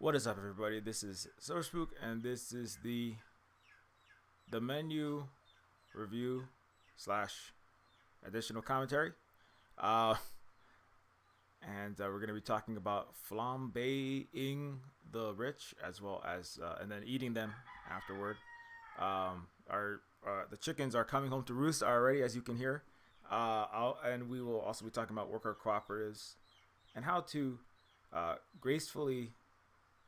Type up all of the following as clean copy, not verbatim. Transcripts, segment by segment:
What is up, everybody? This is Spook, and this is the menu review slash additional commentary. Uh, and we're gonna be talking about flambeing the rich, as well as and then eating them afterward. Our The chickens are coming home to roost already, as you can hear. And we will also be talking about worker cooperatives and how to gracefully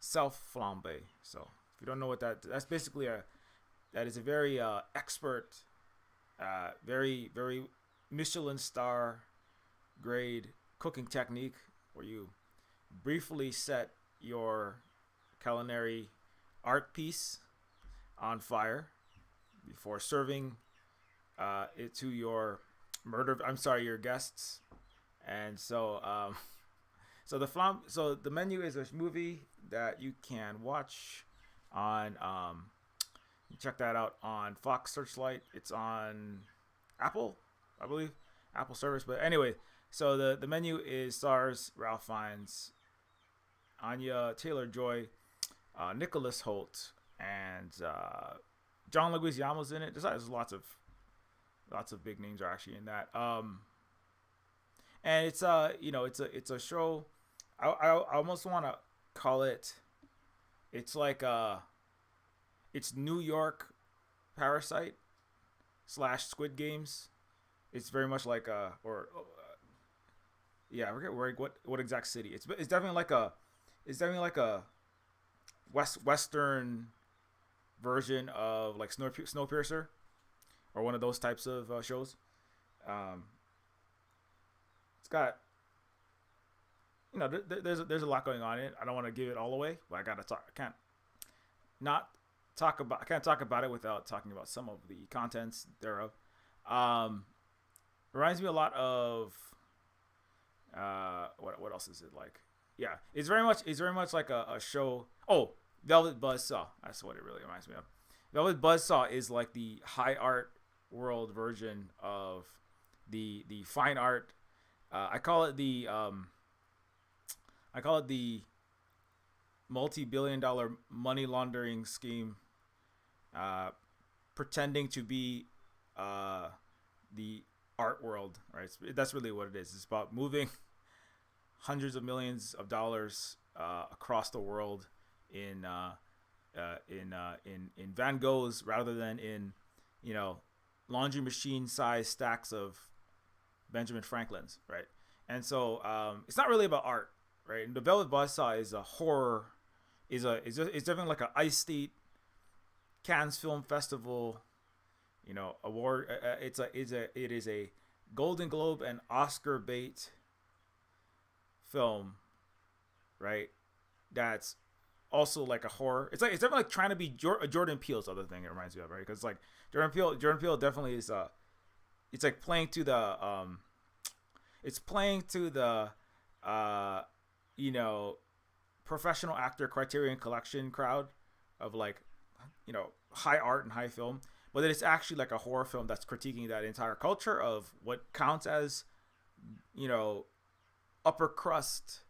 self flambe. So if you don't know what that's basically that is a very expert, very Michelin star grade cooking technique where you briefly set your culinary art piece on fire before serving it to your guests. And so the menu is a movie that you can watch on check that out on Fox Searchlight. It's on Apple, I believe, Apple service. But anyway, so the menu stars Ralph Fiennes, Anya Taylor-Joy, Nicholas Hoult, and John Leguizamo's in it. There's lots of big names are actually in that. And it's it's a show. I almost want to call it. It's like it's New York Parasite / Squid Games. It's very much like I forget what exact city. It's definitely like a Western version of like Snowpiercer or one of those types of shows. It's got there's a lot going on in it. I don't want to give it all away, but I gotta talk. I can't talk about it without talking about some of the contents thereof. Reminds me a lot of what else is it like? Yeah, it's very much like a show. Oh, Velvet Buzzsaw. That's what it really reminds me of. Velvet Buzzsaw is like the high art world version of the fine art. I call it the multi-billion-dollar money laundering scheme, pretending to be the art world. Right, that's really what it is. It's about moving hundreds of millions of dollars across the world in Van Goghs rather than in laundry machine size stacks of Benjamin Franklin's, right? And so it's not really about art, right? And the Velvet Buzzsaw is a horror, it's definitely like an Ice State, Cannes Film Festival, award. It is a Golden Globe and Oscar bait film, right? That's also like a horror. It's definitely like trying to be Jordan Peele's other thing. It reminds me of, right? Because like Jordan Peele definitely is it's like playing to the professional actor Criterion Collection crowd of like high art and high film, but then it's actually like a horror film that's critiquing that entire culture of what counts as upper crust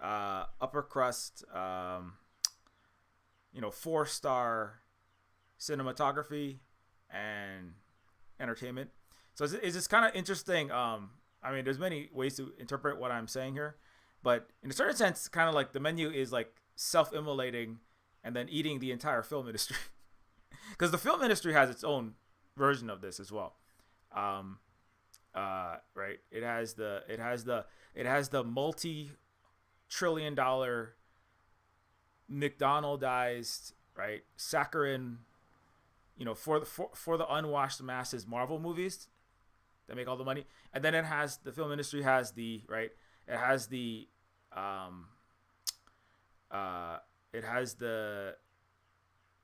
4-star cinematography and entertainment. So it's just kind of interesting. I mean, there's many ways to interpret what I'm saying here, but in a certain sense, kind of like the menu is like self-immolating and then eating the entire film industry, because the film industry has its own version of this as well. Right? It has the multi-trillion-dollar McDonaldized, right, saccharine, for the unwashed masses Marvel movies that make all the money. And then the film industry has the, right, it has the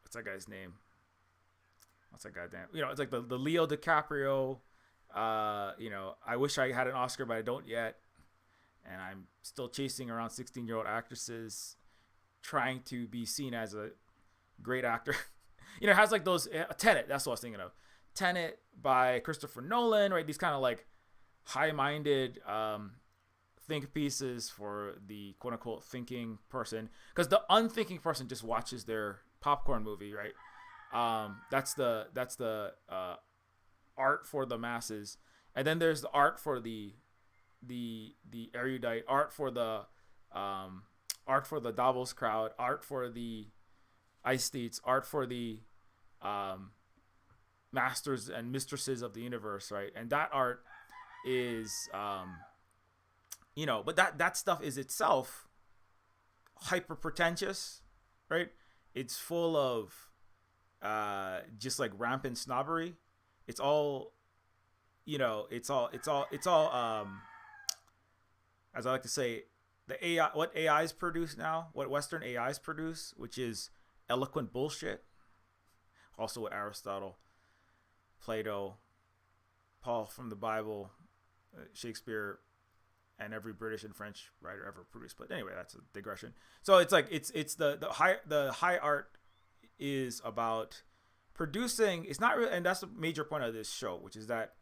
what's that guy's name? What's that goddamn? It's like the Leo DiCaprio. I wish I had an Oscar, but I don't yet. And I'm still chasing around 16-year-old actresses, trying to be seen as a great actor. It has like those Tenet. That's what I was thinking of. Tenet by Christopher Nolan, right? These kind of like high-minded think pieces for the quote unquote thinking person, because the unthinking person just watches their popcorn movie, right? That's the art for the masses, and then there's the art for the erudite, art for the Davos crowd, art for the aesthetes, art for the masters and mistresses of the universe, right? And that art is but that stuff is itself hyper pretentious, right? It's full of just like rampant snobbery. It's all it's all as I like to say, the AI, what AIs produce now, what Western AIs produce, which is eloquent bullshit. Also what Aristotle, Plato, Paul from the Bible, Shakespeare, and every British and French writer ever produced. But anyway, that's a digression. So it's like it's the high art is about producing. It's not really, and that's the major point of this show, which is that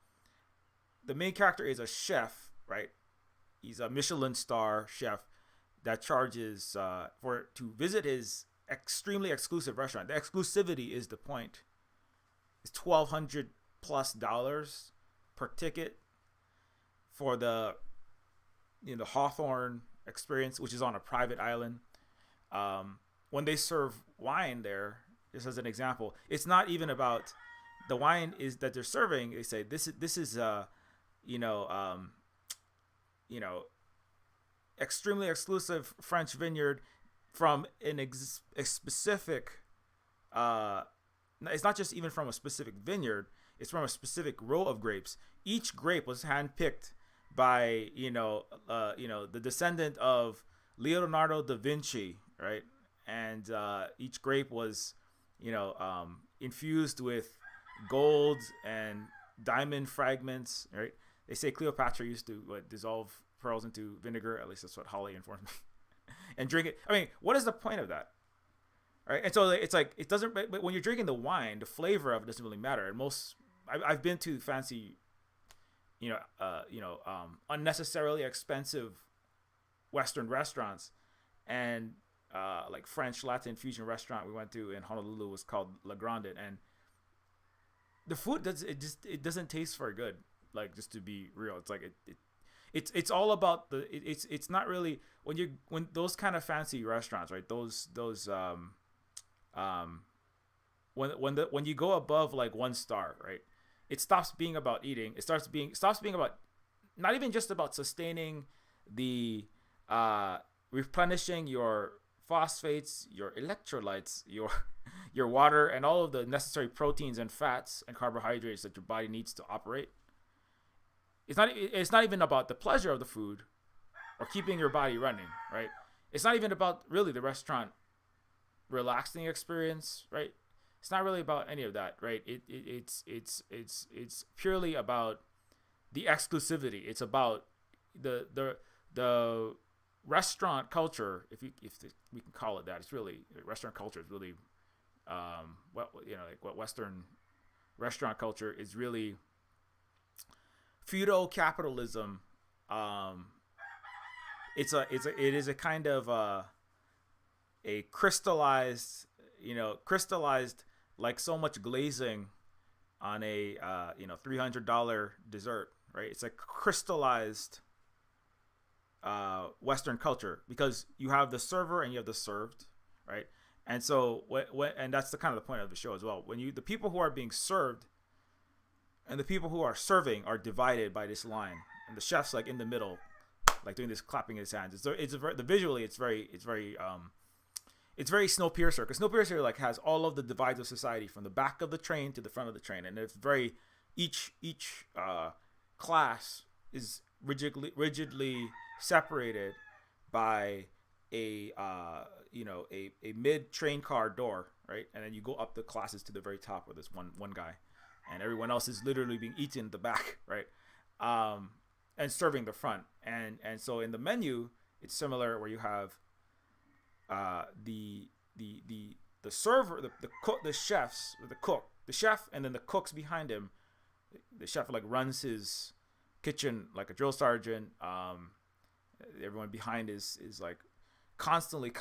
the main character is a chef, right? He's a Michelin star chef that charges to visit his extremely exclusive restaurant. The exclusivity is the point. It's $1,200+ per ticket for the Hawthorne experience, which is on a private island. When they serve wine there, just as an example, it's not even about the wine is that they're serving. They say this is extremely exclusive French vineyard from a specific. It's not just even from a specific vineyard. It's from a specific row of grapes. Each grape was handpicked by the descendant of Leonardo da Vinci, right? And each grape was infused with gold and diamond fragments, right? They say Cleopatra used to dissolve pearls into vinegar. At least that's what Holly informed me. And drink it. I mean, what is the point of that? Right? And so it's like it doesn't. But when you're drinking the wine, the flavor of it doesn't really matter. And I've been to fancy, unnecessarily expensive Western restaurants, and like French Latin fusion restaurant we went to in Honolulu was called La Grande, and the food doesn't taste very good. Like, just to be real, it's like it's all about it's not really when those kind of fancy restaurants, right? When you go above like 1 star, right? It stops being about eating. It stops being about not even just about sustaining the replenishing your phosphates, your electrolytes, your water, and all of the necessary proteins and fats and carbohydrates that your body needs to operate. It's not even about the pleasure of the food or keeping your body running, right? It's not even about really the restaurant relaxing experience, right? It's not really about any of that, right? It's purely about the exclusivity. It's about the restaurant culture, if we can call it that. It's really restaurant culture is really what Western restaurant culture is really feudal capitalism. It is a kind of a crystallized like so much glazing on a $300 dessert, right? It's a crystallized Western culture, because you have the server and you have the served, right? And so and that's the kind of the point of the show as well. When the people who are being served and the people who are serving are divided by this line, and the chef's like in the middle, like doing this, clapping his hands. Visually it's very Snowpiercer, because Snowpiercer like has all of the divides of society from the back of the train to the front of the train, and it's very each class is rigidly separated by a mid train car door, right? And then you go up the classes to the very top where there's one guy, and everyone else is literally being eaten at the back, right? And serving the front, and so in the menu it's similar, where you have the server, the cook, the chefs, the chef, and then the cooks behind him. The chef like runs his kitchen like a drill sergeant, Everyone behind is like constantly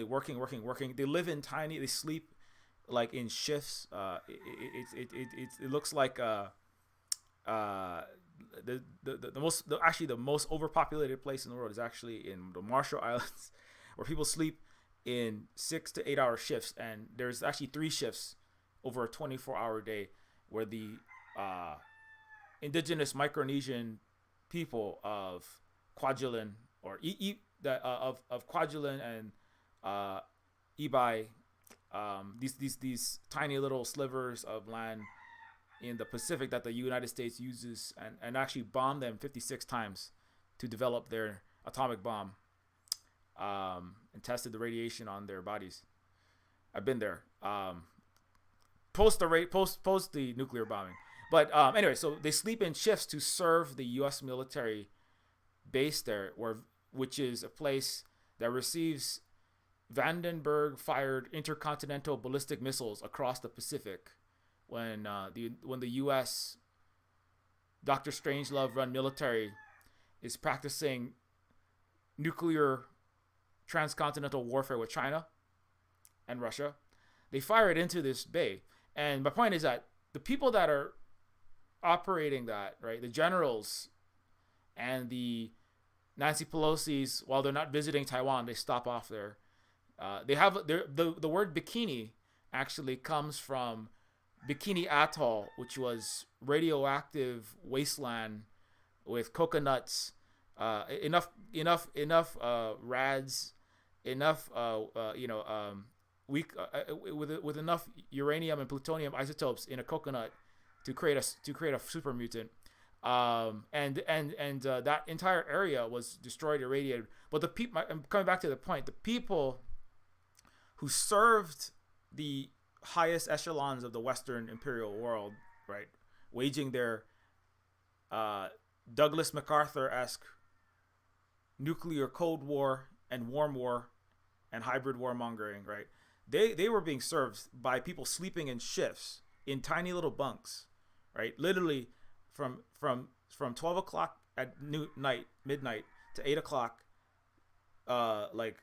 working. They live in tiny. They sleep like in shifts. It looks like uh, the most overpopulated place in the world is actually in the Marshall Islands, where people sleep in 6 to 8 hour shifts, and there's actually 3 shifts over a 24-hour day, where the uh, indigenous Micronesian people of Kwajalein or of Kwajalein and Ibai, these tiny little slivers of land in the Pacific that the United States uses and actually bombed them 56 times to develop their atomic bomb, and tested the radiation on their bodies. I've been there. Post the nuclear bombing. But anyway, so they sleep in shifts to serve the U.S. military base there, which is a place that receives Vandenberg-fired intercontinental ballistic missiles across the Pacific. When the U.S. Dr. Strangelove-run military is practicing nuclear transcontinental warfare with China and Russia, they fire it into this bay. And my point is that the people that are operating that, right, the generals and the Nancy Pelosi's, while they're not visiting Taiwan, they stop off there. They have the word bikini actually comes from Bikini Atoll, which was radioactive wasteland with coconuts, enough rads, enough with enough uranium and plutonium isotopes in a coconut to create a super mutant. And that entire area was destroyed, irradiated. But the people, I'm coming back to the point, the people who served the highest echelons of the Western imperial world, right, waging their Douglas MacArthur-esque nuclear cold war and warm war and hybrid warmongering, right? They were being served by people sleeping in shifts in tiny little bunks, right? Literally from 12 o'clock at midnight to 8 o'clock, like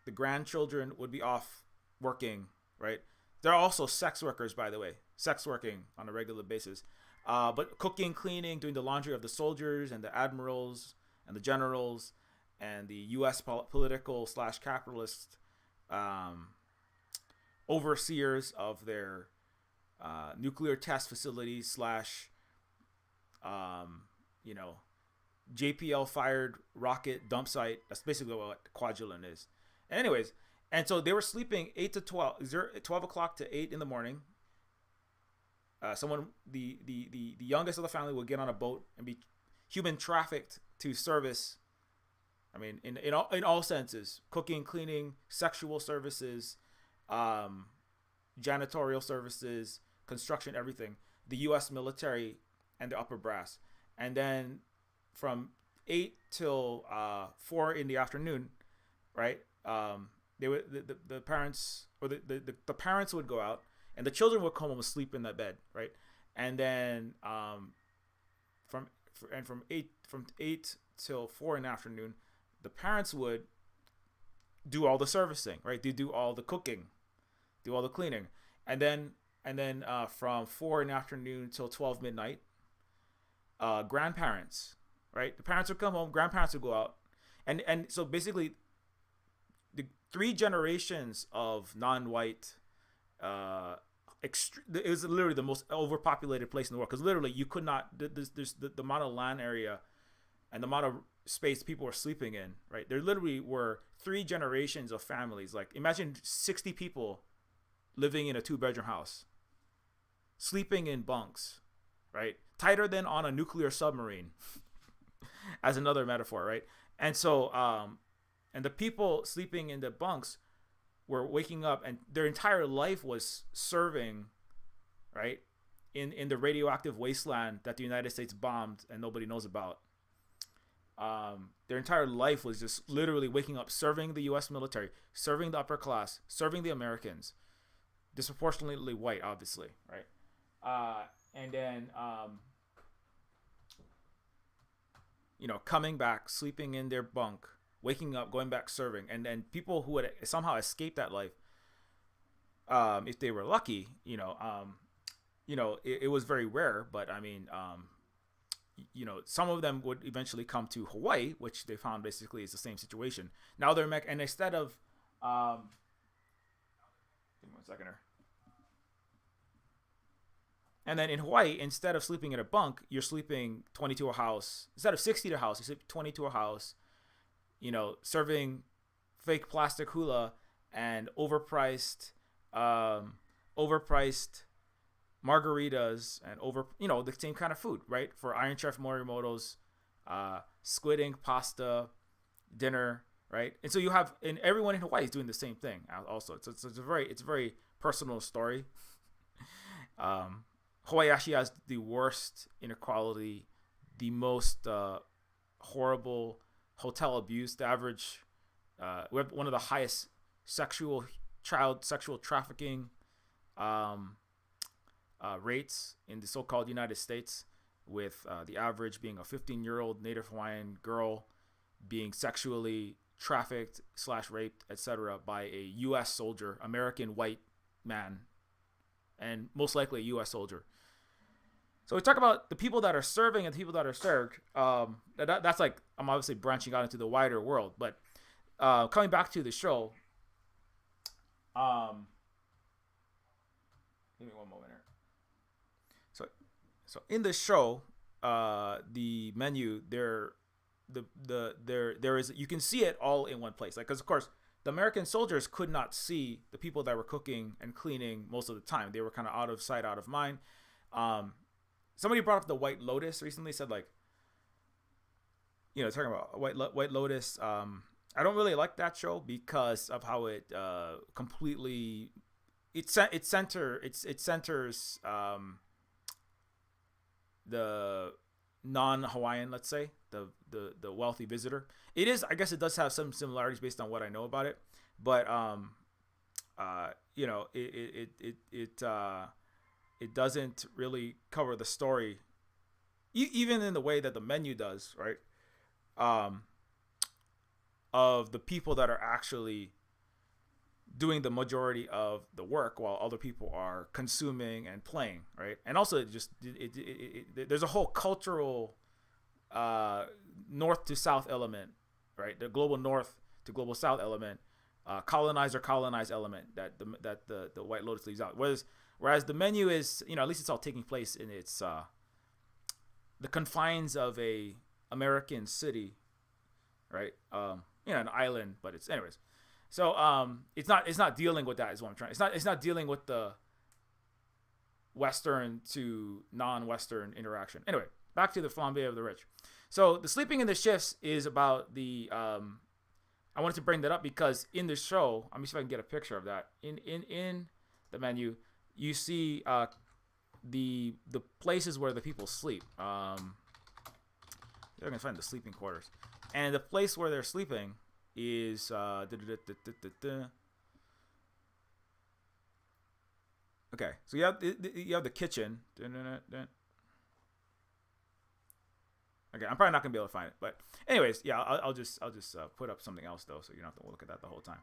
the grandchildren would be off working, right? There are also sex workers, by the way, sex working on a regular basis. But cooking, cleaning, doing the laundry of the soldiers and the admirals and the generals and the U.S. political / capitalist overseers of their nuclear test facilities / JPL fired rocket dump site. That's basically what Kwajalein is. And anyways, and so they were sleeping 8 to 12 o'clock to 8 in the morning. The youngest of the family would get on a boat and be human trafficked to service. I mean, in all senses: cooking, cleaning, sexual services, janitorial services, construction, everything. The U.S. military and the upper brass, and then from 8 till 4 in the afternoon, right? They would the parents or the parents would go out, and the children would come home and sleep in that bed, right? And then from 8 till 4 in the afternoon, the parents would do all the servicing, right? They do all the cooking, do all the cleaning, and then from 4 in the afternoon till 12 midnight, grandparents, right? The parents would come home, grandparents would go out, and so basically, the 3 generations of non-white. It was literally the most overpopulated place in the world, because literally you could not. There's the amount of land area and the amount of space people were sleeping in, right? There literally were 3 generations of families. Like, imagine 60 people living in a 2-bedroom house, sleeping in bunks, right? Tighter than on a nuclear submarine, as another metaphor, right? And so, and the people sleeping in the bunks were waking up, and their entire life was serving, right, in the radioactive wasteland that the United States bombed and nobody knows about. Their entire life was just literally waking up, serving the U.S. military, serving the upper class, serving the Americans, disproportionately white, obviously, right? And then, coming back, sleeping in their bunk, waking up, going back serving, and then people who would somehow escape that life, if they were lucky, it was very rare. But I mean, some of them would eventually come to Hawaii, which they found basically is the same situation. Now they're and instead of, give me 1 second here. And then in Hawaii, instead of sleeping in a bunk, you're sleeping 20 to a house. Instead of 60 to a house, you sleep 20 to a house. Serving fake plastic hula and overpriced margaritas and the same kind of food, right? For Iron Chef Morimoto's squid ink pasta dinner, right? And so you have, and everyone in Hawaii is doing the same thing also. It's a very personal story. Hawaii actually has the worst inequality, the most horrible hotel abuse. The average, we have one of the highest child sexual trafficking rates in the so-called United States, with the average being a 15-year-old Native Hawaiian girl being sexually trafficked / raped, etc., by a U.S. soldier, American white man, and most likely a U.S. soldier. So we talk about the people that are serving and the people that are served. That's like, I'm obviously branching out into the wider world, but coming back to the show, give me one moment here. So in the show, the menu there is, you can see it all in one place. Like, because of course the American soldiers could not see the people that were cooking and cleaning most of the time. They were kind of out of sight, out of mind. Somebody brought up the White Lotus recently, said like, talking about White Lotus. I don't really like that show because of how it completely it centers the non-Hawaiian, let's say, the wealthy visitor. It is, I guess it does have some similarities based on what I know about it, but it doesn't really cover the story, even in the way that the menu does, right? Of the people that are actually doing the majority of the work while other people are consuming and playing, right? And also, there's a whole cultural north to south element, right? The global north to global south element, colonized element that the White Lotus leaves out. Whereas the menu is, at least it's all taking place in its the confines of a American city, right? An island, but it's anyways. So it's not dealing with that, is what I'm trying. It's not dealing with the Western to non-Western interaction. Anyway, back to the flambe of the rich. So the sleeping in the shifts is about the I wanted to bring that up because in the show, let me see if I can get a picture of that. In the menu, you see the places where the people sleep. You're gonna find the sleeping quarters, and the place where they're sleeping is okay. So you have the kitchen. Okay, I'm probably not gonna be able to find it, but anyways, yeah, I'll just put up something else though, so you don't have to look at that the whole time.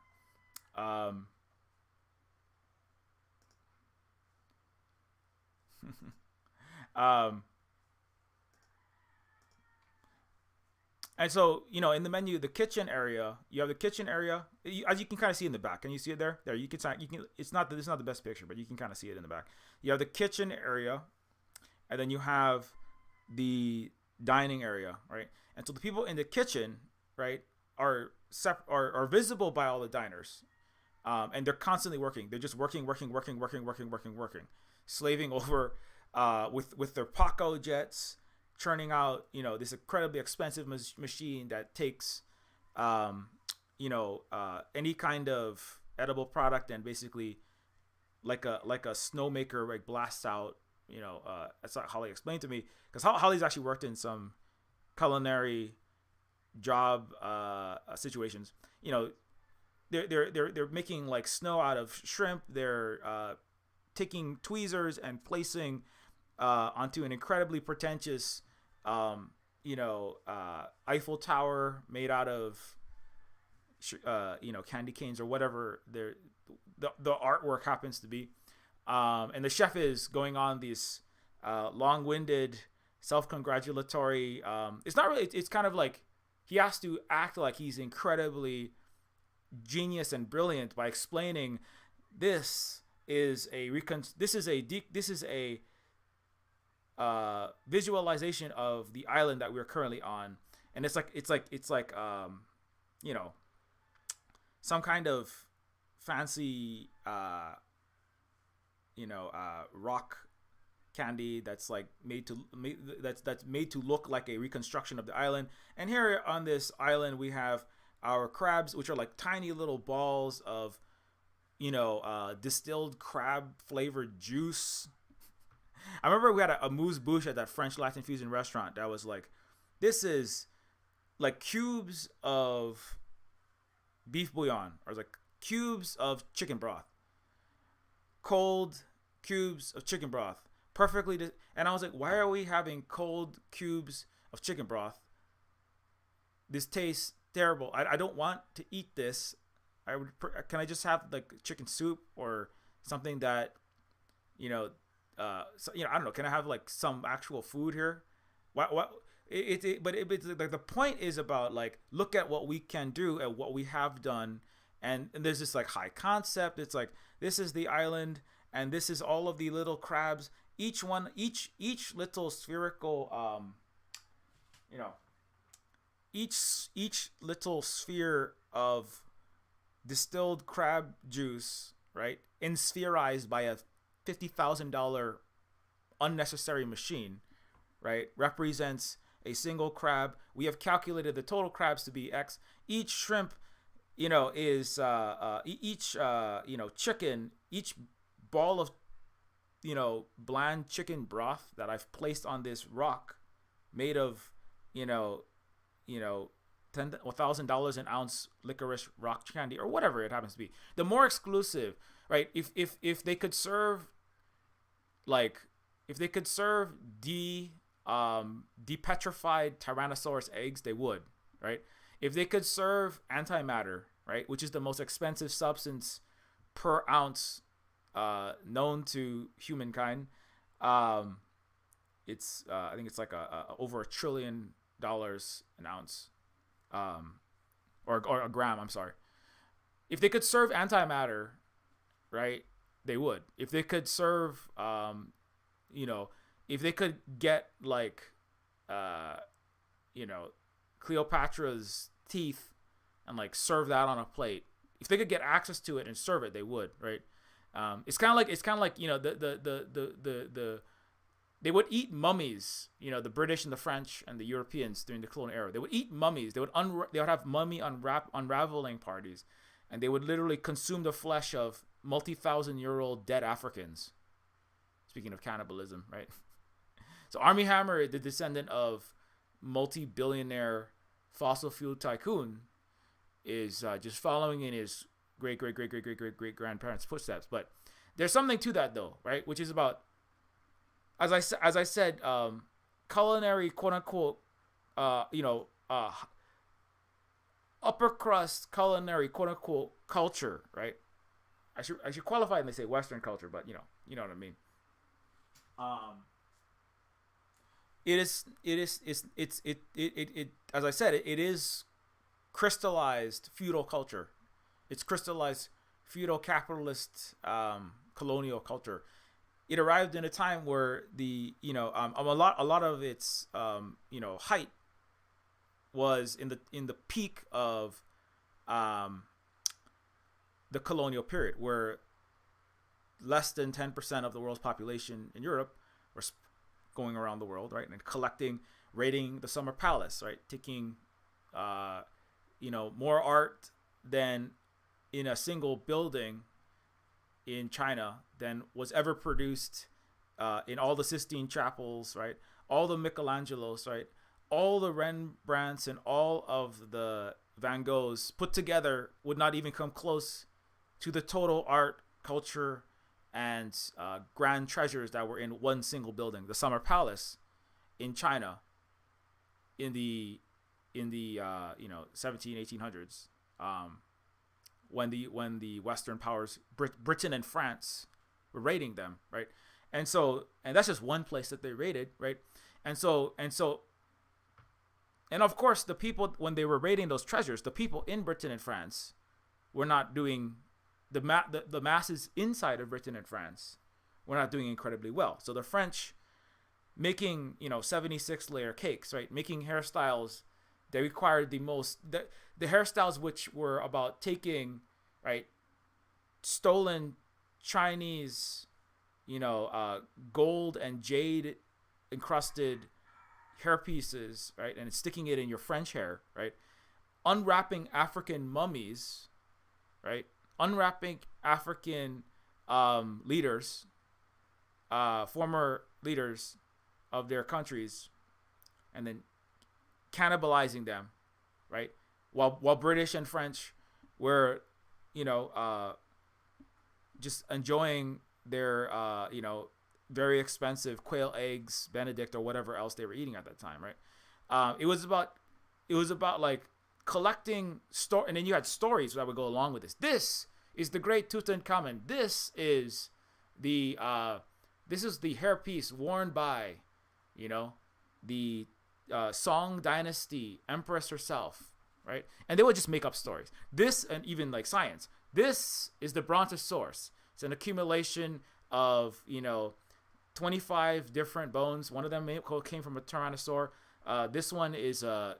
And so, in the menu, the kitchen area, you have the kitchen area, as you can kind of see in the back. Can you see it there? There, you can. It's not the best picture, but you can kind of see it in the back. You have the kitchen area, and then you have the dining area, right? And so the people in the kitchen, right, are visible by all the diners, and they're constantly working. They're just working, slaving over with their Paco jets, churning out this incredibly expensive machine that takes any kind of edible product and basically like a snowmaker, like blasts out. That's what Holly explained to me, because Holly's actually worked in some culinary job situations. They're making like snow out of shrimp. They're taking tweezers and placing onto an incredibly pretentious Eiffel Tower made out of candy canes or whatever the artwork happens to be. And the chef is going on these long-winded, self-congratulatory. It's not really. It's kind of like he has to act like he's incredibly genius and brilliant by explaining this is a visualization of the island that we're currently on, and it's like some kind of fancy rock candy that's like made to look like a reconstruction of the island. And here on this island we have our crabs, which are like tiny little balls of distilled crab flavored juice. I remember we had a amuse bouche at that French Latin fusion restaurant that was like, this is like cubes of beef bouillon, or like cubes of chicken broth, cold cubes of chicken broth, and I was like, why are we having cold cubes of chicken broth? This tastes terrible. I don't want to eat this. Can I just have like chicken soup or something that I don't know. Can I have like some actual food here? What but like the point is about like, look at what we can do and what we have done, and there's this like high concept. It's like, this is the island and this is all of the little crabs, each little spherical each little sphere of distilled crab juice, right, enspherized by a $50,000 unnecessary machine, right, represents a single crab. We have calculated the total crabs to be X. Each shrimp, is each chicken, each ball of bland chicken broth that I've placed on this rock, made of $1,000 an ounce licorice rock candy or whatever it happens to be. The more exclusive, right? If they could serve depetrified Tyrannosaurus eggs, they would, right? If they could serve antimatter, right, which is the most expensive substance per ounce known to humankind, it's I think it's like over $1 trillion an ounce, or a gram. I'm sorry. If they could serve antimatter, right, they would. If they could serve, if they could get like, Cleopatra's teeth and like serve that on a plate, if they could get access to it and serve it, they would, right? It's kind of like they would eat mummies, the British and the French and the Europeans during the colonial era. They would eat mummies. They would have mummy unraveling parties, and they would literally consume the flesh of multi-thousand-year-old dead Africans. Speaking of cannibalism, right? So Armie Hammer, the descendant of multi-billionaire fossil fuel tycoon, is just following in his great grandparents' footsteps. But there's something to that, though, right? Which is about, as I said, culinary, quote unquote, upper crust culinary, quote unquote, culture, right? I should qualify it and they say Western culture, but you know what I mean. It as I said, it is crystallized feudal culture. It's crystallized feudal capitalist colonial culture. It arrived in a time where a lot of its height was in the peak of the colonial period, where less than 10% of the world's population in Europe were going around the world, right, and raiding the Summer Palace, right, taking more art than in a single building in China than was ever produced in all the Sistine Chapels, right, all the Michelangelos, right, all the Rembrandts and all of the Van Goghs put together would not even come close to the total art, culture, and grand treasures that were in one single building, the Summer Palace in China in the 1800s. um, when the Western powers, Britain and France, were raiding them, right? And that's just one place that they raided, right? And of course, the people, when they were raiding those treasures, the people in Britain and France were not doing the masses inside of Britain and France were not doing incredibly well. So the French, making 76 layer cakes, right? Making hairstyles that required the hairstyles, which were about taking, right, stolen Chinese, gold and jade encrusted hair pieces, right, and sticking it in your French hair, right? Unwrapping African mummies, right? Unwrapping African leaders, former leaders of their countries, and then cannibalizing them, right? While British and French were, just enjoying their, very expensive quail eggs, Benedict, or whatever else they were eating at that time, right? It was about like collecting and then you had stories that would go along with this. This is the great Tutankhamun. This is the hairpiece worn by, the Song Dynasty Empress herself, right? And they would just make up stories. This, and even like science. This is the Brontosaurus. It's an accumulation of 25 different bones. One of them came from a tyrannosaur. This one is a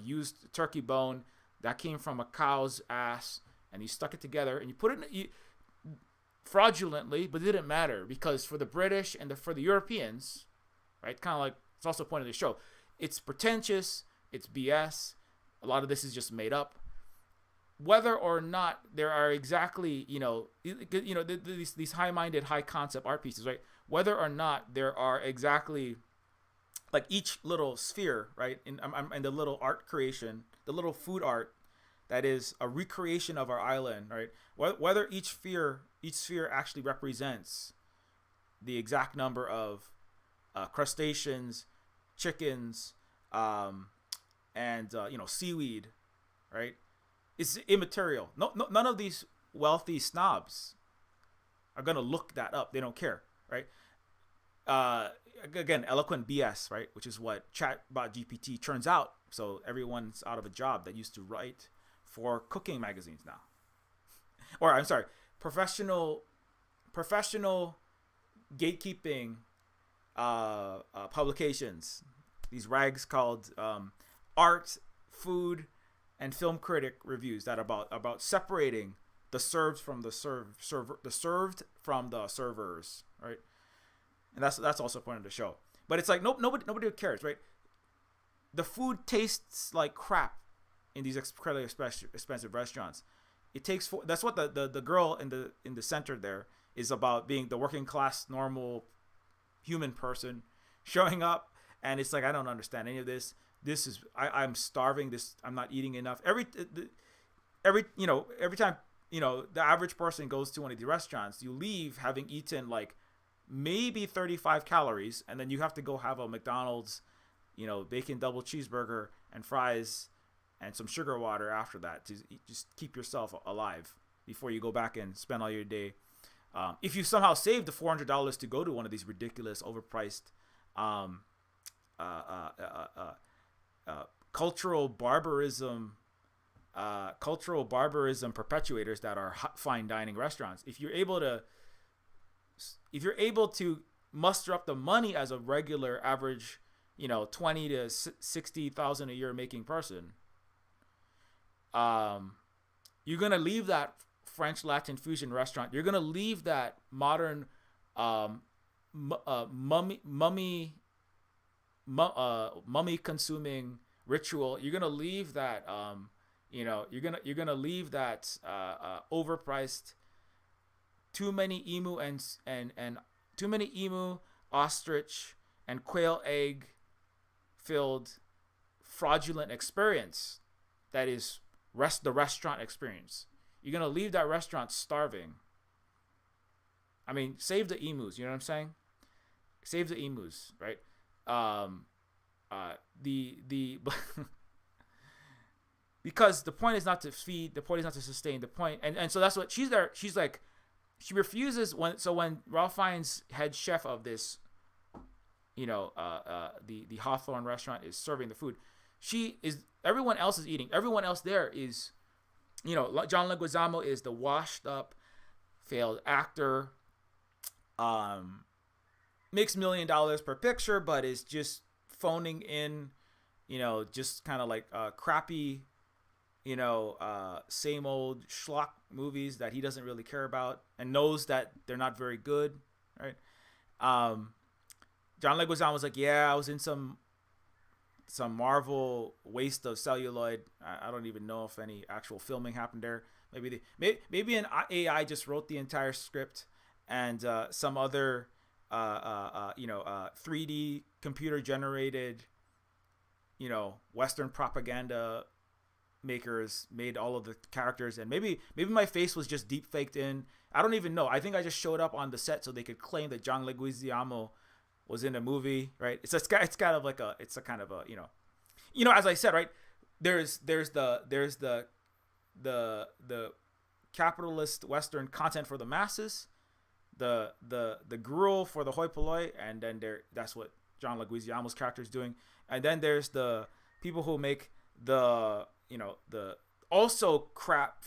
used turkey bone that came from a cow's ass, and you stuck it together and you put it fraudulently, but it didn't matter because for the British and for the Europeans, right? Kind of like it's also the point of the show. It's pretentious. It's BS. A lot of this is just made up. Whether or not there are exactly these high-minded, high-concept art pieces, right? Whether or not there are exactly like each little sphere, right? In the little art creation, the little food art that is a recreation of our island, right? Whether each sphere actually represents the exact number of crustaceans, chickens, and seaweed, right? It's immaterial. None of these wealthy snobs are gonna look that up. They don't care, right? Again, eloquent BS, right? Which is what Chatbot GPT turns out. So everyone's out of a job that used to write for cooking magazines now. Or I'm sorry, professional gatekeeping publications. These rags called art, food, and film critic reviews that about separating the served from the served from the servers, right? And that's also a point of the show. But it's like nobody cares, right? The food tastes like crap in these incredibly expensive restaurants. That's what the girl in the center there is about, being the working class normal human person showing up, and it's like, I don't understand any of this. This is I'm starving. I'm not eating enough. Every time the average person goes to one of the restaurants, you leave having eaten like maybe 35 calories, and then you have to go have a McDonald's, bacon double cheeseburger and fries and some sugar water after that to just keep yourself alive before you go back and spend all your day. If you somehow saved the $400 to go to one of these ridiculous, overpriced, cultural barbarism perpetuators that are fine dining restaurants, if you're able to muster up the money as a regular average, 20 to 60,000 a year making person, you're gonna leave that French Latin fusion restaurant. You're gonna leave that modern mummy consuming ritual. You're gonna leave that you're gonna leave that overpriced, too many emu, ostrich, and quail egg filled fraudulent experience that is the restaurant experience. You're gonna leave that restaurant starving. I mean, save the emus. You know what I'm saying? Save the emus, right? because the point is not to feed, the point is not to sustain, the point, and so that's what she's there. She's like, she refuses when Ralph Fiennes, head chef of this, the Hawthorne restaurant, is serving the food. Everyone else is eating. Everyone else there is, John Leguizamo is the washed up, failed actor, makes $1 million per picture, but is just phoning in, just kind of like crappy, same old schlock movies that he doesn't really care about and knows that they're not very good, right? John Leguizamo was like, yeah, I was in some Marvel waste of celluloid. I don't even know if any actual filming happened there. Maybe an AI just wrote the entire script, and some other 3D computer generated, Western propaganda makers made all of the characters, and maybe my face was just deep faked in. I don't even know. I think I just showed up on the set so they could claim that John Leguizamo was in a movie, right? It's kind of like it's a kind of a, as I said, right? There's the capitalist Western content for the masses, the gruel for the hoi polloi, and then that's what John Leguizamo's character is doing. And then there's the people who make the also crap,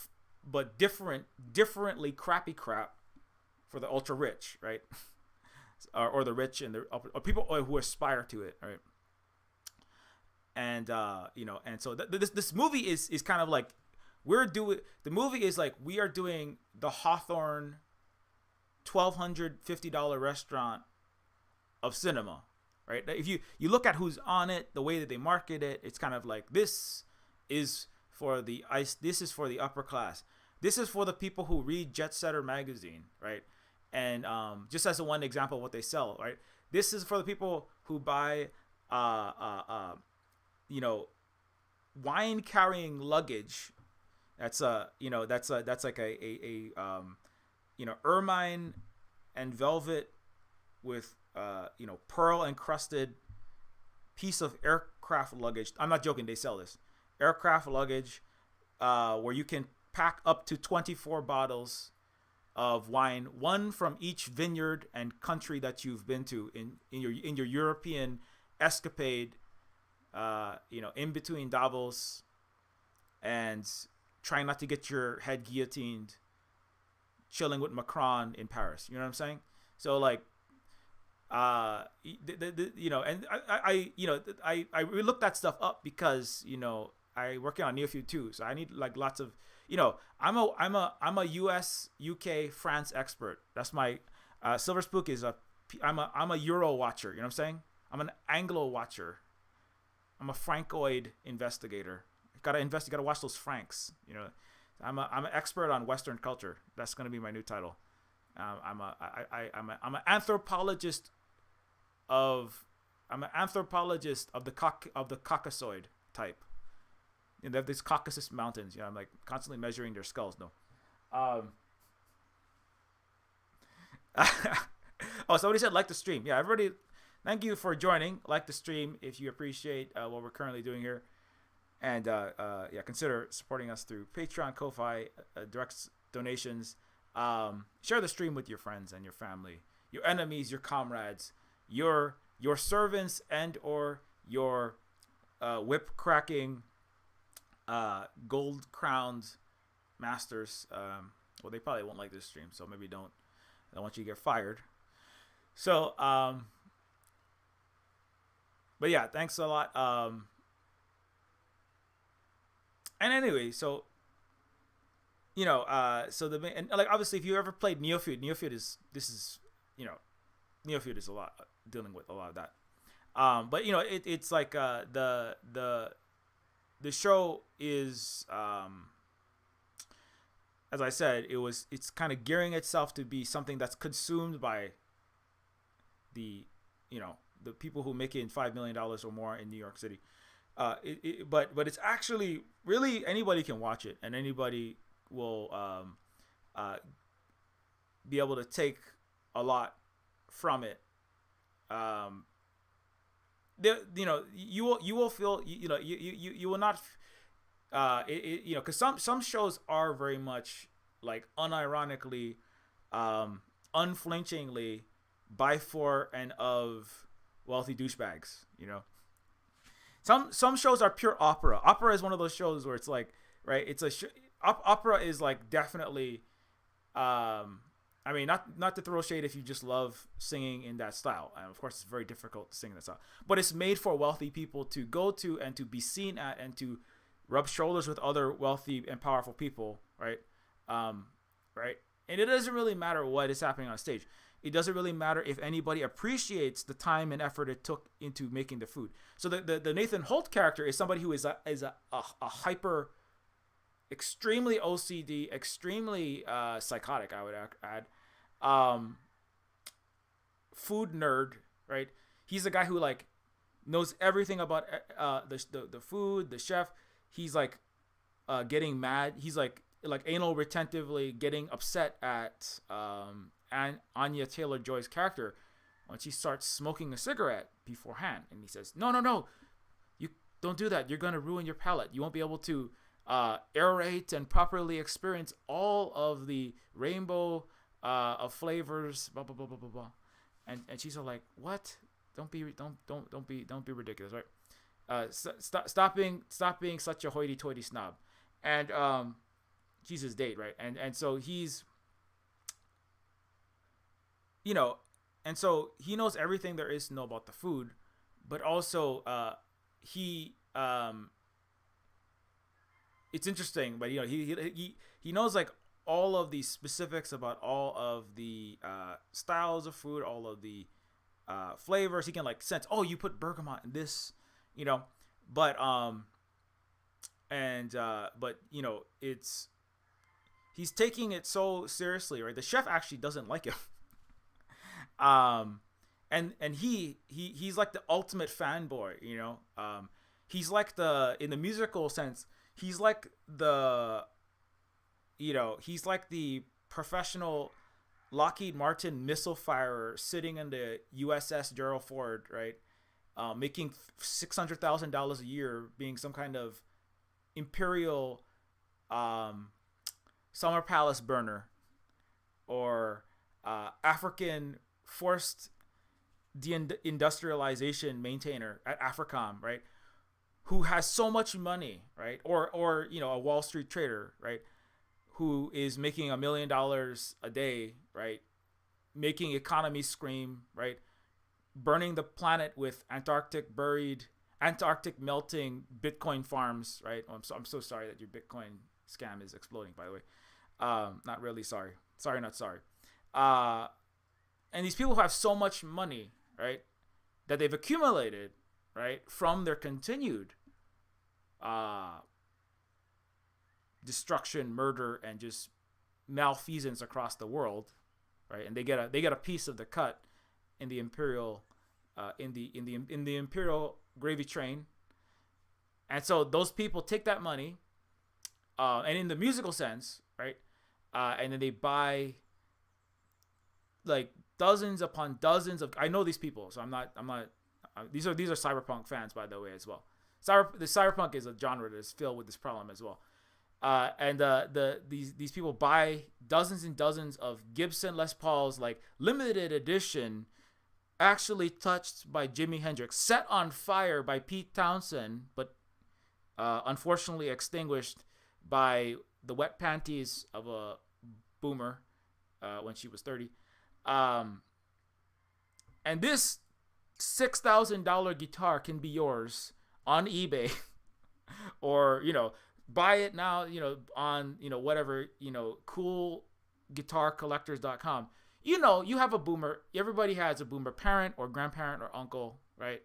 but differently crappy crap for the ultra rich, right? or the rich and or people who aspire to it, right? And and so this movie is kind of like we are doing the Hawthorne $1,250 restaurant of cinema, right? If you look at who's on it, the way that they market it, it's kind of like this is for the upper class. This is for the people who read Jet Setter magazine, right? And just as one example of what they sell, right? This is for the people who buy wine carrying luggage. That's like a ermine and velvet with pearl encrusted piece of aircraft luggage. I'm not joking, they sell this aircraft luggage where you can pack up to 24 bottles of wine, one from each vineyard and country that you've been to in your European escapade, in between Davos and trying not to get your head guillotined, chilling with Macron in Paris. You know what I'm saying? So like, and I looked that stuff up because I working on Neofeud too, so I need like lots of I'm a US, UK, France expert. That's my Silver Spook is I'm a Euro watcher. You know what I'm saying? I'm an Anglo watcher. I'm a Francoid investigator. Gotta watch those Franks. I'm an expert on Western culture. That's gonna be my new title. I'm an anthropologist of the Caucasoid type. And they have these Caucasus mountains. I'm like constantly measuring their skulls. No. Oh, somebody said like the stream. Yeah, everybody, thank you for joining. Like the stream if you appreciate what we're currently doing here. And consider supporting us through Patreon, Ko-Fi, direct donations. Share the stream with your friends and your family, your enemies, your comrades, your servants, and or your whip cracking gold crowned masters. Well, they probably won't like this stream, so maybe don't. I don't want you to get fired. So but yeah, thanks a lot. And anyway, so and like obviously if you ever played Neofeud, Neofeud is a lot dealing with a lot of that. But it's like the show is as I said, it's kind of gearing itself to be something that's consumed by the people who make it in $5 million or more in New York City. But it's actually really anybody can watch it, and anybody will be able to take a lot from it. You will feel you will not because some shows are very much like unironically, um, unflinchingly by for and of wealthy douchebags. Some shows are pure opera. Opera is one of those shows where it's like, right, opera is like definitely, I mean, not to throw shade if you just love singing in that style, and of course it's very difficult to sing in that style, but it's made for wealthy people to go to and to be seen at and to rub shoulders with other wealthy and powerful people, right? Right, and it doesn't really matter what is happening on stage. It doesn't really matter if anybody appreciates the time and effort it took into making the food. So the Nathan Holt character is somebody who is a hyper, extremely OCD, extremely psychotic, I would add, food nerd, right? He's a guy who like knows everything about the food, the chef. He's like getting mad. He's like anal retentively getting upset at and Anya Taylor-Joy's character when she starts smoking a cigarette beforehand, and he says, no, you don't do that. You're gonna ruin your palate. You won't be able to aerate and properly experience all of the rainbow of flavors. Blah blah blah blah blah blah. And she's all like, what? Don't be ridiculous, right? Stop being such a hoity-toity snob. And she's his date, right? And so he's, and so he knows everything there is to know about the food, but also he it's interesting, but he knows like all of the specifics about all of the styles of food, all of the flavors. He can like sense, oh, you put bergamot in this, but it's, he's taking it so seriously, right? The chef actually doesn't like him. And he's like the ultimate fanboy, he's like in the musical sense, he's like the professional Lockheed Martin missile firer sitting in the USS Gerald Ford, right? Making $600,000 a year, being some kind of imperial summer palace burner, or African forced deindustrialization maintainer at AFRICOM, right? Who has so much money, right? Or a Wall Street trader, right? Who is making $1 million a day, right? Making economies scream, right? Burning the planet with Antarctic melting Bitcoin farms, right? Oh, I'm so sorry that your Bitcoin scam is exploding, by the way. Not really sorry. Sorry, not sorry. And these people have so much money, right, that they've accumulated, right, from their continued destruction, murder, and just malfeasance across the world, right? And they get a piece of the cut in the imperial in the imperial gravy train. And so those people take that money, and in the musical sense, right, and then they buy like dozens upon dozens of, I know these people, so I'm not these are cyberpunk fans, by the way, as well. The cyberpunk is a genre that is filled with this problem as well. And these people buy dozens and dozens of Gibson Les Pauls, like limited edition, actually touched by Jimi Hendrix, set on fire by Pete Townsend, but unfortunately extinguished by the wet panties of a boomer when she was 30. And this $6,000 guitar can be yours on eBay, or buy it now, on whatever, coolguitarcollectors.com. You have a boomer. Everybody has a boomer parent or grandparent or uncle, right?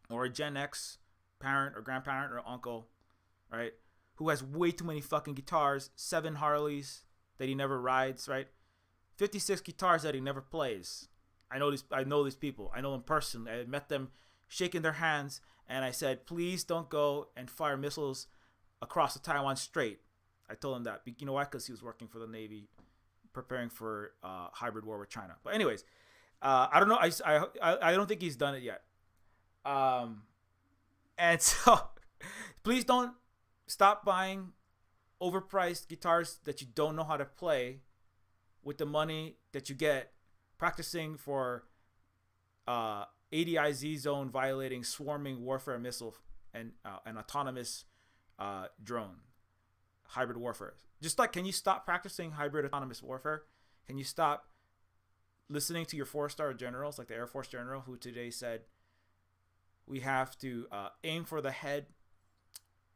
Or a Gen X parent or grandparent or uncle, right? Who has way too many fucking guitars, 7 Harleys that he never rides, right? 56 guitars that he never plays. I know these people. I know them personally. I met them, shaking their hands, and I said, please don't go and fire missiles across the Taiwan Strait. I told him that. You know why? Because he was working for the Navy, preparing for hybrid war with China. But anyways, I don't know. I don't think he's done it yet. And so please don't Stop buying overpriced guitars that you don't know how to play with the money that you get practicing for ADIZ zone violating swarming warfare missile and an autonomous drone hybrid warfare. Just like, can you stop practicing hybrid autonomous warfare? Can you stop listening to your 4-star generals, like the Air Force general who today said we have to aim for the head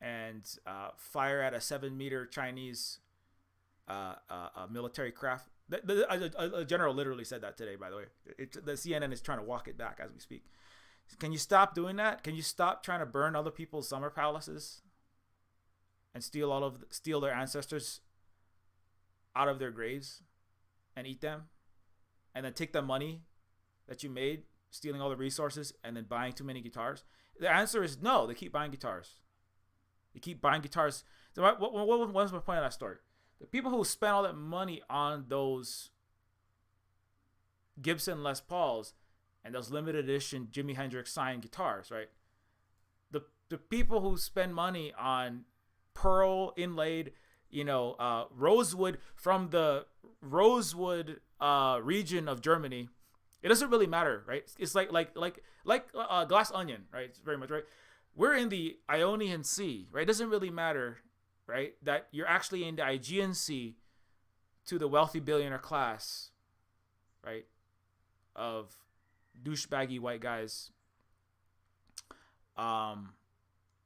and fire at a 7-meter Chinese military craft? A general literally said that today, by the way. The CNN is trying to walk it back as we speak. Can you stop doing that? Can you stop trying to burn other people's summer palaces and steal their ancestors out of their graves and eat them, and then take the money that you made stealing all the resources and then buying too many guitars? The answer is no. They keep buying guitars. They keep buying guitars. So what was my point of that story? The people who spent all that money on those Gibson Les Pauls and those limited edition Jimi Hendrix signed guitars, right? The people who spend money on pearl inlaid, rosewood from the rosewood region, of Germany, it doesn't really matter, right? It's like glass onion, right? It's very much right. We're in the Ionian Sea, right? It doesn't really matter, right, that you're actually in the Aegean Sea to the wealthy billionaire class, right, of douchebaggy white guys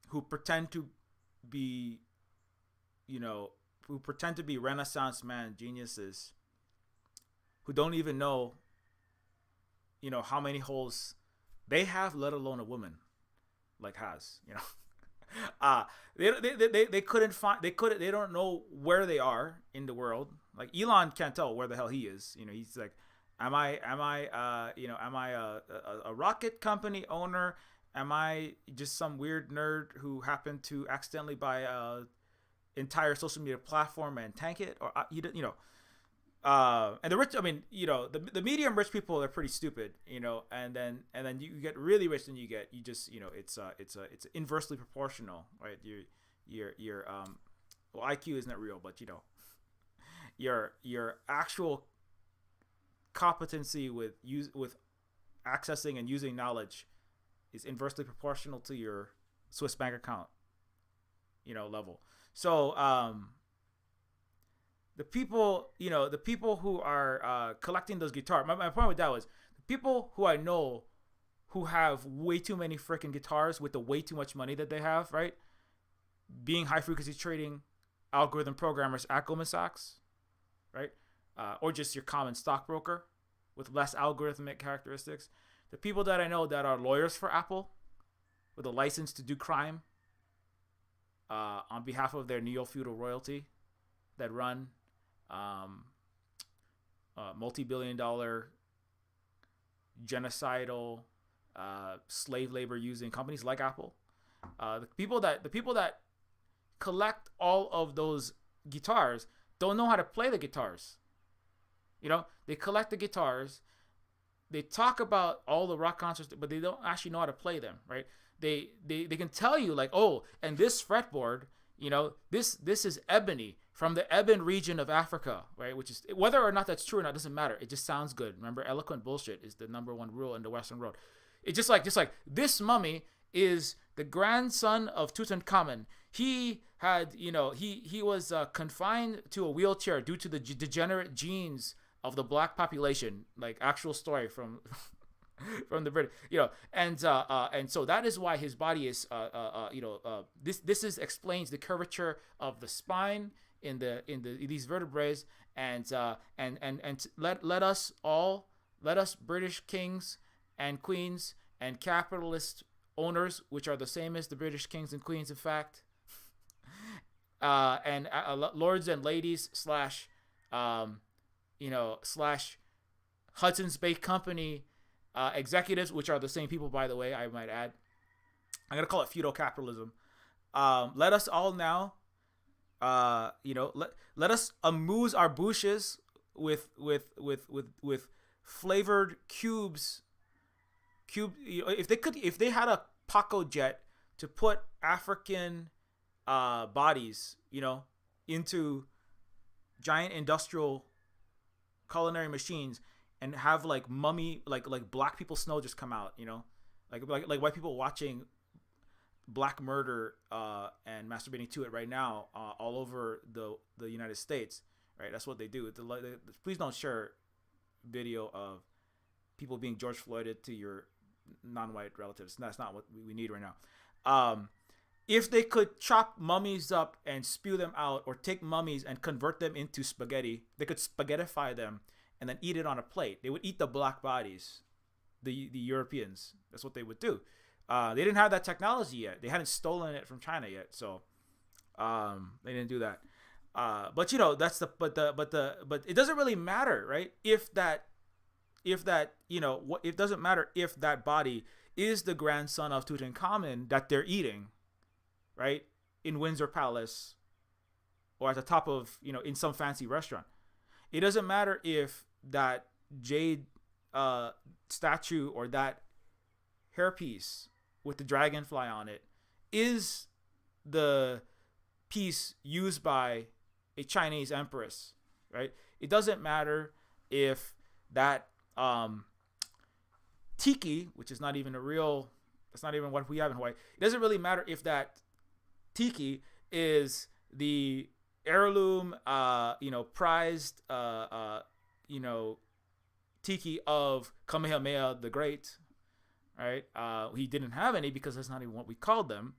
who pretend to be, Renaissance man geniuses who don't even know, how many holes they have, let alone a woman has, they couldn't find, they don't know where they are in the world. Like Elon can't tell where the hell he is. He's like, am I a rocket company owner? Am I just some weird nerd who happened to accidentally buy a entire social media platform and tank it? Or and the rich, the medium rich people are pretty stupid, and then you get really rich, and it's inversely proportional, right? Your IQ isn't real, but your actual competency with accessing and using knowledge is inversely proportional to your Swiss bank account, level. So, the people who are collecting those guitars. My point with that was the people who I know who have way too many freaking guitars with the way too much money that they have, right? Being high frequency trading algorithm programmers at Goldman Sachs, right? Or just your common stockbroker with less algorithmic characteristics. The people that I know that are lawyers for Apple with a license to do crime on behalf of their neo-feudal royalty that run multi-billion-dollar genocidal slave labor using companies like Apple. The people that collect all of those guitars don't know how to play the guitars. They collect the guitars. They talk about all the rock concerts, but they don't actually know how to play them, right? They can tell you like, oh, and this fretboard, this is ebony from the Ebon region of Africa, right? Which is, whether or not that's true or not doesn't matter. It just sounds good. Remember, eloquent bullshit is the number one rule in the Western world. It's just like this mummy is the grandson of Tutankhamun. He had, he was confined to a wheelchair due to the degenerate genes of the black population, like actual story from from the British, and so that is why his body is, this explains the curvature of the spine in these vertebrae, and let us British kings and queens and capitalist owners, which are the same as the British kings and queens, in fact, and lords and ladies slash Hudson's Bay Company executives, which are the same people, by the way, I might add. I'm gonna call it feudal capitalism. Let us all now, let us amuse our bouches with flavored cubes. If they had a Paco jet to put African bodies, into giant industrial culinary machines and have like mummy like black people snow just come out, like white people watching black murder and masturbating to it right now all over the United States, right? That's what they do. Please don't share video of people being George Floyded to your non-white relatives. That's not what we need right now. If they could chop mummies up and spew them out, or take mummies and convert them into spaghetti, they could spaghettify them and then eat it on a plate. They would eat the black bodies, the Europeans. That's what they would do. They didn't have that technology yet. They hadn't stolen it from China yet, so they didn't do that. But it doesn't really matter, right? It doesn't matter if that body is the grandson of Tutankhamun that they're eating, right, in Windsor Palace or at the top of, in some fancy restaurant. It doesn't matter if that jade statue or that hairpiece with the dragonfly on it is the piece used by a Chinese empress, right? It doesn't matter if that tiki, which is not even that's not even what we have in Hawaii. It doesn't really matter if that tiki is the heirloom, prized, tiki of Kamehameha the Great, right? He didn't have any because that's not even what we called them.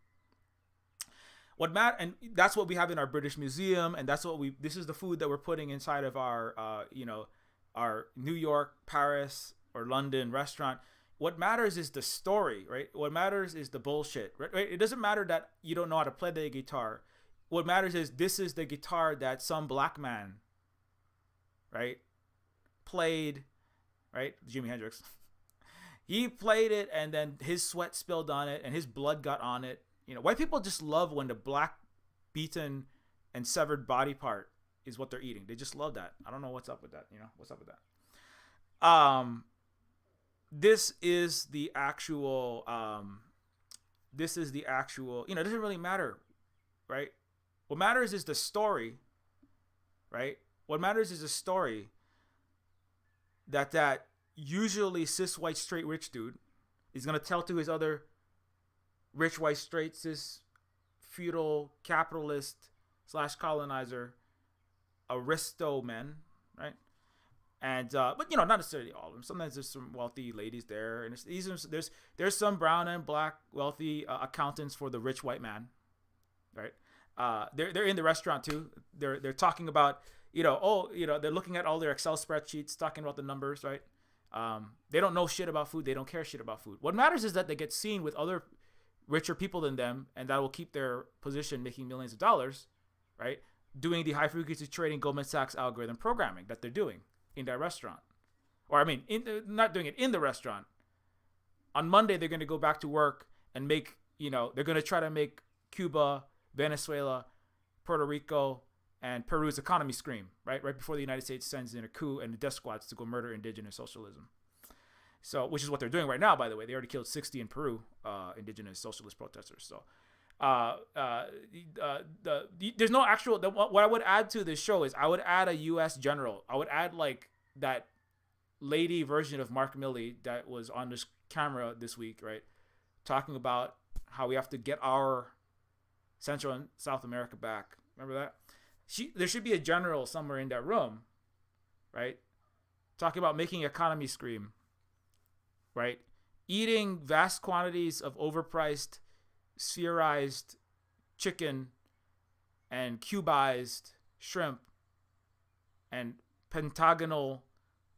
And that's what we have in our British Museum, and this is the food that we're putting inside of our, our New York, Paris, or London restaurant. What matters is the story, right? What matters is the bullshit, right? It doesn't matter that you don't know how to play the guitar. What matters is this is the guitar that some black man, right, played, right? Jimi Hendrix. He played it, and then his sweat spilled on it, and his blood got on it. White people just love when the black, beaten, and severed body part is what they're eating. They just love that. I don't know what's up with that. What's up with that? This is the actual. It doesn't really matter, right? What matters is the story, right? What matters is the story that usually cis white straight rich dude is gonna tell to his other rich white straight cis feudal capitalist / colonizer aristo men, right? And but not necessarily all of them. Sometimes there's some wealthy ladies there, and there's some brown and black wealthy accountants for the rich white man, right? They're in the restaurant too. They're talking about they're looking at all their Excel spreadsheets, talking about the numbers, right? They don't know shit about food. They don't care shit about food. What matters is that they get seen with other richer people than them, and that will keep their position making millions of dollars, right? Doing the high frequency trading Goldman Sachs algorithm programming that they're doing in that restaurant. Or not doing it in the restaurant. On Monday, they're going to go back to work and make, they're going to try to make Cuba, Venezuela, Puerto Rico, and Peru's economy scream, right? Right before the United States sends in a coup and the death squads to go murder indigenous socialism. So, which is what they're doing right now, by the way. They already killed 60 in Peru, indigenous socialist protesters. So, there's no actual. What I would add to this show is I would add a U.S. general. I would add like that lady version of Mark Milley that was on this camera this week, right? Talking about how we have to get our Central and South America back. Remember that? There should be a general somewhere in that room, right? Talking about making economy scream. Right? Eating vast quantities of overpriced, spherized chicken and cubized shrimp and pentagonal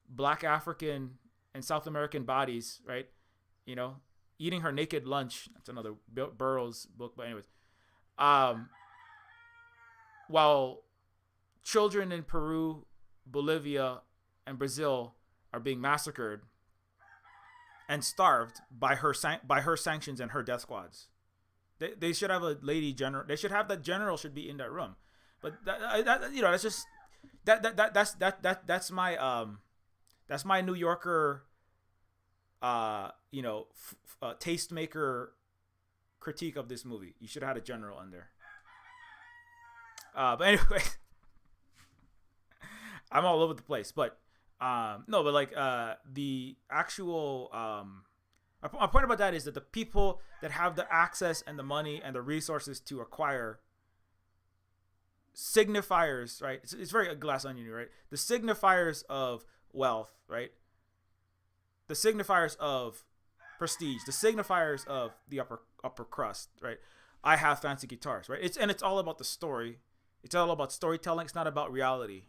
black African and South American bodies, right? Eating her naked lunch. That's another Burroughs book, but anyways. While children in Peru, Bolivia, and Brazil are being massacred and starved by her sanctions and her death squads. They should have a lady general. They should have that general should be in that room. But that's just that's my New Yorker tastemaker critique of this movie. You should have had a general in there. But anyway, I'm all over the place. But no, but like the actual my point about that is that the people that have the access and the money and the resources to acquire signifiers, right? It's very glass onion, right? The signifiers of wealth, right? The signifiers of prestige, the signifiers of the upper crust, right? I have fancy guitars, right? It's all about the story. It's all about storytelling. It's not about reality.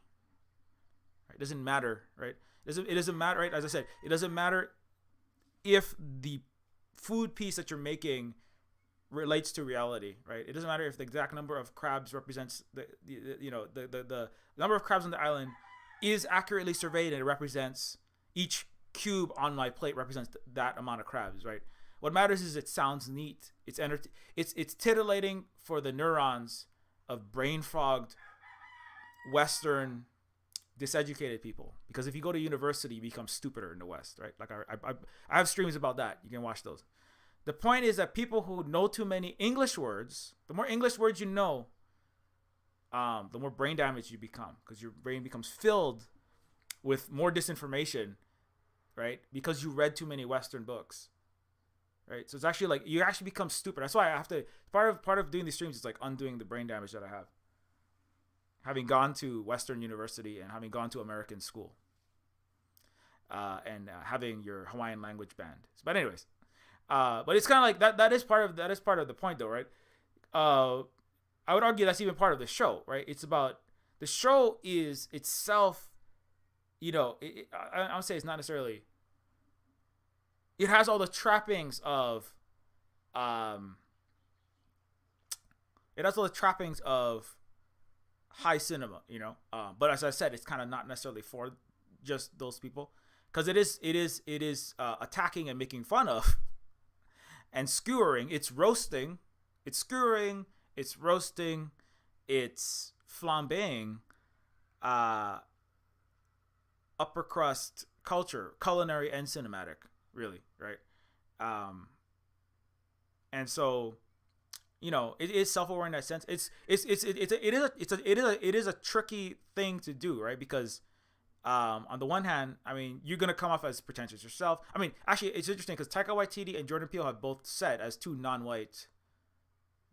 Right? It doesn't matter, right? It doesn't matter, right? As I said, it doesn't matter if the food piece that you're making relates to reality, right? It doesn't matter if the exact number of crabs represents the number of crabs on the island is accurately surveyed and it represents each cube on my plate represents that amount of crabs, right? What matters is it sounds neat. It's titillating for the neurons of brain fogged Western diseducated people, because if you go to university you become stupider in the West, right? Like I have streams about that. You can watch those. The point is that people who know too many English words, the more English words you know, the more brain damage you become, because your brain becomes filled with more disinformation, right? Because you read too many Western books, right? So it's actually like you actually become stupid. That's why I have to part of doing these streams is like undoing the brain damage that I have, having gone to Western university and having gone to American school, and having your Hawaiian language banned. But anyways. But it's kind of like that. That is part of the point, though, right? I would argue that's even part of the show, right? It's about the show is itself. I would say it's not necessarily. It has all the trappings of, it has all the trappings of high cinema, But as I said, it's kind of not necessarily for just those people, because it is attacking and making fun of. And skewering, it's roasting, it's skewering, it's roasting, it's flambeing, upper crust culture, culinary and cinematic, really, right? And so, it is self-aware in that sense. It is a tricky thing to do, right? Because on the one hand, I mean, you're going to come off as pretentious yourself. I mean, actually, it's interesting because Taika Waititi and Jordan Peele have both said, as two non-white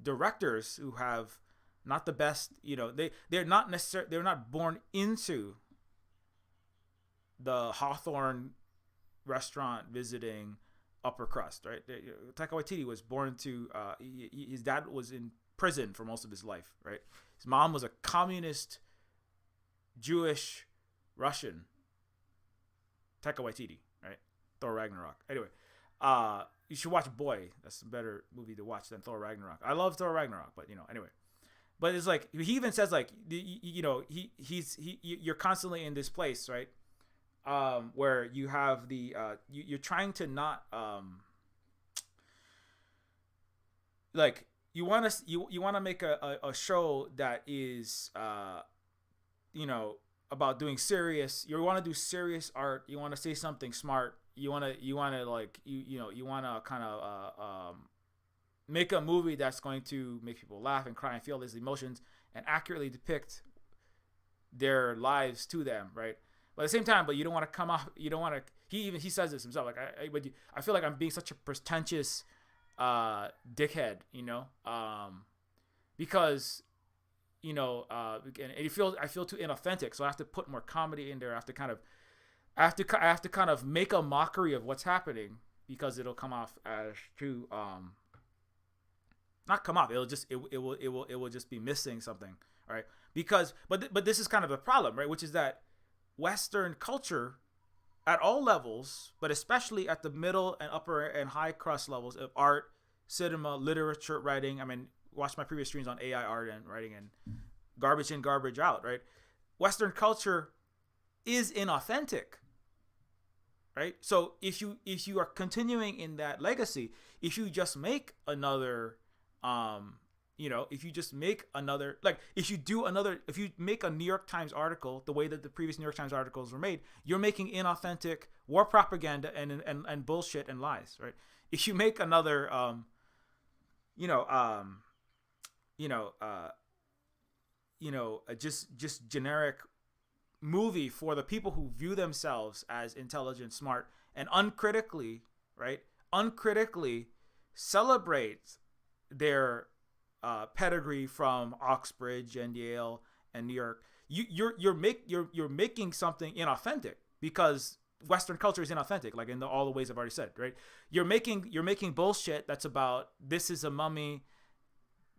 directors who have not the best, they're not born into the Hawthorne restaurant visiting upper crust, right? Taika Waititi was born to, his dad was in prison for most of his life, right? His mom was a communist Jewish Russian. Taika Waititi, right? Thor Ragnarok. Anyway, you should watch Boy. That's a better movie to watch than Thor Ragnarok. I love Thor Ragnarok, but anyway. But it's like he even says like you're constantly in this place, right? Where you have the you're trying to not like you want to make a show that is about doing serious. You want to do serious art. You want to say something smart. You want to like you want to kind of make a movie that's going to make people laugh and cry and feel these emotions and accurately depict their lives to them, right? But at the same time, but you don't want to come off. You don't want to. He says this himself. Like I feel like I'm being such a pretentious dickhead, because. And I feel too inauthentic, so I have to put more comedy in there. I have to kind of make a mockery of what's happening, because it'll come off as too not come off. It will just be missing something, right? Because but this is kind of the problem, right? Which is that Western culture at all levels, but especially at the middle and upper and high crust levels of art, cinema, literature, writing. I mean, watch my previous streams on AI art and writing and garbage in, garbage out, right? Western culture is inauthentic, right? So if you are continuing in that legacy, if you just make another, if you just make another, like if you make a New York Times article the way that the previous New York Times articles were made, you're making inauthentic war propaganda and bullshit and lies, right? If you make another, just generic movie for the people who view themselves as intelligent, smart, and uncritically, right? Uncritically celebrate their pedigree from Oxbridge and Yale and New York. You're making something inauthentic because Western culture is inauthentic, like in all the ways I've already said, right? You're making bullshit that's about this is a mummy.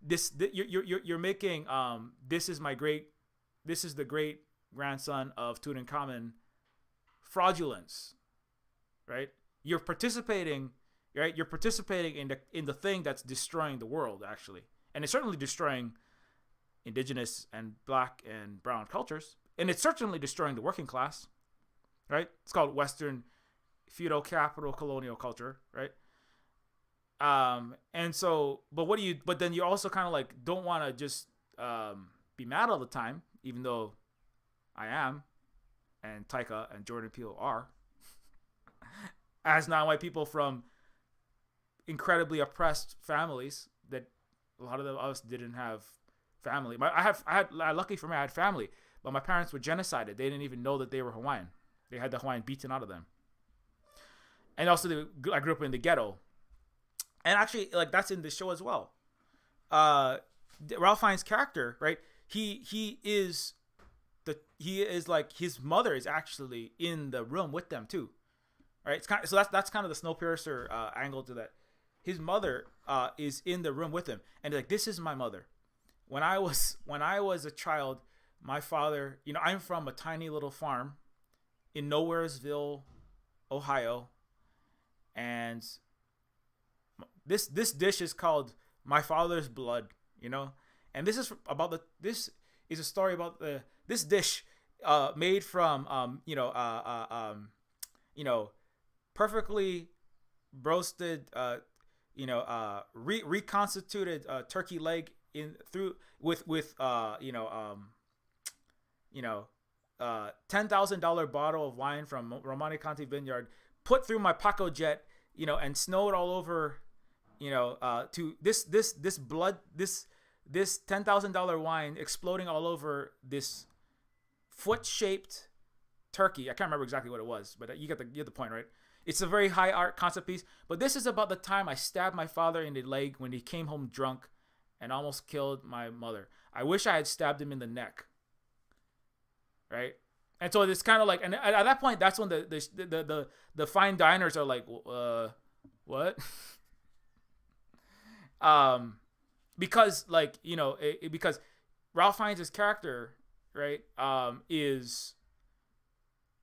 You're making this is the great grandson of Tutankhamun fraudulence, right? You're participating in the thing that's destroying the world, actually, and it's certainly destroying indigenous and black and brown cultures, and it's certainly destroying the working class, right? It's called Western feudal capital colonial culture, right? And so, but then you also kind of like don't want to just be mad all the time, even though I am, and Taika and Jordan Peele are, as non-white people from incredibly oppressed families that a lot of us didn't have family. Lucky for me, I had family, but my parents were genocided. They didn't even know that they were Hawaiian. They had the Hawaiian beaten out of them. And also, I grew up in the ghetto. And actually, like, that's in the show as well. Ralph Fiennes' character, right? He is like, his mother is actually in the room with them too, right? It's kind of, so that's kind of the Snowpiercer angle to that. His mother is in the room with him, and like, this is my mother. When I was a child, my father, I'm from a tiny little farm in Nowheresville, Ohio, and this dish is called My Father's Blood, and this is a story about this dish made from perfectly roasted reconstituted turkey leg with $10,000 bottle of wine from Romani Conti Vineyard, put through my Paco jet, and snowed all over, to this blood, this $10,000 wine exploding all over this foot-shaped turkey. I can't remember exactly what it was, but you get the point, right? It's a very high art concept piece. But this is about the time I stabbed my father in the leg when he came home drunk and almost killed my mother. I wish I had stabbed him in the neck. Right? And so it's kind of like, and at that point, that's when the fine diners are like, what? Because like, because Ralph Fiennes' character, right, is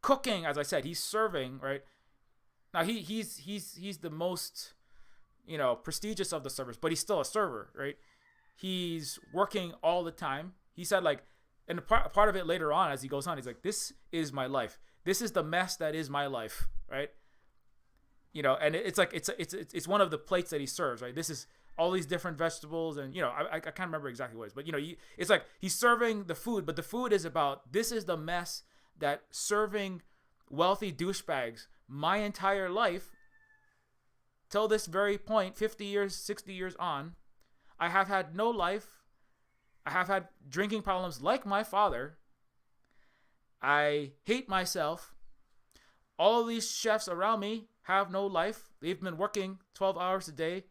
cooking. As I said, he's serving, right? Now he's the most, prestigious of the servers, but he's still a server, right? He's working all the time. He said, like, and part of it later on, as he goes on, he's like, this is my life. This is the mess that is my life, right? And it's like, it's one of the plates that he serves, right? This is all these different vegetables, and, I can't remember exactly what it is, but, it's like he's serving the food, but the food is about, this is the mess that serving wealthy douchebags my entire life, till this very point, 50 years, 60 years on, I have had no life. I have had drinking problems like my father. I hate myself. All of these chefs around me have no life. They've been working 12 hours a day,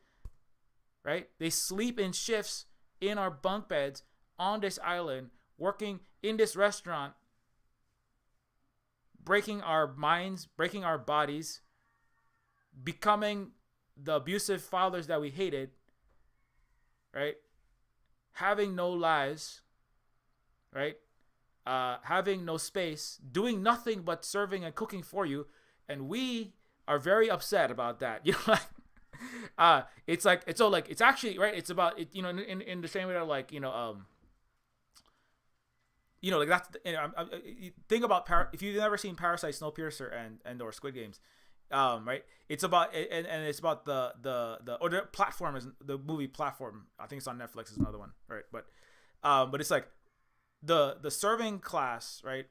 right? They sleep in shifts in our bunk beds on this island, working in this restaurant, breaking our minds, breaking our bodies, becoming the abusive fathers that we hated, right? Having no lives, right? Having no space, doing nothing but serving and cooking for you, and we are very upset about that. It's like, it's so like, it's actually, right? It's about it, in the same way that, like, like that's, think about if you've never seen Parasite, Snowpiercer, and or Squid Games, right? It's about, and it's about the platform is the movie Platform. I think it's on Netflix. Is another one, right? But it's like the serving class, right,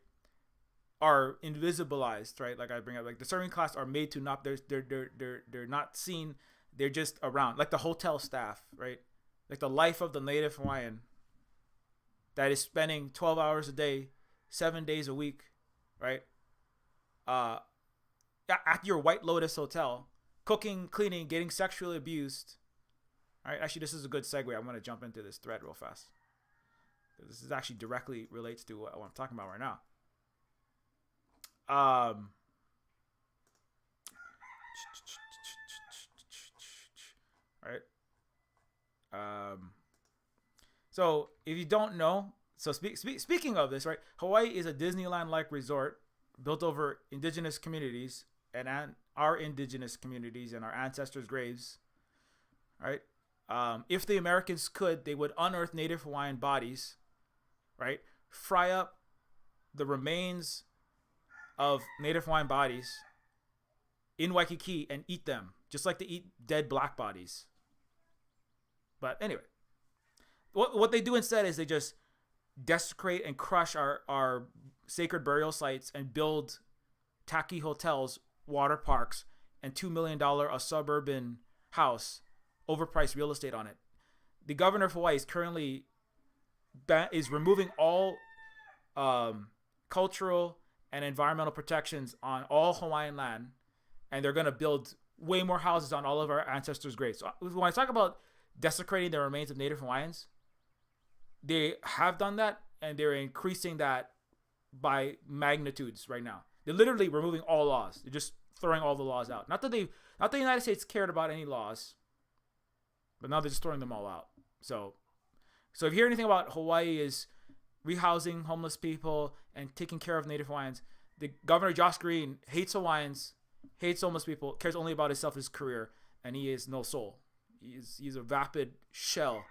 are invisibilized, right? Like I bring up, like the serving class are made to not, they're not seen. They're just around, like the hotel staff, right? Like the life of the native Hawaiian. that is spending 12 hours a day, 7 days a week, right? Uh, at your White Lotus hotel, cooking, cleaning, getting sexually abused. All right, actually, this is a good segue. I'm going to jump into this thread real fast. This is actually directly relates to what I'm talking about right now. Right. So if you don't know, so speaking of this, right, Hawaii is a Disneyland-like resort built over indigenous communities and our indigenous communities and our ancestors' graves. Right. If the Americans could, they would unearth Native Hawaiian bodies, right? Fry up the remains of Native Hawaiian bodies in Waikiki and eat them, just like they eat dead black bodies. But anyway, what they do instead is they just desecrate and crush our sacred burial sites and build tacky hotels, water parks, and $2 million a suburban house, overpriced real estate on it. The governor of Hawaii is currently is removing all cultural and environmental protections on all Hawaiian land, and they're going to build way more houses on all of our ancestors' graves. So when I talk about desecrating the remains of Native Hawaiians, they have done that, and they're increasing that by magnitudes right now. They're literally removing all laws. They're just throwing all the laws out. Not that the United States cared about any laws, but now they're just throwing them all out. So if you hear anything about Hawaii is rehousing homeless people and taking care of Native Hawaiians, the governor Josh Green hates Hawaiians, hates homeless people, cares only about himself, his career, and he is no soul. He's a vapid shell.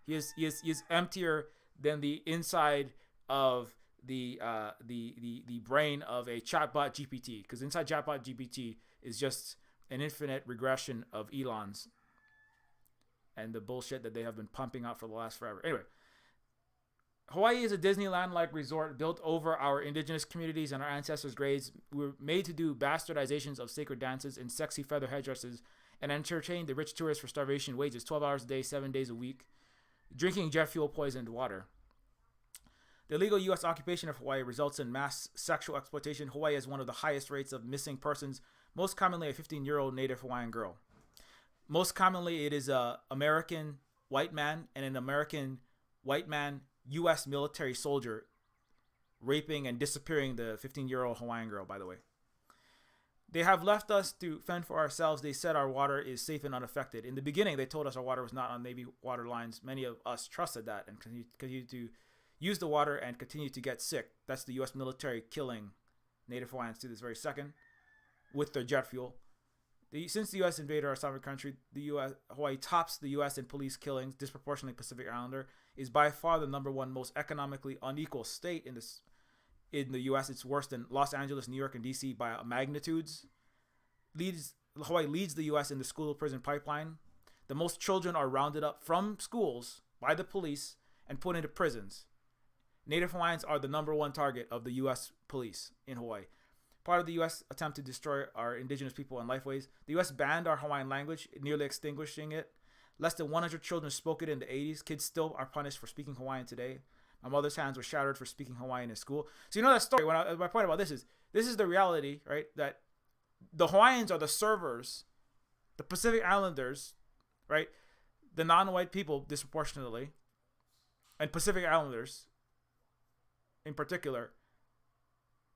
He is emptier than the inside of the brain of a chatbot GPT, because inside chatbot GPT is just an infinite regression of Elon's and the bullshit that they have been pumping out for the last forever. Anyway, Hawaii is a Disneyland-like resort built over our indigenous communities and our ancestors' graves. We were made to do bastardizations of sacred dances in sexy feather headdresses and entertain the rich tourists for starvation wages, 12 hours a day, 7 days a week, drinking jet fuel poisoned water. The illegal U.S. occupation of Hawaii results in mass sexual exploitation. Hawaii has one of the highest rates of missing persons, most commonly a 15-year-old Native Hawaiian girl. Most commonly, it is an American white man and an American white man U.S. military soldier raping and disappearing the 15-year-old Hawaiian girl, by the way. They have left us to fend for ourselves. They said our water is safe and unaffected. In the beginning, they told us our water was not on Navy water lines. Many of us trusted that and continue to use the water and continue to get sick. That's the U.S. military killing Native Hawaiians to this very second with their jet fuel. Since the U.S. invaded our sovereign country, Hawaii tops the U.S. in police killings. Disproportionately, Pacific Islander is by far the number one most economically unequal state in the U.S. It's worse than Los Angeles, New York, and D.C. by magnitudes. Hawaii leads the U.S. in the school-to-prison pipeline. The most children are rounded up from schools by the police and put into prisons. Native Hawaiians are the number one target of the U.S. police in Hawaii. Part of the U.S. attempt to destroy our indigenous people and lifeways. The U.S. banned our Hawaiian language, nearly extinguishing it. Less than 100 children spoke it in the 80s. Kids still are punished for speaking Hawaiian today. My mother's hands were shattered for speaking Hawaiian in school. So you know that story. My point about this is the reality, right? That the Hawaiians are the servers, the Pacific Islanders, right? The non-white people disproportionately, and Pacific Islanders in particular,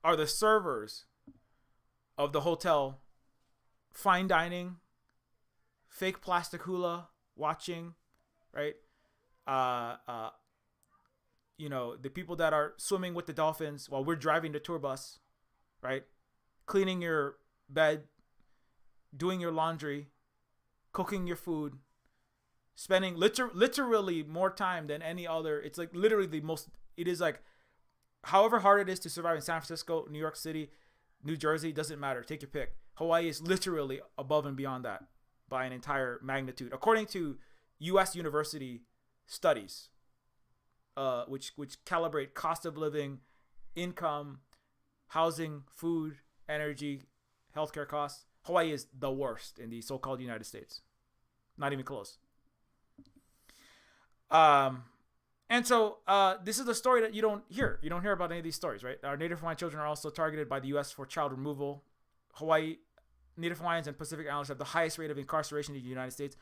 are the servers of the hotel, fine dining, fake plastic hula watching, right? The people that are swimming with the dolphins while we're driving the tour bus, right? Cleaning your bed, doing your laundry, cooking your food, spending literally more time than any other. It's like literally it is like, however hard it is to survive in San Francisco, New York City, New Jersey, doesn't matter. Take your pick. Hawaii is literally above and beyond that by an entire magnitude. According to U.S. university studies, which calibrate cost of living, income, housing, food, energy, healthcare costs, Hawaii is the worst in the so-called United States. Not even close. And so this is the story that you don't hear. You don't hear about any of these stories, right? Our Native Hawaiian children are also targeted by the U.S. for child removal. Hawaii, Native Hawaiians and Pacific Islanders have the highest rate of incarceration in the United States.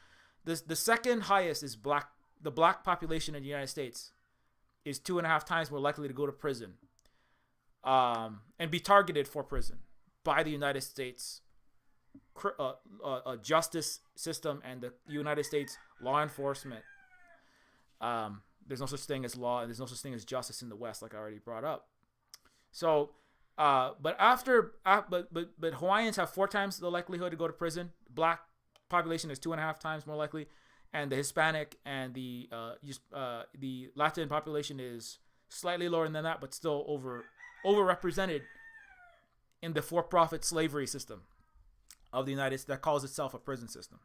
The second highest is black. The black population in the United States is 2.5 times more likely to go to prison and be targeted for prison by the United States justice system and the United States law enforcement. There's no such thing as law and there's no such thing as justice in the West, like I already brought up. So, but Hawaiians have 4 times the likelihood to go to prison. Black population is 2.5 times more likely, and the Hispanic and the Latin population is slightly lower than that, but still overrepresented in the for-profit slavery system of the United States that calls itself a prison system.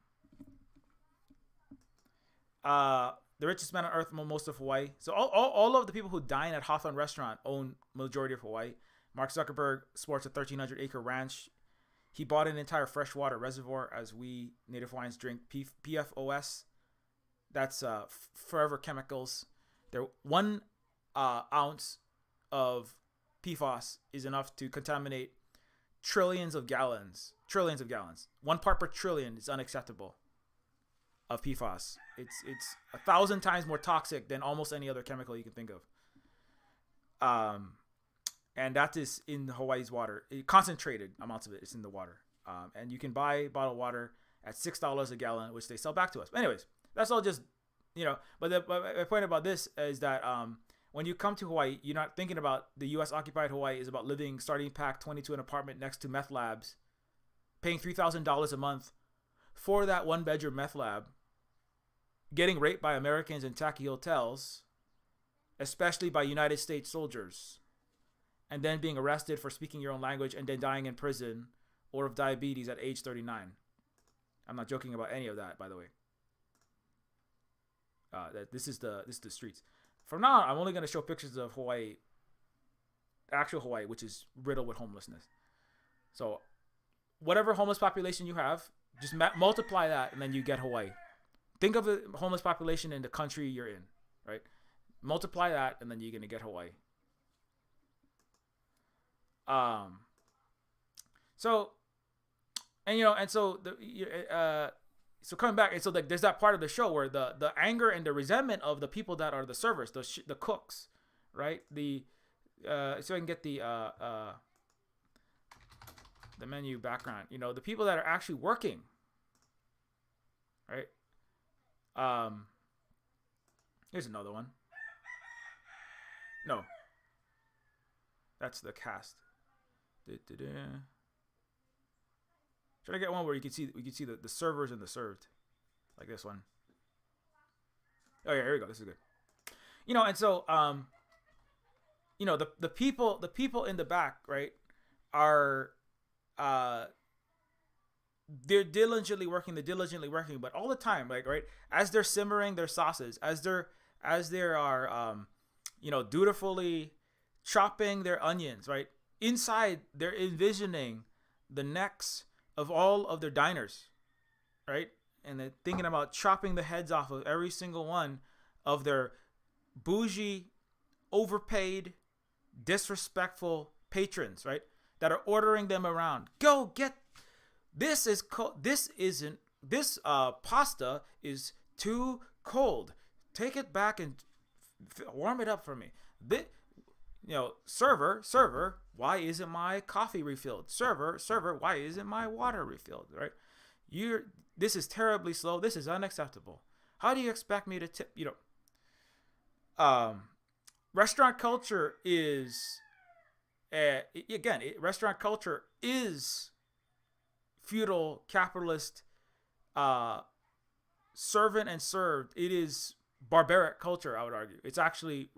The richest man on earth own most of Hawaii. So all of the people who dine at Hawthorne Restaurant own majority of Hawaii. Mark Zuckerberg sports a 1,300-acre ranch. He bought an entire freshwater reservoir as we Native Hawaiians drink PFOS. That's forever chemicals. There 1 ounce of PFOS is enough to contaminate trillions of gallons. 1 part per trillion is unacceptable of PFOS. It's 1,000 times more toxic than almost any other chemical you can think of. And that is in Hawaii's water. Concentrated amounts of it is in the water. And you can buy bottled water at $6 a gallon, which they sell back to us. But anyways, that's all just, but my point about this is that when you come to Hawaii, you're not thinking about the U.S. occupied Hawaii is about living starting pack 22 in an apartment next to meth labs, paying $3,000 a month for that 1-bedroom meth lab, getting raped by Americans in tacky hotels, especially by United States soldiers, and then being arrested for speaking your own language and then dying in prison or of diabetes at age 39. I'm not joking about any of that, by the way. This is the streets. From now on, I'm only going to show pictures of Hawaii, actual Hawaii, which is riddled with homelessness. So whatever homeless population you have, just multiply that and then you get Hawaii. Think of the homeless population in the country you're in, right? Multiply that and then you're going to get Hawaii. So coming back, and so there's that part of the show where the anger and the resentment of the people that are the servers, the cooks, right? So I can get the menu background. The people that are actually working, right? Here's another one. No, that's the cast. Should I get one where we can see the servers and the served, like this one? Oh yeah, here we go. This is good. And so the people in the back, right, are they're diligently working, but all the time, like, right, as they're simmering their sauces, as they are dutifully chopping their onions, right, inside they're envisioning the necks of all of their diners, right? And they're thinking about chopping the heads off of every single one of their bougie, overpaid, disrespectful patrons, right? That are ordering them around. Go get this pasta is too cold. Take it back and warm it up for me. Server, why isn't my coffee refilled? Server, why isn't my water refilled? Right? This is terribly slow. This is unacceptable. How do you expect me to tip? Restaurant culture is, restaurant culture is feudal, capitalist, servant and served. It is barbaric culture, I would argue. It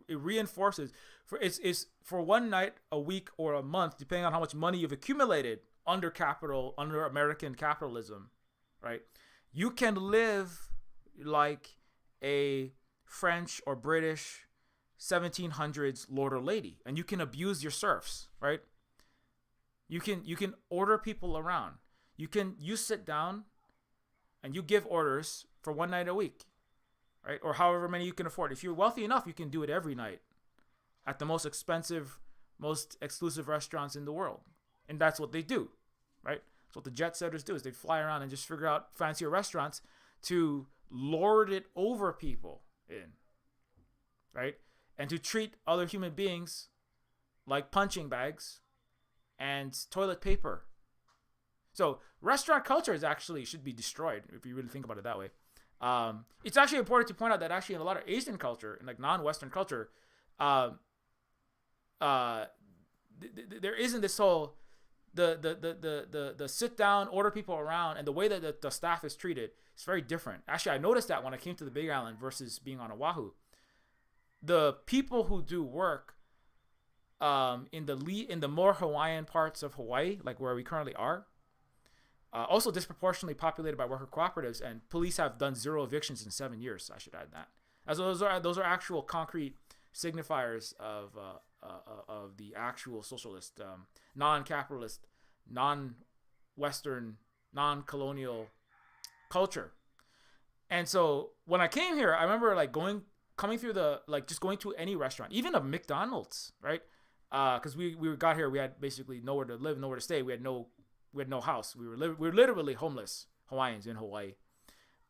reinforces it's for one night, a week, or a month, depending on how much money you've accumulated under American capitalism, right? You can live like a French or British 1700s lord or lady, and you can abuse your serfs, right? You can order people around. You sit down and you give orders for one night a week. right? Or however many you can afford. If you're wealthy enough, you can do it every night at the most expensive, most exclusive restaurants in the world. And that's what they do, right? So what the jet setters do is they fly around and just figure out fancier restaurants to lord it over people in, right? And to treat other human beings like punching bags and toilet paper. So restaurant culture is actually should be destroyed if you really think about it that way. It's actually important to point out that actually in a lot of Asian culture and like non-Western culture, there isn't this whole the sit down, order people around, and the way that the staff is treated is very different. Actually, I noticed that when I came to the Big Island versus being on Oahu. The people who do work in the more Hawaiian parts of Hawaii, like where we currently are, also disproportionately populated by worker cooperatives, and police have done 0 evictions in 7 years. I should add that. As those are actual concrete signifiers of the actual socialist, non-capitalist, non-Western, non-colonial culture. And so when I came here, I remember like coming through just going to any restaurant, even a McDonald's, right? Because we got here, we had basically nowhere to live, nowhere to stay. We had no house. We were literally homeless Hawaiians in Hawaii.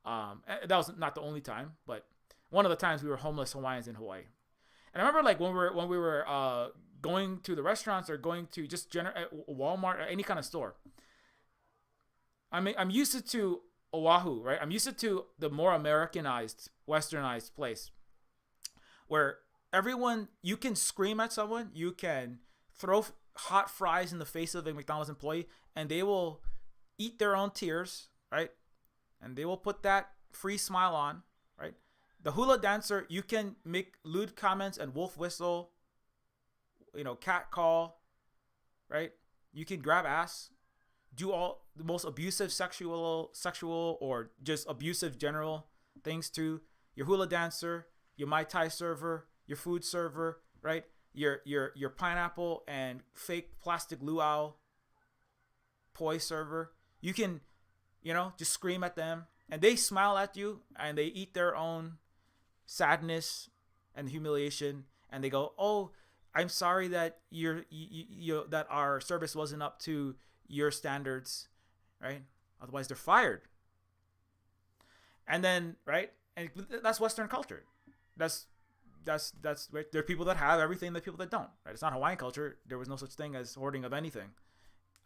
That was not the only time, but one of the times we were homeless Hawaiians in Hawaii. And I remember like when we were going to the restaurants or going to just Walmart or any kind of store. I'm used to Oahu, right? I'm used to the more Americanized, Westernized place where you can scream at someone, you can throw hot fries in the face of a McDonald's employee, and they will eat their own tears, right? And they will put that free smile on, right? The hula dancer, you can make lewd comments and wolf whistle, cat call, right? You can grab ass, do all the most abusive sexual or just abusive general things to your hula dancer, your Mai Tai server, your food server, right? Your pineapple and fake plastic luau poi server. You can, just scream at them, and they smile at you, and they eat their own sadness and humiliation, and they go, "Oh, I'm sorry that that our service wasn't up to your standards, right? Otherwise, they're fired." And then, right, and that's Western culture. That's right. There are people that have everything, there are people that don't. Right? It's not Hawaiian culture. There was no such thing as hoarding of anything.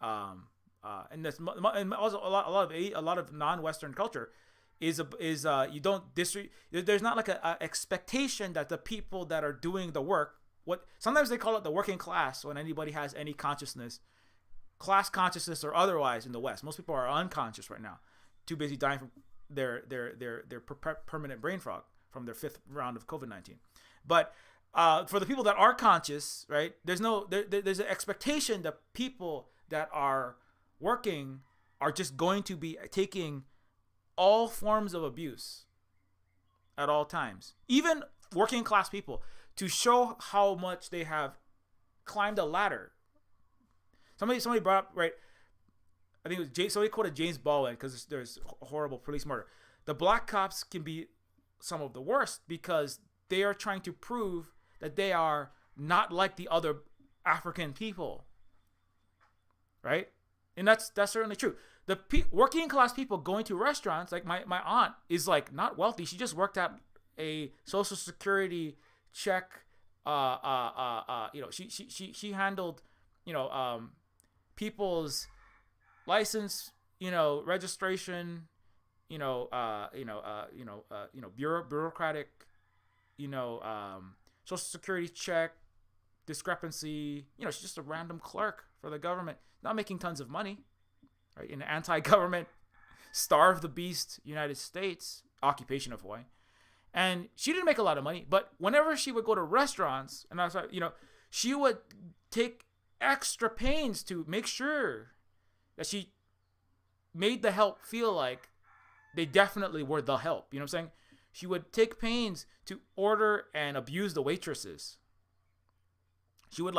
And that's and also a lot of non-Western culture is you don't disregard. There's not like a expectation that the people that are doing the work, sometimes they call it the working class when anybody has any consciousness, class consciousness or otherwise in the West. Most people are unconscious right now, too busy dying from their permanent brain fog from their 5th round of COVID-19. But for the people that are conscious, right, there's an expectation that people that are working are just going to be taking all forms of abuse at all times, even working class people, to show how much they have climbed a ladder. Somebody brought up, right, I think it was somebody quoted James Baldwin because there's horrible police murder. The black cops can be some of the worst because they are trying to prove that they are not like the other African people, right? And that's certainly true. The working class people going to restaurants, like my aunt is like not wealthy. She just worked at a Social Security check. She handled, people's license, registration, bureaucratic, Social Security check, discrepancy. She's just a random clerk for the government, not making tons of money, right? In an anti-government, starve the beast United States occupation of Hawaii. And she didn't make a lot of money, but whenever she would go to restaurants, and I was like, she would take extra pains to make sure that she made the help feel like they definitely were the help. You know what I'm saying? She would take pains to order and abuse the waitresses. She would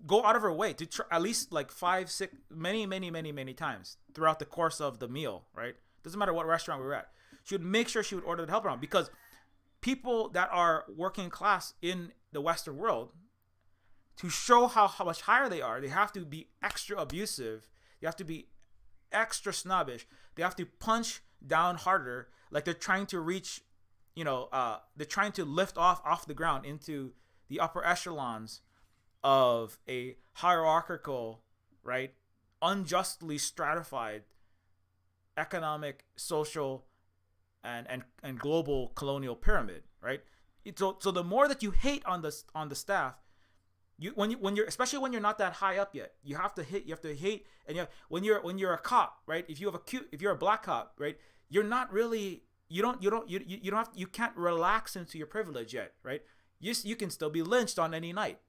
go out of her way to at least 5, 6, many times throughout the course of the meal, right? Doesn't matter what restaurant we were at. She would make sure she would order the help around, because people that are working class in the Western world, to show how much higher they are, they have to be extra abusive. They have to be extra snobbish. They have to punch down harder, like they're trying to reach, they're trying to lift off the ground into the upper echelons of a hierarchical, right, unjustly stratified economic, social, and global colonial pyramid, right? So the more that you hate on the staff, when you're especially when you're not that high up yet, you have to hate, and when you're a cop, right? If you're a black cop, right? You're not really, you can't relax into your privilege yet, right? You can still be lynched on any night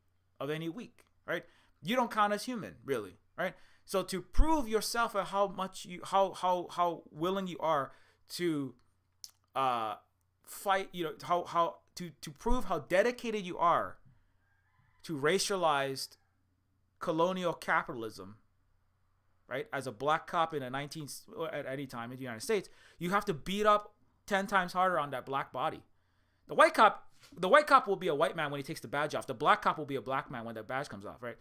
of any week, right? You don't count as human, really, right? So to prove yourself at how willing you are to fight, to prove how dedicated you are to racialized colonial capitalism, right? As a black cop at any time in the United States, you have to beat up 10 times harder on that black body. The white cop will be a white man when he takes the badge off. The black cop will be a black man when that badge comes off, right?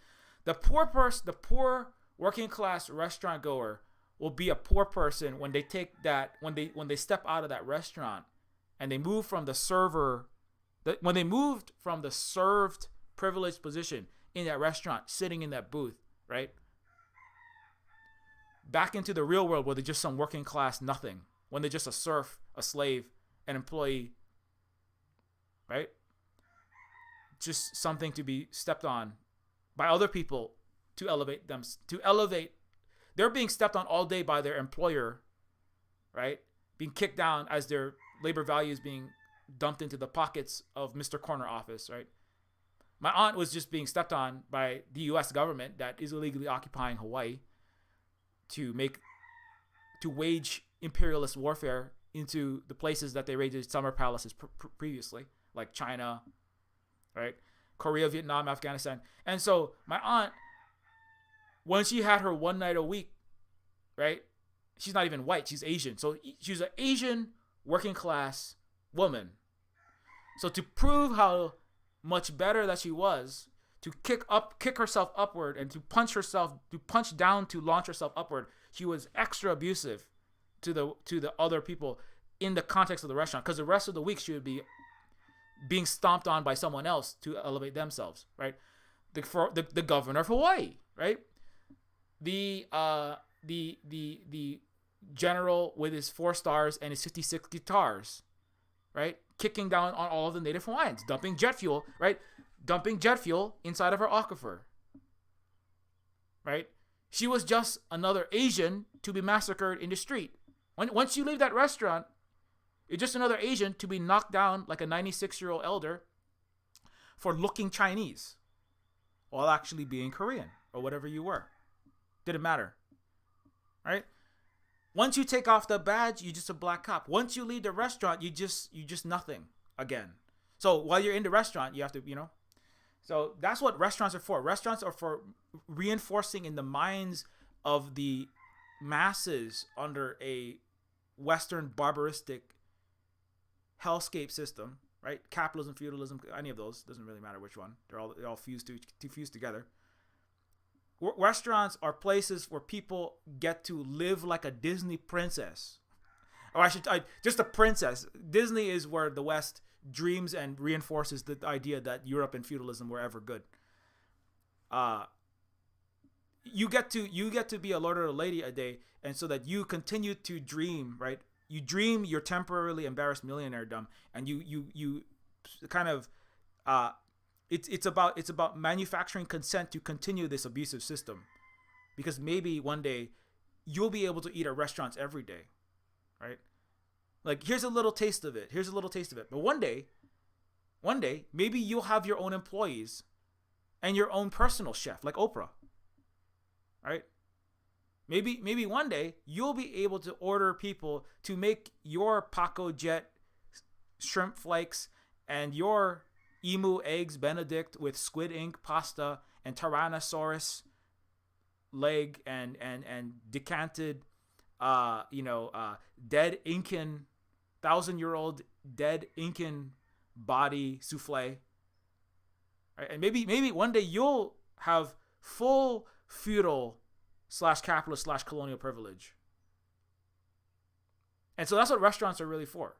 The poor working class restaurant goer will be a poor person when they take that, when they step out of that restaurant and they move from the when they moved from the served privileged position in that restaurant, sitting in that booth, right, back into the real world where they're just some working class nothing, when they're just a serf, a slave, an employee, right? Just something to be stepped on by other people to elevate them, they're being stepped on all day by their employer, right? Being kicked down as their labor value is being dumped into the pockets of Mr. Corner office, right? My aunt was just being stepped on by the U.S. government that is illegally occupying Hawaii to wage imperialist warfare into the places that they raided summer palaces previously, like China, right? Korea, Vietnam, Afghanistan. And so my aunt, when she had her one night a week, right? She's not even white, she's Asian. So she's an Asian working class woman. So to prove how much better that she was, to kick herself upward and to punch down to launch herself upward, she was extra abusive to the other people in the context of the restaurant, because the rest of the week she would be being stomped on by someone else to elevate themselves, right? The governor of Hawaii, right? The general with his 4 stars and his 56 guitars, right? Kicking down on all of the native Hawaiians, dumping jet fuel, right? Dumping jet fuel inside of her aquifer, right? She was just another Asian to be massacred in the street. Once you leave that restaurant, you're just another Asian to be knocked down like a 96-year-old elder for looking Chinese while actually being Korean or whatever you were. Didn't matter, right? Once you take off the badge, you're just a black cop. Once you leave the restaurant, you just nothing again. So while you're in the restaurant, you have to, So that's what restaurants are for. Restaurants are for reinforcing in the minds of the masses under a Western barbaristic hellscape system, right? Capitalism, feudalism, any of those, doesn't really matter which one. They're all fused together. Restaurants are places where people get to live like a Disney princess. Or just a princess. Disney is where the West dreams and reinforces the idea that Europe and feudalism were ever good. You get to be a lord or a lady a day, and so that you continue to dream, right? You dream your temporarily embarrassed millionairedom, and you kind of it's about manufacturing consent to continue this abusive system, because maybe one day you'll be able to eat at restaurants every day, right? Like, here's a little taste of it. But one day, maybe you'll have your own employees and your own personal chef, like Oprah, right? Maybe one day you'll be able to order people to make your Paco Jet shrimp flakes and your emu eggs Benedict with squid ink pasta and Tyrannosaurus leg and decanted, dead Incan 1,000-year-old dead Incan body souffle. Right? And maybe one day you'll have full feudal / capitalist / colonial privilege. And so that's what restaurants are really for.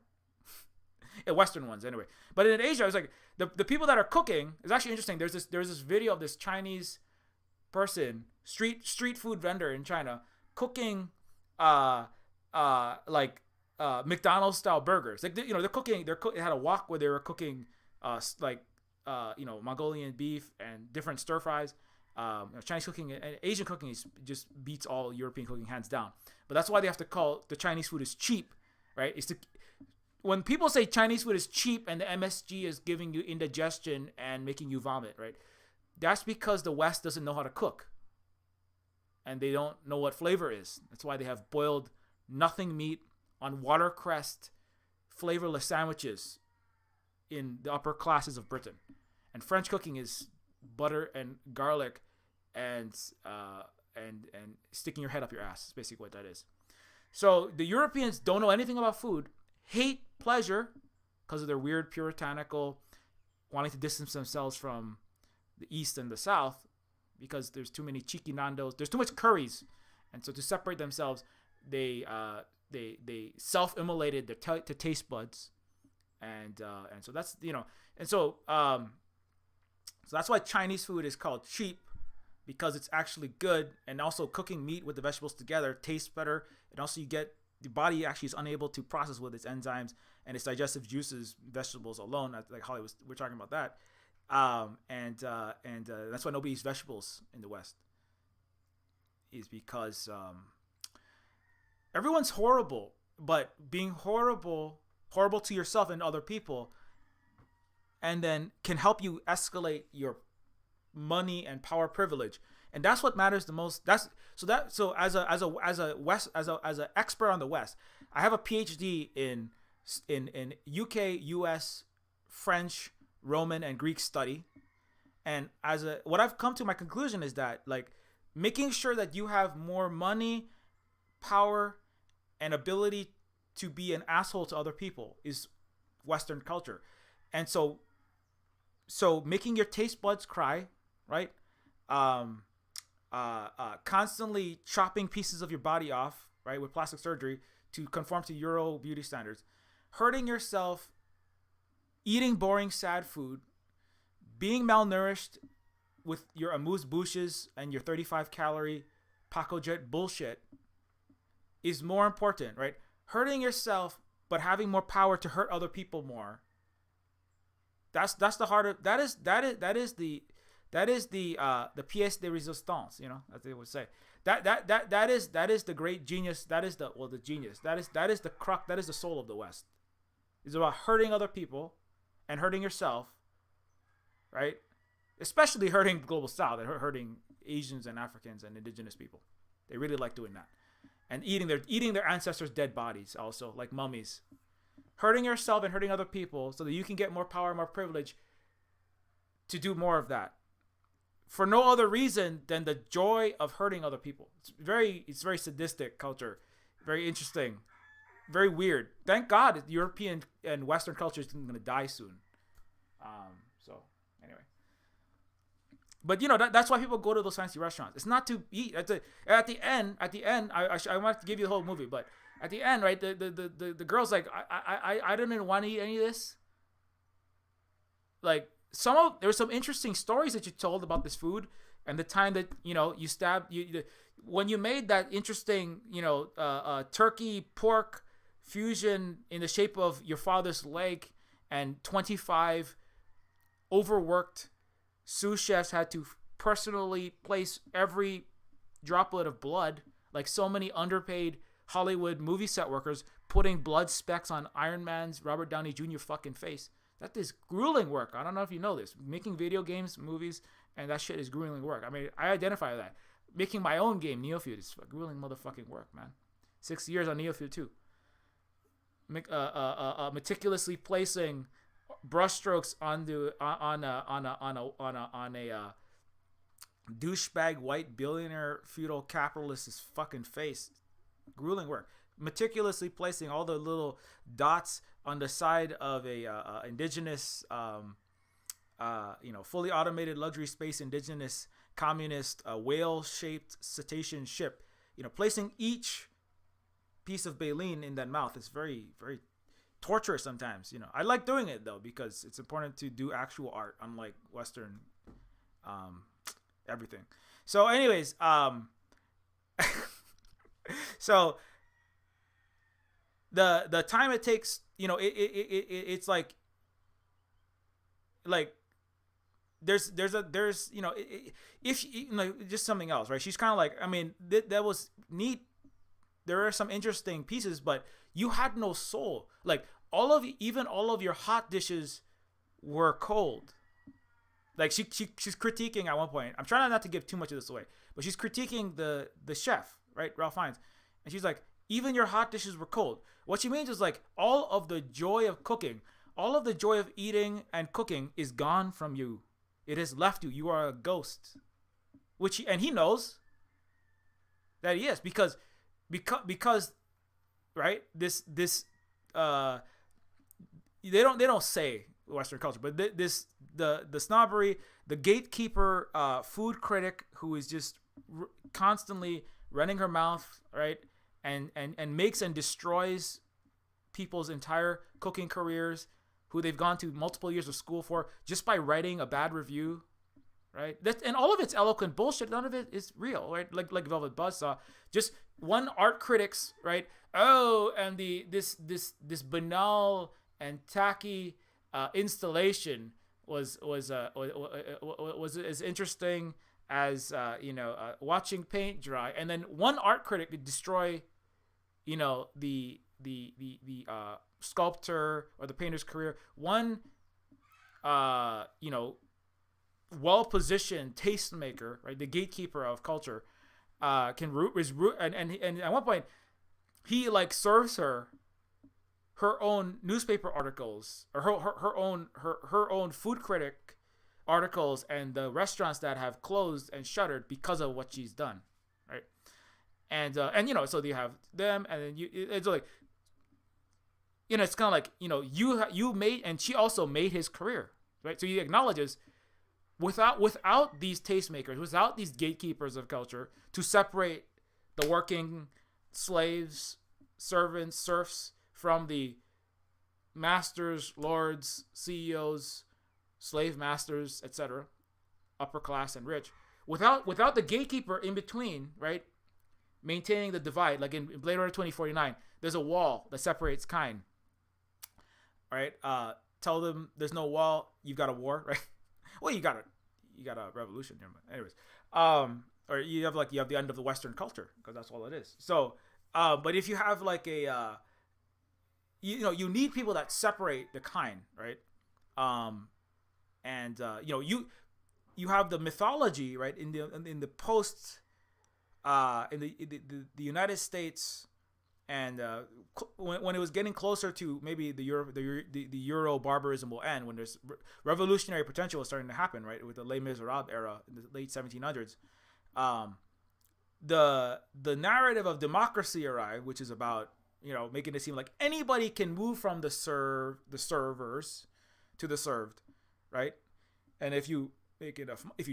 Western ones anyway. But in Asia, it's like the people that are cooking is actually interesting. There's this video of this Chinese person, street food vendor in China, cooking McDonald's style burgers. Like they're cooking. They had a wok where they were cooking Mongolian beef and different stir fries. Chinese cooking and Asian cooking just beats all European cooking hands down. But that's why they have to call the Chinese food is cheap, right? When people say Chinese food is cheap and the MSG is giving you indigestion and making you vomit, right? That's because the West doesn't know how to cook. And they don't know what flavor is. That's why they have boiled nothing meat on watercress flavorless sandwiches in the upper classes of Britain. And French cooking is butter and garlic and sticking your head up your ass. That's basically what that is. So the Europeans don't know anything about food, hate pleasure because of their weird puritanical wanting to distance themselves from the East and the South because there's too many cheeky nandos, there's too much curries, and so to separate themselves, they self-immolated their taste buds, and so that's so that's why Chinese food is called cheap, because it's actually good, and also cooking meat with the vegetables together tastes better, and also the body actually is unable to process with its enzymes and its digestive juices vegetables alone. Like Hollywood, we're talking about that, and that's why nobody eats vegetables in the West, is because everyone's horrible, but being horrible to yourself and other people, and then can help you escalate your money and power privilege, and that's what matters the most. So as an expert on the West, I have a PhD in UK, US, French, Roman, and Greek study, and what I've come to my conclusion is that like making sure that you have more money, power, and ability to be an asshole to other people is Western culture, and so making your taste buds cry, right? Constantly chopping pieces of your body off, right, with plastic surgery to conform to Euro beauty standards, hurting yourself, eating boring, sad food, being malnourished with your amuse-bouches and your 35-calorie Paco-Jet bullshit is more important, right? Hurting yourself, but having more power to hurt other people more. That's the heart of that is the pièce de résistance, as they would say. That is the great genius. That is the genius. That is the crux. That is the soul of the West. It's about hurting other people and hurting yourself, right? Especially hurting the global South and hurting Asians and Africans and indigenous people. They really like doing that, and eating their ancestors' dead bodies, also like mummies. Hurting yourself and hurting other people so that you can get more power, more privilege to do more of that, for no other reason than the joy of hurting other people. It's very sadistic culture, very interesting, very weird. Thank God European and Western culture is going to die soon. So anyway, but that's why people go to those fancy restaurants. It's not to eat. At the end, I want to give you the whole movie, but at the end, right, the girl's like, I didn't want to eat any of this. Like there were some interesting stories that you told about this food and the time that you stabbed when you made that interesting turkey pork fusion in the shape of your father's leg, and 25 overworked sous chefs had to personally place every droplet of blood, like so many underpaid Hollywood movie set workers putting blood specks on Iron Man's Robert Downey Jr. fucking face. That is grueling work. I don't know if you know this. Making video games, movies, and that shit is grueling work. I mean, I identify that. Making my own game, Neofeud, is grueling motherfucking work, man. 6 years on Neofeud too. Meticulously placing brushstrokes on a douchebag white billionaire feudal capitalist's fucking face. Grueling work. meticulously placing all the little dots on the side of a indigenous, fully automated luxury space, indigenous communist whale-shaped cetacean ship. Placing each piece of baleen in that mouth is very, very torturous sometimes. I like doing it though because it's important to do actual art, unlike Western everything. So, anyways, so the time it takes, it's like there's if just something else, right? She's kind of like, I mean, that was neat. There are some interesting pieces, but you had no soul. Like all of your hot dishes were cold. Like she's critiquing at one point. I'm trying not to give too much of this away, but she's critiquing the chef, right, Ralph Fiennes, and she's like, even your hot dishes were cold. What she means is like all of the joy of cooking, all of the joy of eating and cooking is gone from you. It has left you. You are a ghost, and he knows that he is because right, this they don't say Western culture, but the snobbery, the gatekeeper, food critic who is just constantly running her mouth, right, and makes and destroys people's entire cooking careers, who they've gone to multiple years of school for, just by writing a bad review, right? And all of it's eloquent bullshit. None of it is real, right? Like Velvet Buzzsaw, just one art critic's, right? Oh, and this banal and tacky installation was as interesting as watching paint dry. And then one art critic could destroy, the sculptor or the painter's career. One well-positioned tastemaker, right, the gatekeeper of culture, and at one point he like serves her own newspaper articles, or her own food critic articles, and the restaurants that have closed and shuttered because of what she's done, right? And so you have them, and then it's like, it's kind of like, you made, and she also made his career, right? So he acknowledges, without these tastemakers, without these gatekeepers of culture to separate the working slaves, servants, serfs from the masters, lords, CEOs, slave masters, etc., upper class and rich, without the gatekeeper in between, right, maintaining the divide, like in Blade Runner 2049, there's a wall that separates kind, right? Tell them there's no wall, you've got a war, right? Well, you got a revolution. Anyways, or you have the end of the Western culture, because that's all it is. So, but if you have like a, you need people that separate the kind, right? You have the mythology, right, in the post, in the United States, and when it was getting closer to maybe the Euro barbarism will end, when there's revolutionary potential is starting to happen, right, with the Les Miserables era in the late 1700s, the narrative of democracy arrived, which is about making it seem like anybody can move from the servers to the served, right? And if you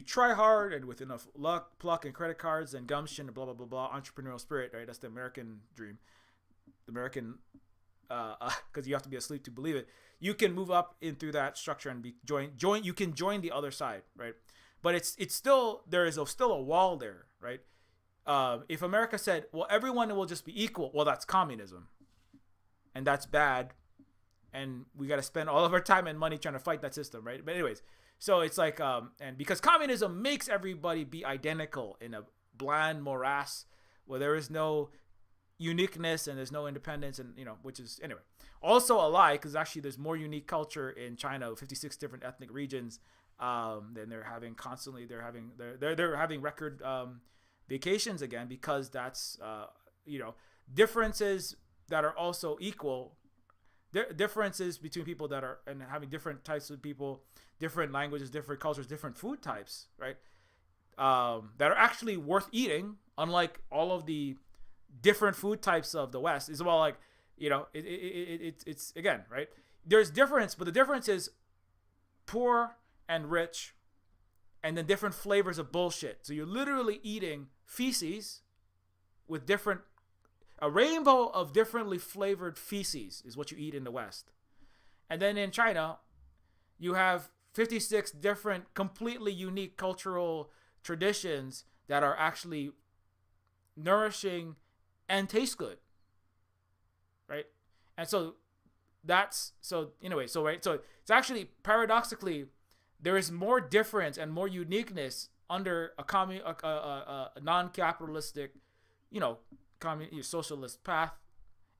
try hard and with enough luck, pluck, and credit cards and gumption and blah blah blah blah, entrepreneurial spirit, right? That's the American dream. The American, because you have to be asleep to believe it. You can move up in through that structure and join. You can join the other side, right? But it's still, there is still a wall there, right? If America said, well, everyone will just be equal, well, that's communism, and that's bad, and we got to spend all of our time and money trying to fight that system, right? But anyways, so it's like, and because communism makes everybody be identical in a bland morass where there is no uniqueness and there's no independence, and which is anyway also a lie, because actually there's more unique culture in China, 56 different ethnic regions, than they're having constantly. They're having record vacations again, because that's differences that are also equal. Differences between people that are, and having different types of people, different languages, different cultures, different food types, right? That are actually worth eating, unlike all of the different food types of the West. It's about like, it's again, right? There's difference, but the difference is poor and rich, and then different flavors of bullshit. So you're literally eating feces with a rainbow of differently flavored feces is what you eat in the West. And then in China, you have 56 different, completely unique cultural traditions that are actually nourishing and taste good, right? And so so it's actually paradoxically there is more difference and more uniqueness under a non-capitalistic, socialist path,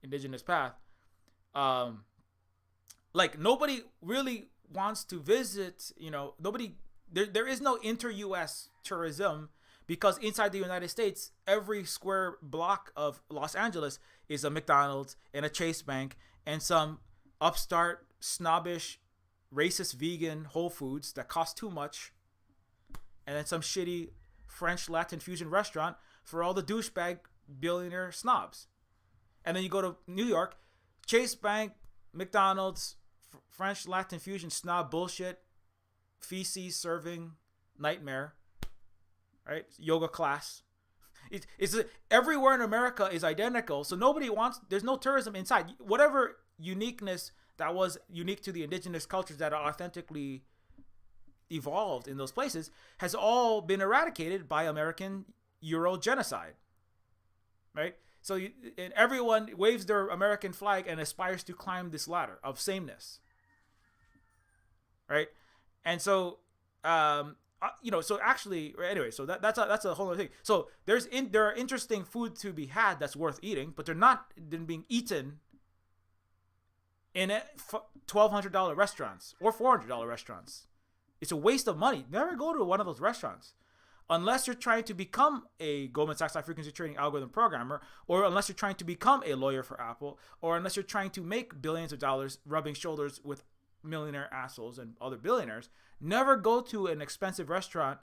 indigenous path. Like nobody really wants to visit. There is no inter-U.S. tourism because inside the United States, every square block of Los Angeles is a McDonald's and a Chase Bank and some upstart, snobbish, racist vegan Whole Foods that cost too much, and then some shitty French Latin fusion restaurant for all the douchebag billionaire snobs. And then you go to New York, Chase Bank, McDonald's, French Latin fusion snob bullshit, feces serving nightmare, right? Yoga class. It's everywhere in America is identical, so there's no tourism inside. Whatever uniqueness that was unique to the indigenous cultures that are authentically evolved in those places has all been eradicated by American Euro genocide, right? So and everyone waves their American flag and aspires to climb this ladder of sameness, right? And so, so actually, anyway, so that's a whole other thing. So there are interesting food to be had that's worth eating, but they're not being eaten in $1,200 restaurants or $400 restaurants. It's a waste of money. Never go to one of those restaurants unless you're trying to become a Goldman Sachs high frequency trading algorithm programmer, or unless you're trying to become a lawyer for Apple, or unless you're trying to make billions of dollars rubbing shoulders with millionaire assholes and other billionaires. Never go to an expensive restaurant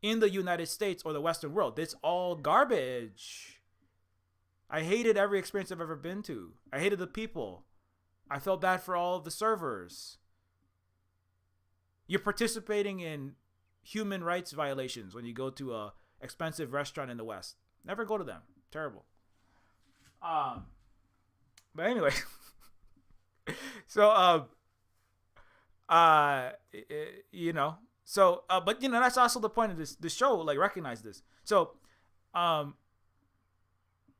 in the United States or the Western world. It's all garbage. I hated every experience I've ever been to. I hated the people. I felt bad for all of the servers. You're participating in human rights violations when you go to a expensive restaurant in the West. Never go to them. Terrible. But anyway, so but that's also the point of this show. Like, recognize this. So, and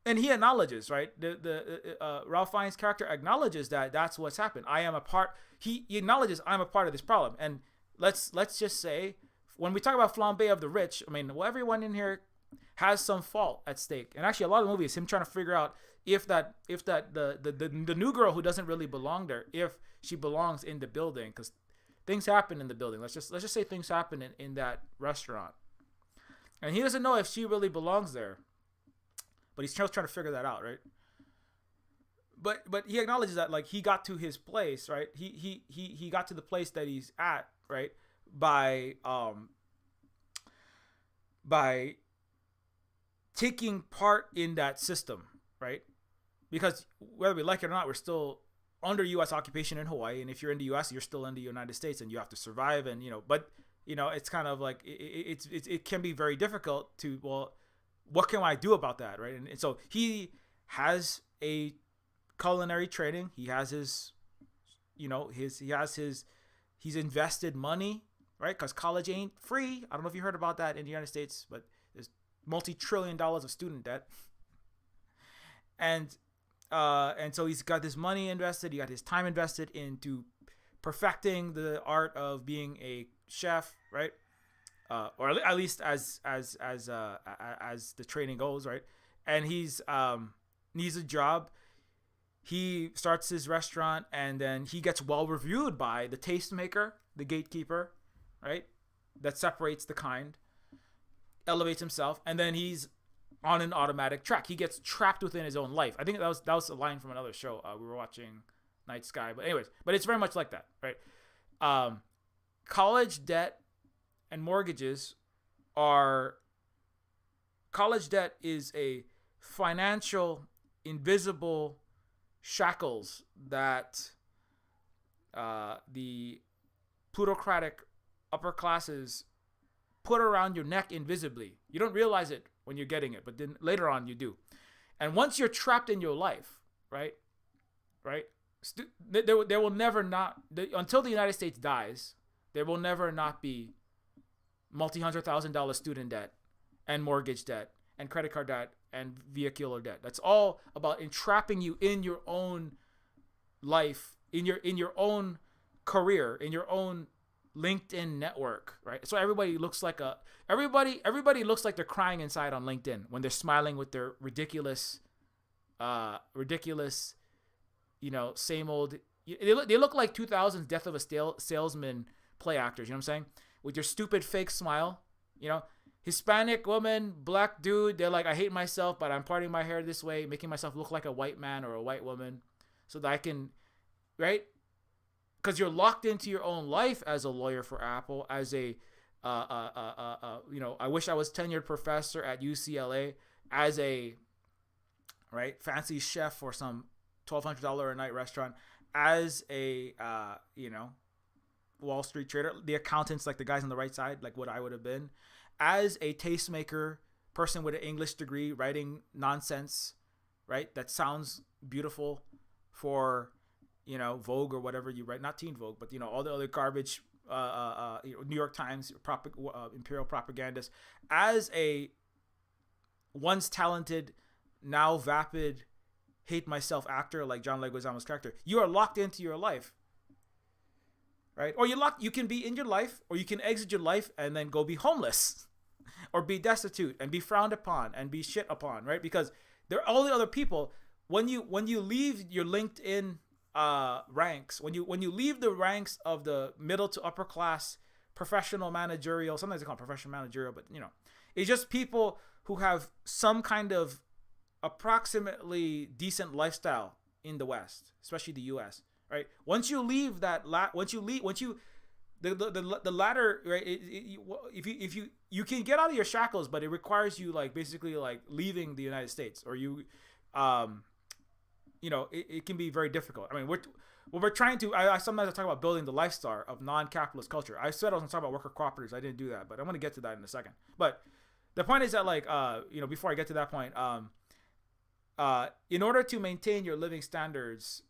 he acknowledges, right? The Ralph Fiennes' character acknowledges that that's what's happened. He acknowledges I'm a part of this problem. And let's just say, when we talk about flambe of the rich, I mean, well, everyone in here has some fault at stake. And actually, a lot of the movie is him trying to figure out if the new girl who doesn't really belong there, if she belongs in the building, because things happen in the building. Let's just say things happen in that restaurant, and he doesn't know if she really belongs there, but he's still trying to figure that out, right? But he acknowledges that, like, he got to his place, right? He got to the place that he's at, right? By taking part in that system, right? Because whether we like it or not, we're still under U.S. occupation in Hawaii, and if you're in the U.S., you're still in the United States, and you have to survive. And it's kind of like it can be very difficult to, well, what can I do about that, right? And so he has a culinary training. He has he's invested money, right? Because college ain't free. I don't know if you heard about that in the United States, but there's multi-trillion dollars of student debt. And so he's got this money invested. He got his time invested into perfecting the art of being a chef, right? Or at least as the training goes, right? And he's needs a job. He starts his restaurant, and then he gets well reviewed by the tastemaker, the gatekeeper, right? That separates the kind, elevates himself, and then he's on an automatic track. He gets trapped within his own life. I think that was a line from another show. We were watching Night Sky, but anyways, but it's very much like that, right? College debt and mortgages college debt is a financial invisible shackles that the plutocratic upper classes put around your neck invisibly. You don't realize it when you're getting it, but then later on you do. And once you're trapped in your life, right? There will never not, until the United States dies, there will never not be multi-$100,000 student debt and mortgage debt and credit card debt and vehicular debt. That's all about entrapping you in your own life, in your own career, in your own LinkedIn network, right? So everybody looks like looks like they're crying inside on LinkedIn when they're smiling with their ridiculous, same old. They look like 2000s Death of a Salesman play actors. You know what I'm saying? With your stupid fake smile, Hispanic woman, black dude. They're like, I hate myself, but I'm parting my hair this way, making myself look like a white man or a white woman, so that I can, right? Because you're locked into your own life as a lawyer for Apple, as a, I wish I was tenured professor at UCLA, as a, right, fancy chef for some $1,200 a night restaurant, as a, Wall Street trader, the accountants, like the guys on the right side, like what I would have been, as a tastemaker, person with an English degree, writing nonsense, right, that sounds beautiful for, Vogue or whatever you write, not Teen Vogue, but all the other garbage, New York Times, imperial propagandists, as a once talented, now vapid, hate myself actor like John Leguizamo's character. You are locked into your life, right? Or you can be in your life, or you can exit your life and then go be homeless, or be destitute and be frowned upon and be shit upon, right? Because there are all the other people. When you leave your LinkedIn ranks, when you leave the ranks of the middle to upper class professional managerial, sometimes they call it professional managerial, but it's just people who have some kind of approximately decent lifestyle in the West, especially the US, right? Once you leave that the ladder, right? If you can get out of your shackles, but it requires you basically leaving the United States, or you it can be very difficult. I mean, we're trying to. I sometimes talk about building the lifestyle of non-capitalist culture. I said I was going to talk about worker cooperatives. I didn't do that, but I'm going to get to that in a second. But the point is that before I get to that point, in order to maintain your living standards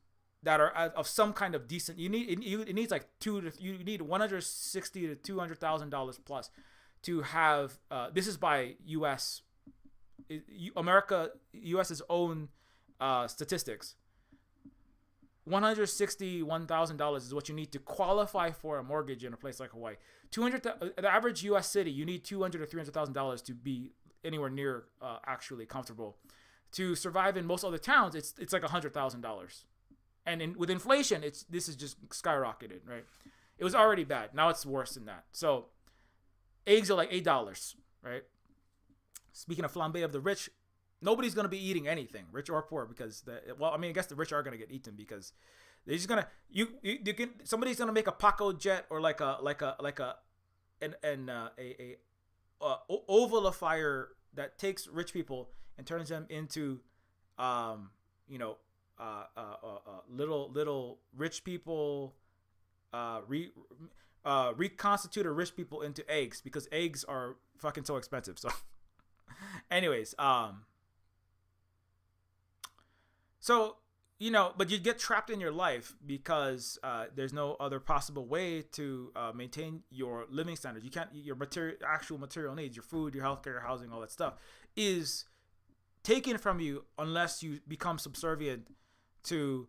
that are of some kind of decent, it needs you need $160,000 to $200,000 plus to have. This is by US's own statistics. $161,000 is what you need to qualify for a mortgage in a place like Hawaii. The average U.S. city, you need $200,000 to $300,000 to be anywhere near actually comfortable. To survive in most other towns, it's like $100,000, and with inflation, this is just skyrocketed, right? It was already bad. Now it's worse than that. So eggs are like $8, right? Speaking of flambe of the rich, nobody's gonna be eating anything, rich or poor, because I guess the rich are gonna get eaten because they're just gonna somebody's gonna make a Paco jet or an ovalifier that takes rich people and turns them into little rich people, reconstituted rich people into eggs, because eggs are fucking so expensive. So anyways, but you get trapped in your life because there's no other possible way to maintain your living standards. You can't, your actual material needs, your food, your healthcare, your housing, all that stuff is taken from you unless you become subservient to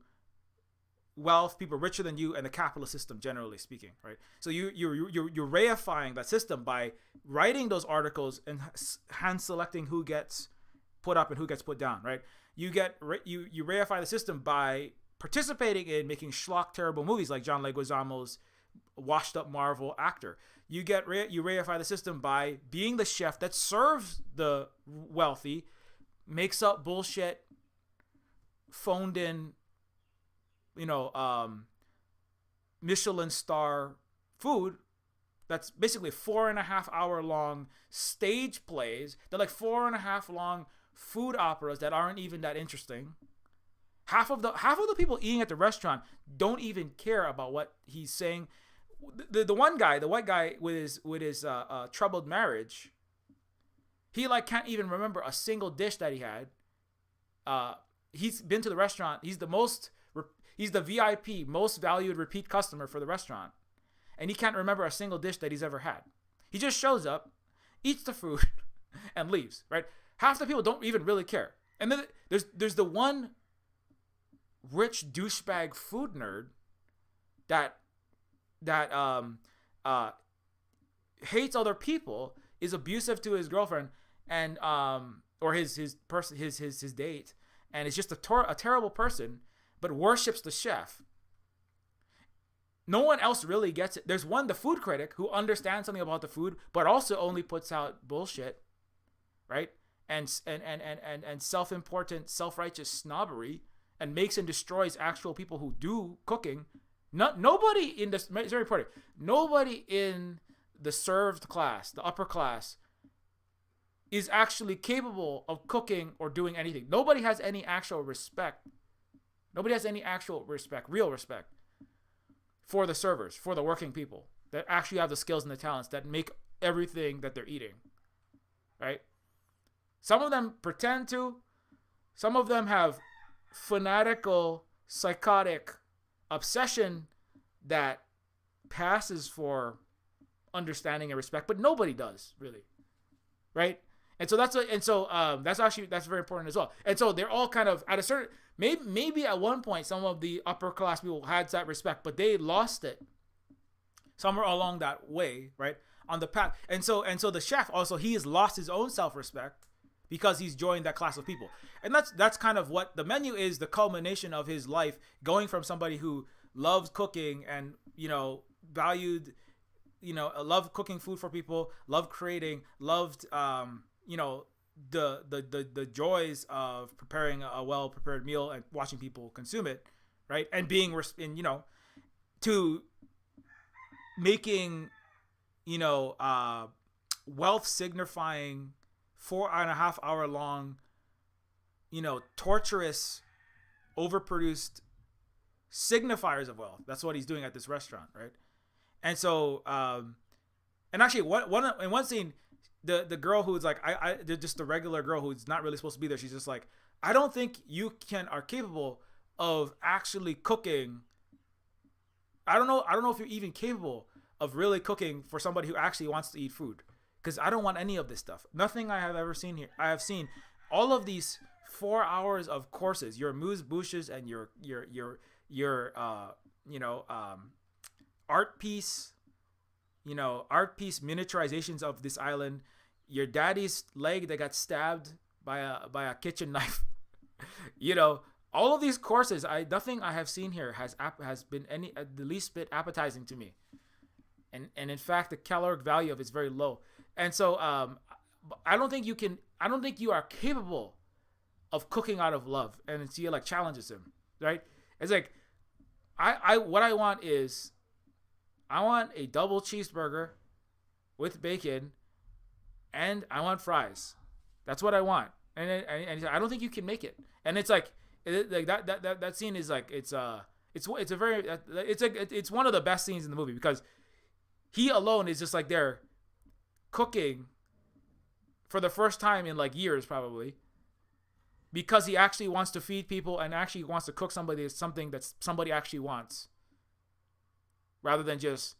wealth, people richer than you, and the capitalist system, generally speaking, right? So you're reifying that system by writing those articles and hand selecting who gets put up and who gets put down, right? You reify the system by participating in making schlock terrible movies like John Leguizamo's washed up Marvel actor. You reify the system by being the chef that serves the wealthy, makes up bullshit, phoned in, Michelin star food that's basically 4.5 hour long stage plays. They're like 4.5 long food operas that aren't even that interesting. Half of the people eating at the restaurant don't even care about what he's saying. The one guy, the white guy with his troubled marriage, he like can't even remember a single dish that he had. He's been to the restaurant. He's the VIP, most valued repeat customer for the restaurant, and he can't remember a single dish that he's ever had. He just shows up, eats the food, and leaves. Right? Half the people don't even really care. And then there's the one rich douchebag food nerd that hates other people, is abusive to his girlfriend and or his date, and is just a terrible person, but worships the chef. No one else really gets it. There's the food critic, who understands something about the food, but also only puts out bullshit, right? And self-important, self-righteous snobbery, and makes and destroys actual people who do cooking. Nobody in this, it's very important, nobody in the served class, the upper class, is actually capable of cooking or doing anything. Nobody has any actual respect. Nobody has any actual respect, real respect, for the servers, for the working people that actually have the skills and the talents that make everything that they're eating, right? Some of them pretend to. Some of them have fanatical, psychotic obsession that passes for understanding and respect, but nobody does really, right? And so that's very important as well. And so they're all kind of at a certain, maybe at one point some of the upper class people had that respect, but they lost it somewhere along that way, right, on the path. And so the chef also, he has lost his own self-respect because he's joined that class of people. And that's kind of what the menu is, the culmination of his life, going from somebody who loved cooking and, valued, loved cooking food for people, loved creating, loved, the joys of preparing a well-prepared meal and watching people consume it, right? And being, to making, wealth signifying 4.5 hour long, torturous, overproduced signifiers of wealth. That's what he's doing at this restaurant, right? And so, and actually, in one scene, the girl who's like, just the regular girl who's not really supposed to be there, she's just like, I don't think you are capable of actually cooking. I don't know if you're even capable of really cooking for somebody who actually wants to eat food, because I don't want any of this stuff. Nothing I have ever seen here. I have seen all of these 4 hours of courses, your amuse bouches and your art piece miniaturizations of this island, your daddy's leg that got stabbed by a kitchen knife. All of these courses, nothing I have seen here has been the least bit appetizing to me, and in fact the caloric value of it's very low. And so I don't think you are capable of cooking out of love. And she like challenges him, right? It's like, what I want is, I want a double cheeseburger with bacon, and I want fries. That's what I want. And I don't think you can make it. And it's like, that scene is like, it's one of the best scenes in the movie, because he alone is just like there cooking for the first time in like years probably, because he actually wants to feed people and actually wants to cook something that somebody actually wants, rather than just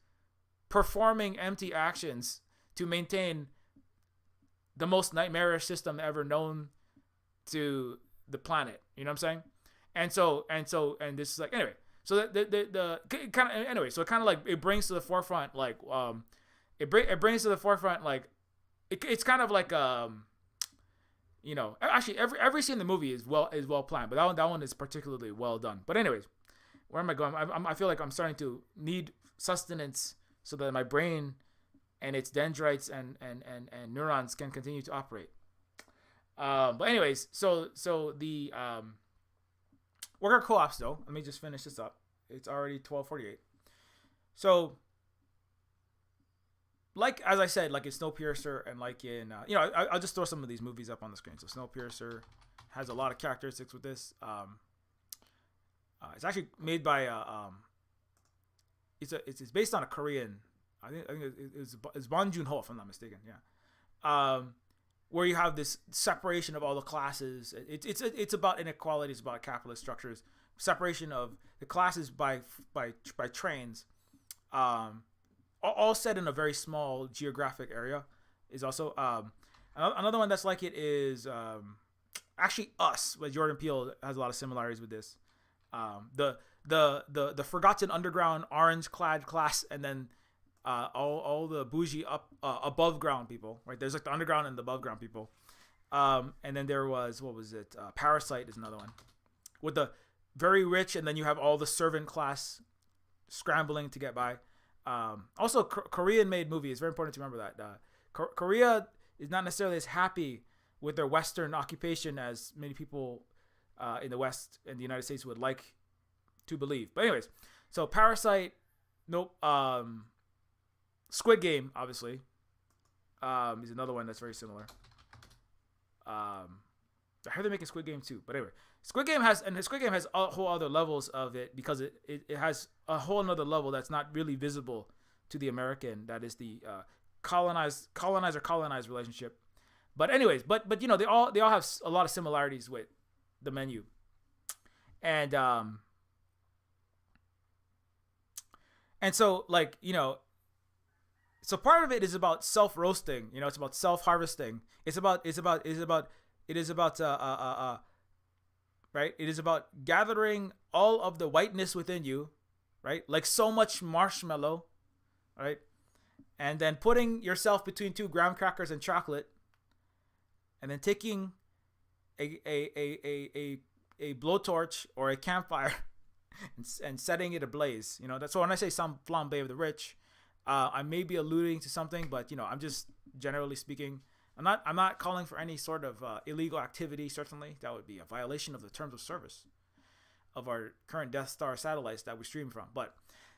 performing empty actions to maintain the most nightmarish system ever known to the planet. You know what I'm saying? And this is like, anyway, so the kind of, anyway, so it kind of like, it brings to the forefront, like, it brings to the forefront, like, it's kind of like, actually every scene in the movie is well planned, but that one is particularly well done. But anyways, where am I going? I feel like I'm starting to need sustenance so that my brain and its dendrites and neurons can continue to operate. But anyways, so the worker co-ops though. Let me just finish this up. It's already 12:48. So like as I said, like in Snowpiercer and like in I'll just throw some of these movies up on the screen. So Snowpiercer has a lot of characteristics with this. It's actually made by it's based on a Korean. I think it's Bong Joon-ho, if I'm not mistaken. Yeah. Where you have this separation of all the classes. It's about inequality. It's about capitalist structures. Separation of the classes by trains. All set in a very small geographic area. Is also another one that's like it is actually Us, with Jordan Peele has a lot of similarities with this. The forgotten underground orange clad class, and then all the bougie above ground people, right? There's like the underground and the above ground people. And then there was, what was it? Parasite is another one with the very rich, and then you have all the servant class scrambling to get by. Also, Korean made movie. It's very important to remember that Korea is not necessarily as happy with their Western occupation as many people in the West and the United States would like to believe. But anyways, so Parasite, nope. Squid Game, obviously, is another one that's very similar. I heard they're making Squid Game too, but anyway, Squid Game has a whole other levels of it, because it has a whole another level that's not really visible to the American. That is the colonized relationship. But anyways, but they all have a lot of similarities with the menu, and so like so part of it is about self roasting. It's about self harvesting. It is about gathering all of the whiteness within you, right? Like so much marshmallow, right? And then putting yourself between 2 graham crackers and chocolate, and then taking a blowtorch or a campfire and setting it ablaze. That's so when I say some flambe of the rich, I may be alluding to something, but I'm just generally speaking. I'm not calling for any sort of illegal activity. Certainly, that would be a violation of the terms of service of our current Death Star satellites that we stream from. But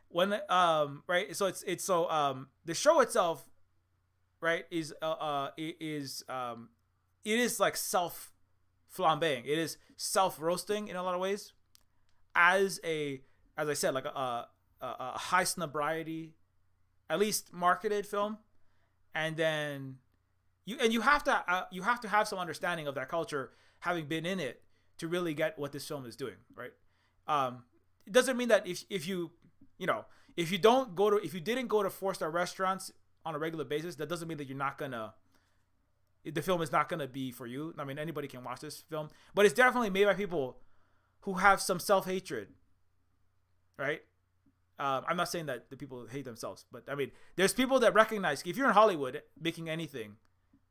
when right, so it's so the show itself, right, is it is like self flambeing. It is self roasting in a lot of ways, as I said, like a high snobriety, at least marketed film, and then you have to have some understanding of that culture, having been in it, to really get what this film is doing, right? It doesn't mean that if you didn't go to 4-star restaurants on a regular basis, that doesn't mean that the film is not gonna be for you. I mean, anybody can watch this film, but it's definitely made by people who have some self-hatred, right? I'm not saying that the people hate themselves, but I mean, there's people that recognize, if you're in Hollywood making anything,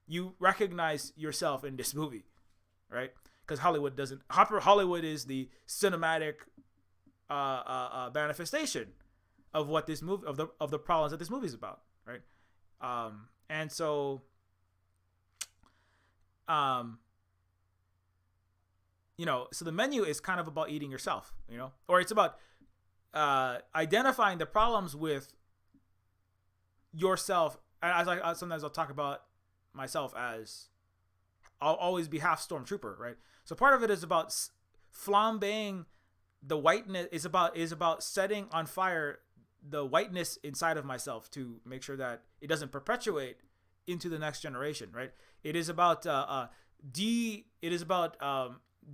you recognize yourself in this movie, right? Because Hollywood is the cinematic manifestation of what this movie, of the problems that this movie is about, right? And so, so the menu is kind of about eating yourself, or it's about identifying the problems with yourself. As sometimes I'll talk about myself as I'll always be half stormtrooper, right? So part of it is about flambeing the whiteness. Is about setting on fire the whiteness inside of myself to make sure that it doesn't perpetuate into the next generation, right? It is about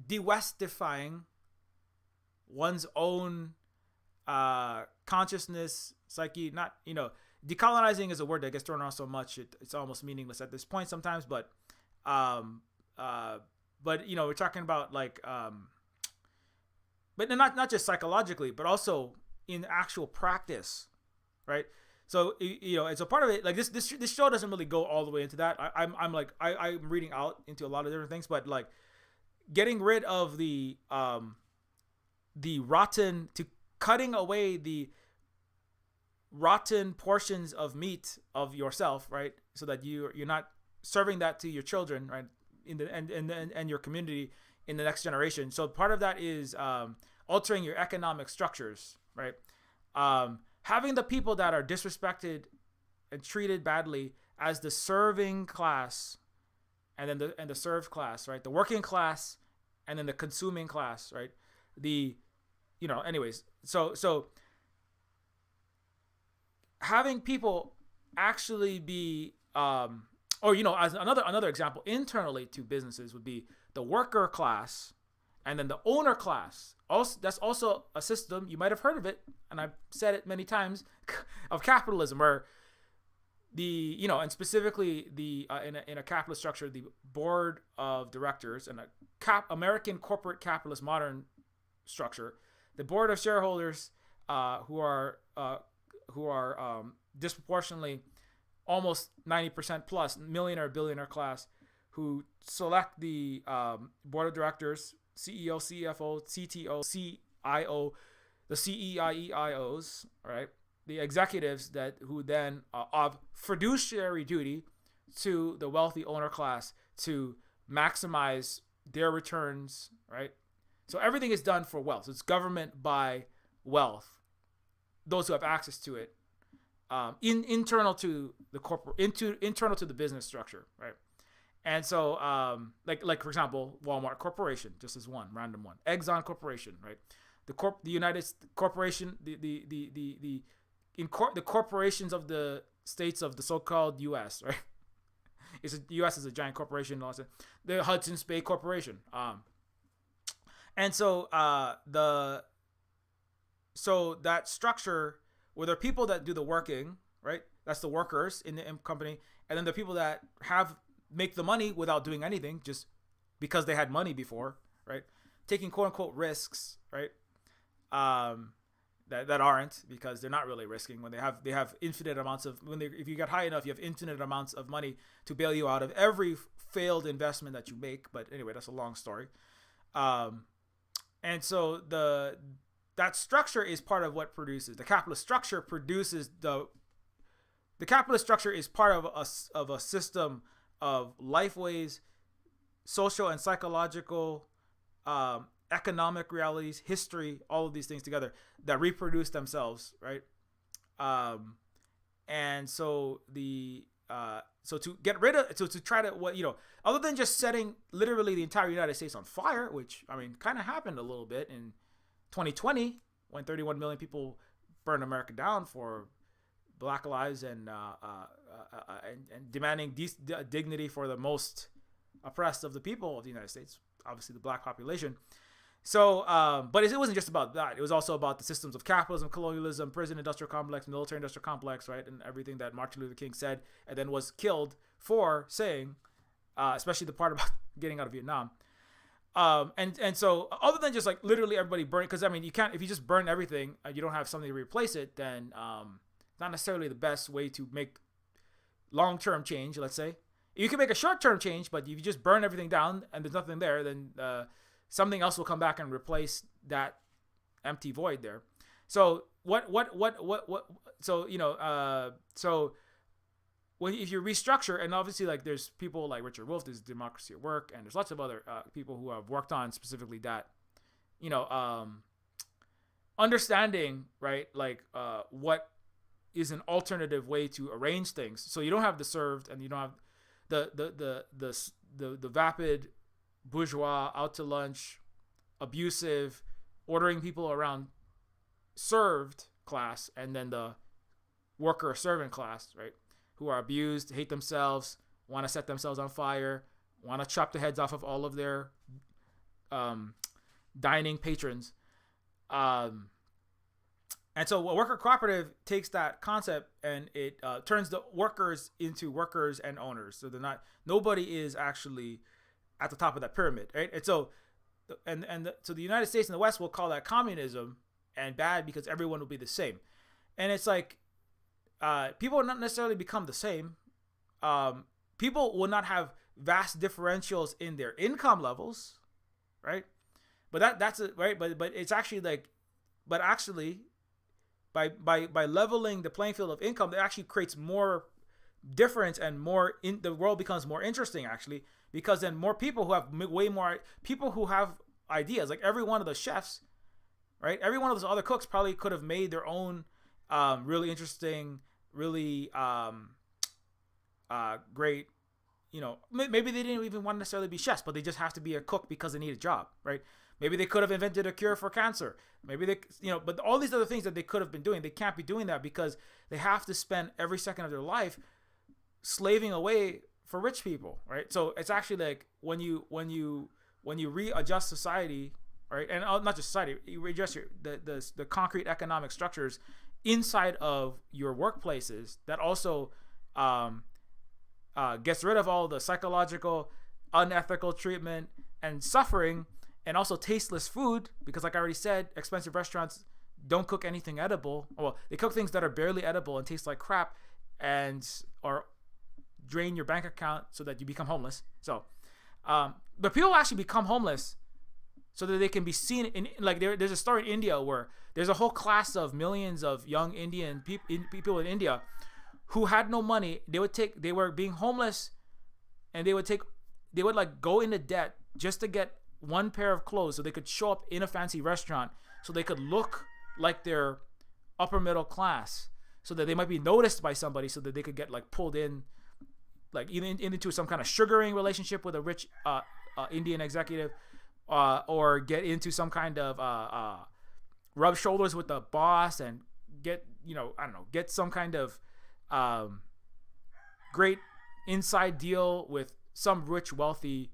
de-westifying one's own consciousness, psyche. Not, decolonizing is a word that gets thrown around so much it's almost meaningless at this point sometimes, but we're talking about like but not just psychologically, but also in actual practice, right? So it's a part of it. Like this show doesn't really go all the way into that. I'm reading out into a lot of different things, but like getting rid of the rotten, to cutting away the rotten portions of meat of yourself, right? So that you're not serving that to your children, right? And your community in the next generation. So part of that is altering your economic structures, right? Having the people that are disrespected and treated badly as the serving class, and then the served class, right? The working class, and then the consuming class, right? Anyways, so having people actually be as another example internally to businesses would be the worker class and then the owner class. Also, that's also a system, you might have heard of it, and I've said it many times, of capitalism, where and specifically in a capitalist structure, the board of directors and a American corporate capitalist modern structure, the board of shareholders who are disproportionately almost 90% plus millionaire billionaire class, who select the board of directors, CEO, CFO, CTO, CIO, the CEIEIOs, right? The executives who then of fiduciary duty to the wealthy owner class to maximize their returns, right? So everything is done for wealth. So it's government by wealth, those who have access to it, internal to the internal to the business structure, right? And so, like for example, Walmart Corporation, just as one random one, Exxon Corporation, right? The United Corporation, the corporations of the states of the so-called U.S., right? U.S. is a giant corporation. Also, the Hudson's Bay Corporation. And so that structure where there are people that do the working, right? That's the workers in the company, and then the people that make the money without doing anything, just because they had money before, right? Taking quote unquote risks, right? That aren't, because they're not really risking when they have infinite amounts of, if you get high enough, you have infinite amounts of money to bail you out of every failed investment that you make. But anyway, that's a long story. And so that structure is part of what produces the capitalist structure. The capitalist structure is part of a system of lifeways, social and psychological, economic realities, history, all of these things together that reproduce themselves, right? And so to get rid of, to try to, other than just setting literally the entire United States on fire, which kind of happened a little bit in 2020 when 31 million people burned America down for Black lives and demanding dignity for the most oppressed of the people of the United States, obviously the Black population. So, but it wasn't just about that. It was also about the systems of capitalism, colonialism, prison industrial complex, military industrial complex, right? And everything that Martin Luther King said and then was killed for saying, especially the part about getting out of Vietnam. And so other than just like literally everybody burn, because you can't, if you just burn everything and you don't have something to replace it, then not necessarily the best way to make long-term change, let's say. You can make a short-term change, but if you just burn everything down and there's nothing there, then something else will come back and replace that empty void there. So if you restructure, and obviously like there's people like Richard Wolff, there's Democracy at Work, and there's lots of other people who have worked on specifically that, understanding, right, like what is an alternative way to arrange things, so you don't have the served and you don't have the vapid bourgeois out to lunch, abusive, ordering people around served class, and then the worker servant class, right, who are abused, hate themselves, want to set themselves on fire, want to chop the heads off of all of their dining patrons. And so a worker cooperative takes that concept and it turns the workers into workers and owners. So nobody is actually at the top of that pyramid, right? And so, so the United States and the West will call that communism and bad because everyone will be the same. And it's like, people will not necessarily become the same. People will not have vast differentials in their income levels, right? But that's it, right? But it's actually like, but actually, by leveling the playing field of income, that actually creates more difference and the world becomes more interesting actually, because then more people who have way more people who have ideas, like every one of the chefs, right? Every one of those other cooks probably could have made their own really interesting really great. Maybe they didn't even want to necessarily be chefs, but they just have to be a cook because they need a job, right? Maybe they could have invented a cure for cancer. Maybe but all these other things that they could have been doing, they can't be doing that because they have to spend every second of their life slaving away for rich people, right? So it's actually like when you readjust society, right, and not just society, you readjust the concrete economic structures inside of your workplaces. That also gets rid of all the psychological, unethical treatment and suffering, and also tasteless food, because like I already said, expensive restaurants don't cook anything edible. Well, they cook things that are barely edible and taste like crap, or drain your bank account so that you become homeless. So, but people actually become homeless so that they can be seen in, like, there's a story in India where there's a whole class of millions of young Indian people in India who had no money. They were being homeless, and they would like go into debt just to get one pair of clothes so they could show up in a fancy restaurant, so they could look like they're upper middle class, so that they might be noticed by somebody, so that they could get like pulled in, like even into some kind of sugaring relationship with a rich Indian executive, or get into some kind of rub shoulders with the boss and get get some kind of great inside deal with some rich wealthy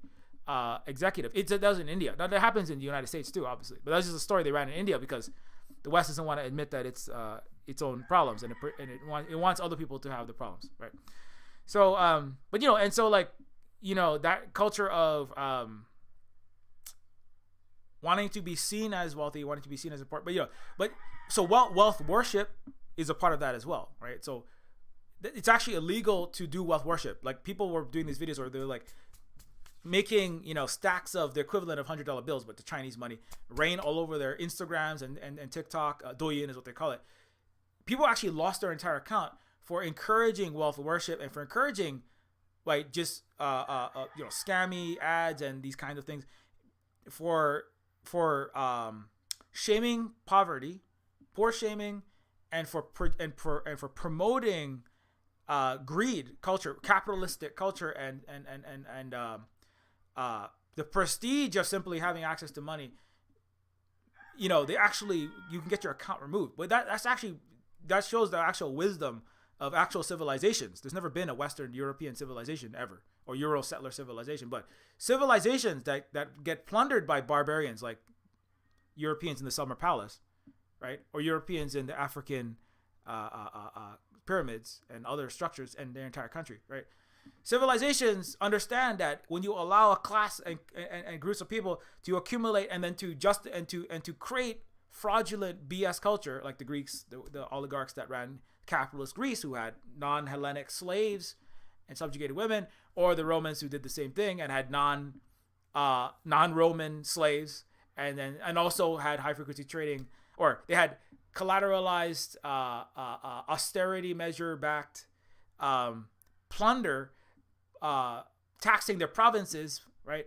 executive. It does in India. That happens in the United States too, obviously, but that's just a story they ran in India because the West doesn't want to admit that it's its own problems, and it wants other people to have the problems, right? So but and so like that culture of wanting to be seen as wealthy, wanting to be seen as important, but so wealth worship is a part of that as well, right? So it's actually illegal to do wealth worship. Like, people were doing these videos where they're like making stacks of the equivalent of $100 bills, but the Chinese money, rain all over their Instagrams and TikTok. Douyin is what they call it. People actually lost their entire account for encouraging wealth worship and for encouraging like just scammy ads and these kinds of things, for shaming poverty, poor shaming, and for promoting greed culture, capitalistic culture, and the prestige of simply having access to money. You can get your account removed, but that shows the actual wisdom of actual civilizations. There's never been a Western European civilization ever, or Euro settler civilization, but civilizations that get plundered by barbarians like Europeans in the Summer Palace, right? Or Europeans in the African pyramids and other structures and their entire country, right? Civilizations understand that when you allow a class and groups of people to accumulate and then to create fraudulent BS culture, like the Greeks, the oligarchs that ran capitalist Greece, who had non-Hellenic slaves and subjugated women, or the Romans, who did the same thing and had non-Roman slaves, and also had high frequency trading, or they had collateralized austerity measure backed plunder, taxing their provinces, right,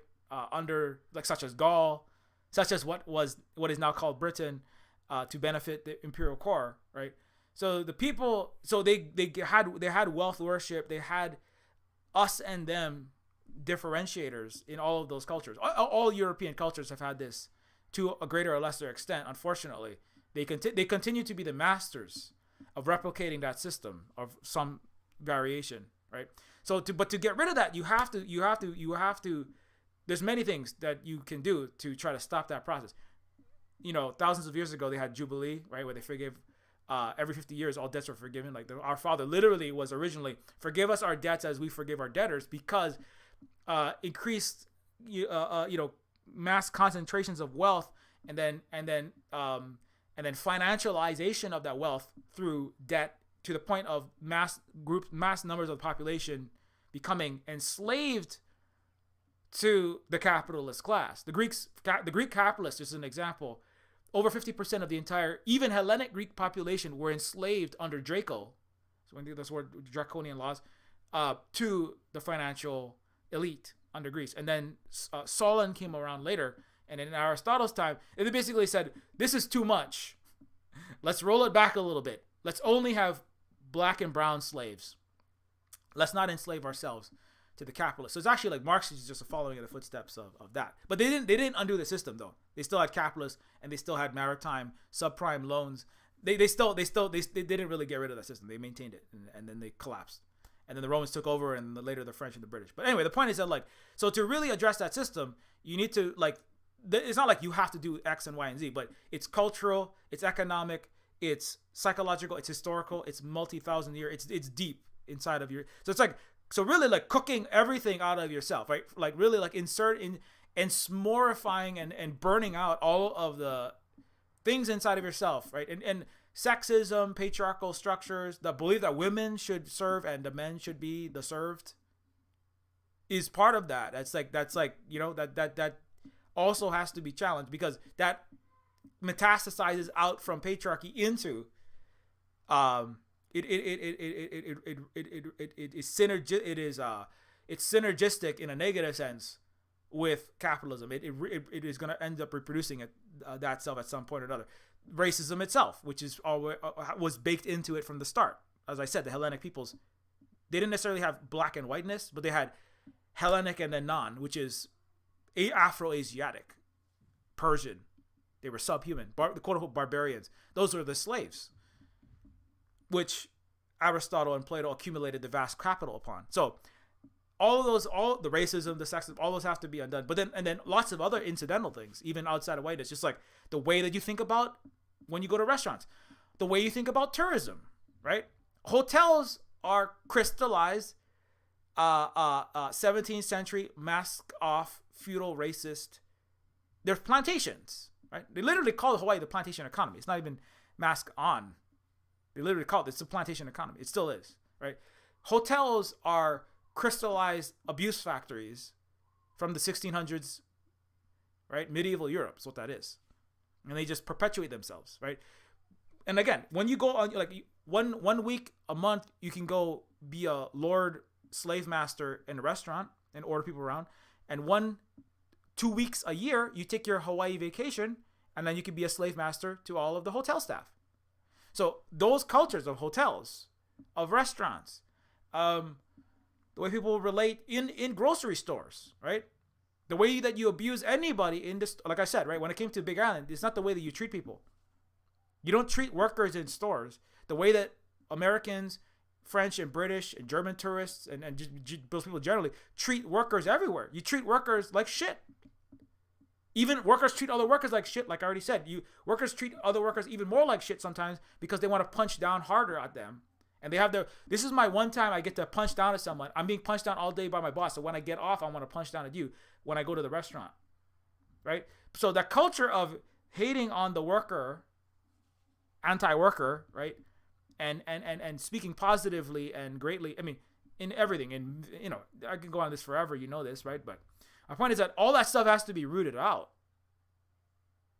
under, like, such as Gaul, such as what is now called Britain, to benefit the imperial core, right? So the people, so they had wealth worship, they had us and them differentiators in all of those cultures. All European cultures have had this to a greater or lesser extent. Unfortunately, they continue to be the masters of replicating that system of some variation, right? So to get rid of that, you have to. There's many things that you can do to try to stop that process. Thousands of years ago, they had Jubilee, right, where they forgive. Every 50 years, all debts are forgiven. Like, our Father literally was originally, forgive us our debts as we forgive our debtors, because increased, mass concentrations of wealth, and then financialization of that wealth through debt, to the point of mass numbers of the population becoming enslaved to the capitalist class. The Greek capitalists, just an example. Over 50% of the entire, even Hellenic Greek population, were enslaved under Draco. So when they that's word draconian laws, to the financial elite under Greece. And then Solon came around later, and in Aristotle's time, they basically said, this is too much. Let's roll it back a little bit. Let's only have black and brown slaves. Let's not enslave ourselves to the capitalists. So it's actually like Marx is just following in the footsteps of that. But they didn't undo the system though. They still had capitalists and they still had maritime subprime loans. They didn't really get rid of that system. They maintained it and then they collapsed. And then the Romans took over and later the French and the British. But anyway, the point is that like, so to really address that system, you need to like, it's not like you have to do X and Y and Z, but it's cultural, it's economic, it's psychological, it's historical, it's multi-thousand year, it's deep inside of your, so it's like, so really like cooking everything out of yourself, right? Like really like insert in and smorifying and burning out all of the things inside of yourself, right? And sexism, patriarchal structures, the belief that women should serve and the men should be the served is part of that. That's like, you know, that also has to be challenged because that metastasizes out from patriarchy into it's synergistic in a negative sense with capitalism. It is going to end up reproducing that self at some point or another. Racism itself, which is always was baked into it from the start. As I said, the Hellenic peoples, they didn't necessarily have black and whiteness, but they had Hellenic and then non, which is Afro-Asiatic, Persian. They were subhuman, the quote-unquote barbarians. Those were the slaves, which Aristotle and Plato accumulated the vast capital upon. So all the racism, the sexism, all those have to be undone. But then lots of other incidental things, even outside of whiteness, just like the way that you think about when you go to restaurants, the way you think about tourism, right? Hotels are crystallized 17th century mask off feudal racist. There's plantations, right? They literally call Hawaii the plantation economy. It's not even mask on. They literally call it, it's a plantation economy. It still is, right? Hotels are crystallized abuse factories from the 1600s, right? Medieval Europe is what that is. And they just perpetuate themselves, right? And again, when you go on, like one week a month, you can go be a lord slave master in a restaurant and order people around. And 2 weeks a year, you take your Hawaii vacation and then you can be a slave master to all of the hotel staff. So those cultures of hotels, of restaurants, the way people relate in grocery stores, right? The way that you abuse anybody in this, like I said, right? When it came to Big Island, it's not the way that you treat people. You don't treat workers in stores the way that Americans, French and British and German tourists and just those people generally treat workers everywhere. You treat workers like shit. Even workers treat other workers like shit, like I already said. Workers treat other workers even more like shit sometimes because they want to punch down harder at them. And they have this is my one time I get to punch down at someone. I'm being punched down all day by my boss. So when I get off, I want to punch down at you when I go to the restaurant, right? So that culture of hating on the worker, anti-worker, right? And speaking positively and greatly, I mean, in everything. And, you know, I can go on this forever. You know this, right? But my point is that all that stuff has to be rooted out.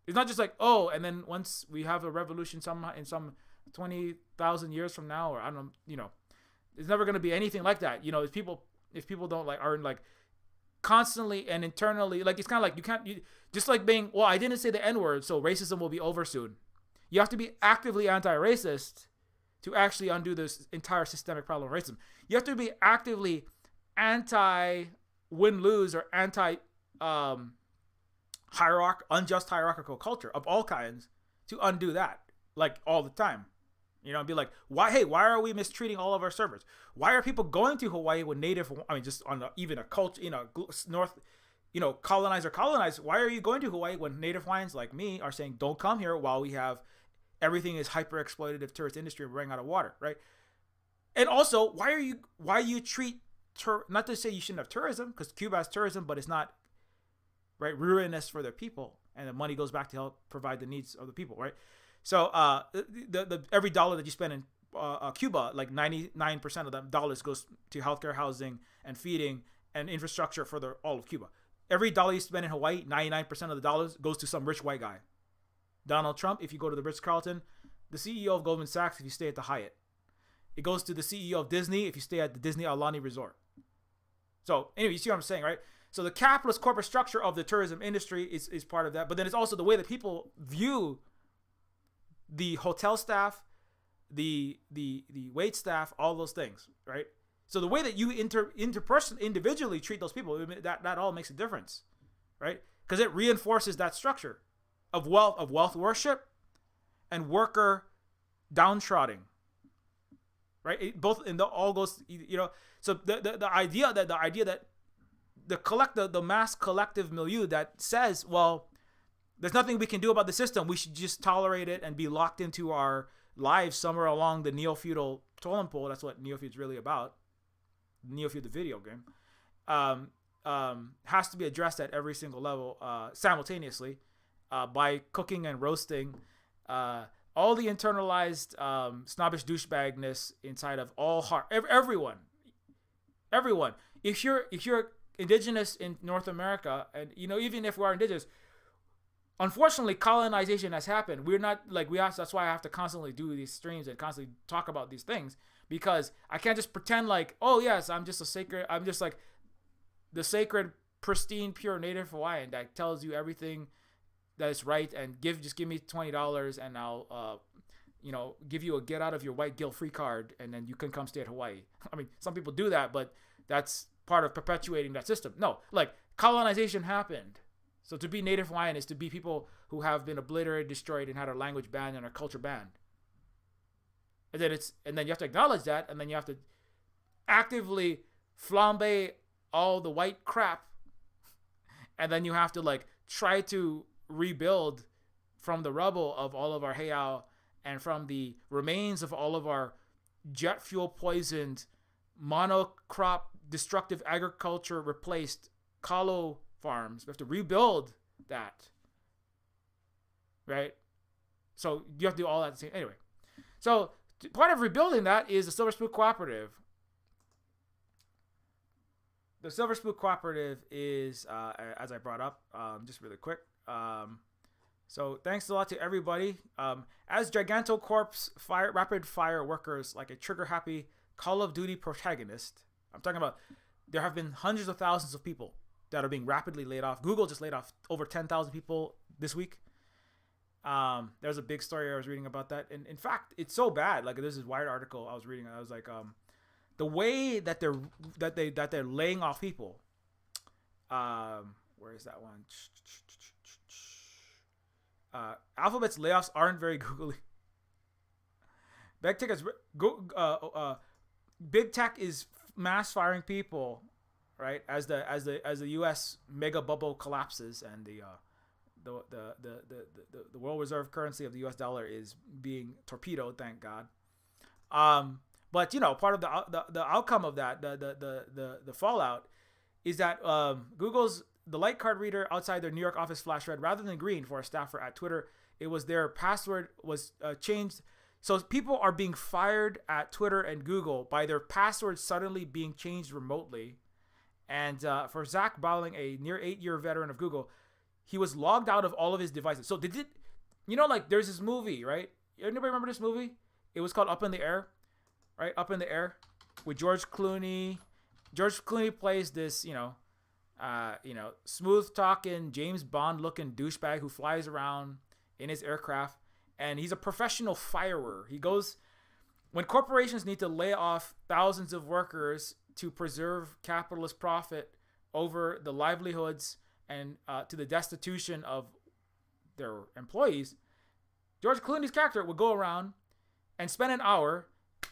It's not just like, oh, and then once we have a revolution in some 20,000 years from now, or I don't know, you know, it's never going to be anything like that. You know, if people don't aren't like constantly and internally, like, it's kind of like just like being, well, I didn't say the N-word, so racism will be over soon. You have to be actively anti-racist to actually undo this entire systemic problem of racism. You have to be actively anti-win-lose or unjust hierarchical culture of all kinds to undo that, like, all the time. You know, and be like, why are we mistreating all of our servers? Why are people going to Hawaii when just on even a culture, you know, North, you know, colonized, why are you going to Hawaii when Native Hawaiians like me are saying, don't come here while we have everything is hyper exploitative tourist industry and we're running out of water, right? And also, why you treat, not to say you shouldn't have tourism, because Cuba has tourism, but it's not, right, ruinous for their people, and the money goes back to help provide the needs of the people, right? So the every dollar that you spend in Cuba, like 99% of them dollars goes to healthcare, housing, and feeding and infrastructure for all of Cuba. Every dollar you spend in Hawaii, 99% of the dollars goes to some rich white guy. Donald Trump, if you go to the Ritz-Carlton, the CEO of Goldman Sachs, if you stay at the Hyatt. It goes to the CEO of Disney if you stay at the Disney Aulani Resort. So anyway, you see what I'm saying, right? So the capitalist corporate structure of the tourism industry is part of that. But then it's also the way that people view the hotel staff, the wait staff, all those things, right? So the way that you individually treat those people, that all makes a difference, right? Because it reinforces that structure of wealth worship and worker downtrodden, right? All goes, So the idea that the mass collective milieu that says, well, there's nothing we can do about the system, we should just tolerate it and be locked into our lives somewhere along the neo-feudal totem pole. That's what Neofeud's really about. Neofeud, the video game, has to be addressed at every single level simultaneously by cooking and roasting all the internalized snobbish douchebagness inside of everyone. If you're indigenous in North America, and even if we are indigenous, unfortunately colonization has happened. We're not like that's why I have to constantly do these streams and constantly talk about these things, because I can't just pretend like, oh yes, I'm just like the sacred, pristine, pure native Hawaiian that tells you everything that is right, and just give me $20 and I'll give you a get out of your white guilt free card, and then you can come stay at Hawaii. I mean, some people do that, but that's part of perpetuating that system. No, like colonization happened. So to be native Hawaiian is to be people who have been obliterated, destroyed, and had our language banned and our culture banned. And then you have to acknowledge that, and then you have to actively flambe all the white crap, and then you have to like try to rebuild from the rubble of all of our heiau and from the remains of all of our jet fuel poisoned monocrop destructive agriculture replaced kalo farms. We have to rebuild that, right? So you have to do all that at the same. Anyway, so part of rebuilding that is the Silver Spook Cooperative. The Silver Spook Cooperative is, as I brought up, just really quick. So thanks a lot to everybody. As Gigantocorp's rapid fire workers, like a trigger happy Call of Duty protagonist, I'm talking about. There have been hundreds of thousands of people that are being rapidly laid off. Google just laid off over 10,000 people this week. There's a big story I was reading about that, and in fact, it's so bad. Like there's this Wired article I was reading. I was like, the way that they're laying off people. Where is that one? Alphabet's layoffs aren't very googly. Big tech is mass firing people, right? As the U.S. mega bubble collapses and the world reserve currency of the U.S. dollar is being torpedoed. Thank God. But part of the outcome of that, the fallout, is that Google's the light card reader outside their New York office flashed red rather than green for a staffer at Twitter. It was their password was changed. So people are being fired at Twitter and Google by their passwords suddenly being changed remotely. And for Zach Bowling, a near 8-year veteran of Google, he was logged out of all of his devices. So there's this movie, right? Anybody remember this movie? It was called Up in the Air, right? Up in the Air with George Clooney. George Clooney plays this, smooth talking James Bond looking douchebag who flies around in his aircraft. And he's a professional firer. He goes, when corporations need to lay off thousands of workers to preserve capitalist profit over the livelihoods and to the destitution of their employees, George Clooney's character would go around and spend an hour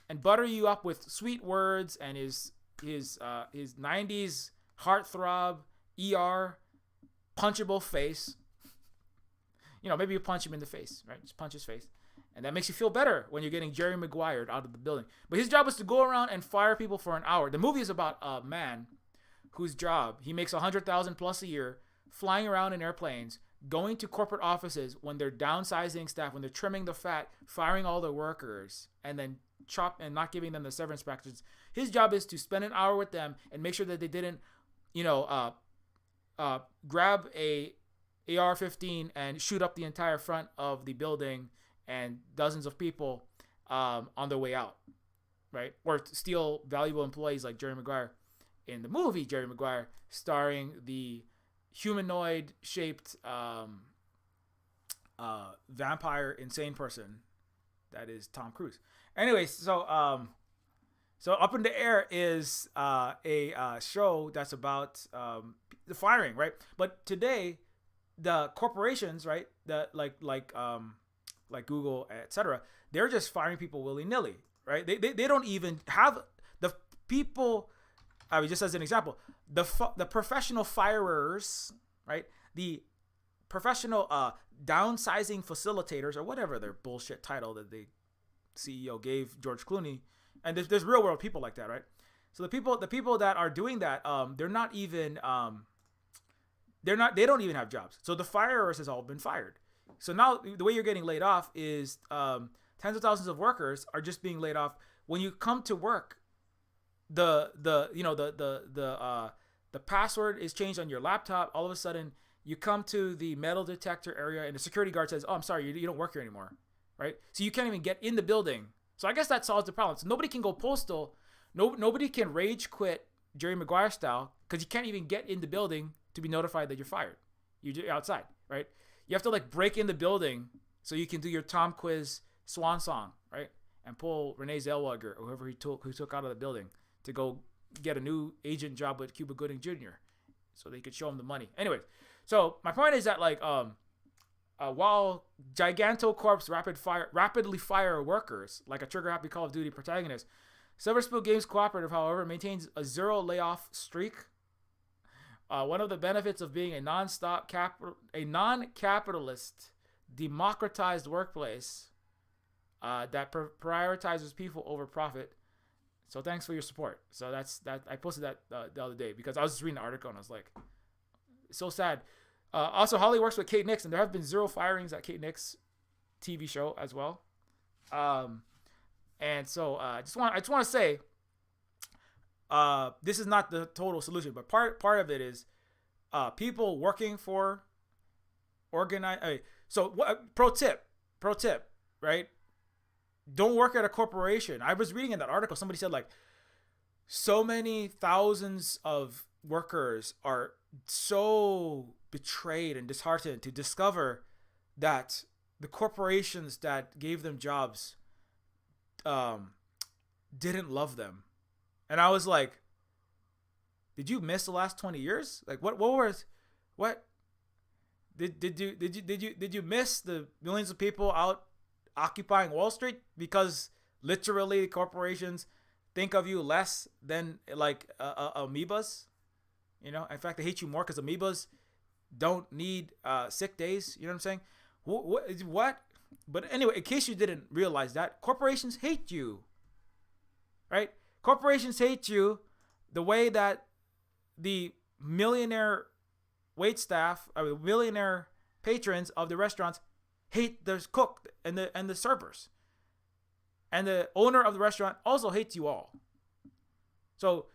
and butter you up with sweet words and his 90s heartthrob, ER, punchable face. Maybe you punch him in the face, right? Just punch his face. And that makes you feel better when you're getting Jerry Maguire out of the building. But his job was to go around and fire people for an hour. The movie is about a man whose job, he makes $100,000 plus a year, flying around in airplanes, going to corporate offices when they're downsizing staff, when they're trimming the fat, firing all the workers, and then not giving them the severance packages. His job is to spend an hour with them and make sure that they didn't, grab a AR-15 and shoot up the entire front of the building and dozens of people on their way out, right? Or steal valuable employees like Jerry Maguire in the movie Jerry Maguire, starring the humanoid-shaped vampire insane person that is Tom Cruise. Anyways, so Up in the Air is a show that's about the firing, right? But today, the corporations, right, that like Google, etc., they're just firing people willy nilly, right? They don't even have the people. I mean, just as an example, the professional firers, right? The professional downsizing facilitators, or whatever their bullshit title that the CEO gave George Clooney, and there's real world people like that, right? So the people that are doing that, they're not even they don't even have jobs. So the firers has all been fired. So now the way you're getting laid off is tens of thousands of workers are just being laid off. When you come to work, the password is changed on your laptop. All of a sudden, you come to the metal detector area, and the security guard says, "Oh, I'm sorry, you don't work here anymore," right? So you can't even get in the building. So I guess that solves the problem. So nobody can go postal. Nobody can rage quit Jerry Maguire style because you can't even get in the building to be notified that you're fired. You're outside, right? You have to like break in the building so you can do your Tom Quiz swan song, right? And pull Renee Zellweger or whoever who took out of the building to go get a new agent job with Cuba Gooding Jr. so they could show him the money. Anyway, so my point is that like while Gigantocorp's rapidly fire workers like a trigger-happy Call of Duty protagonist, Silver Spoon Games Cooperative, however, maintains a zero layoff streak. One of the benefits of being a non-capitalist, democratized workplace that prioritizes people over profit. So thanks for your support. So that's that. I posted that the other day because I was just reading the article and I was like, so sad. Also, Holly works with Kate Nix, and there have been zero firings at Kate Nix TV show as well. And so I just want to say, this is not the total solution, but part of it is people working for organize. So pro tip, right? Don't work at a corporation. I was reading in that article, somebody said like so many thousands of workers are so betrayed and disheartened to discover that the corporations that gave them jobs didn't love them. And I was like, did you miss the last 20 years? Like what did you miss the millions of people out occupying Wall Street because literally corporations think of you less than like amoebas? You know, in fact, they hate you more because amoebas don't need sick days. You know what I'm saying? What? But anyway, in case you didn't realize that, corporations hate you, right? Corporations hate you the way that the millionaire wait staff or millionaire patrons of the restaurants hate the cook and the servers. And the owner of the restaurant also hates you all. So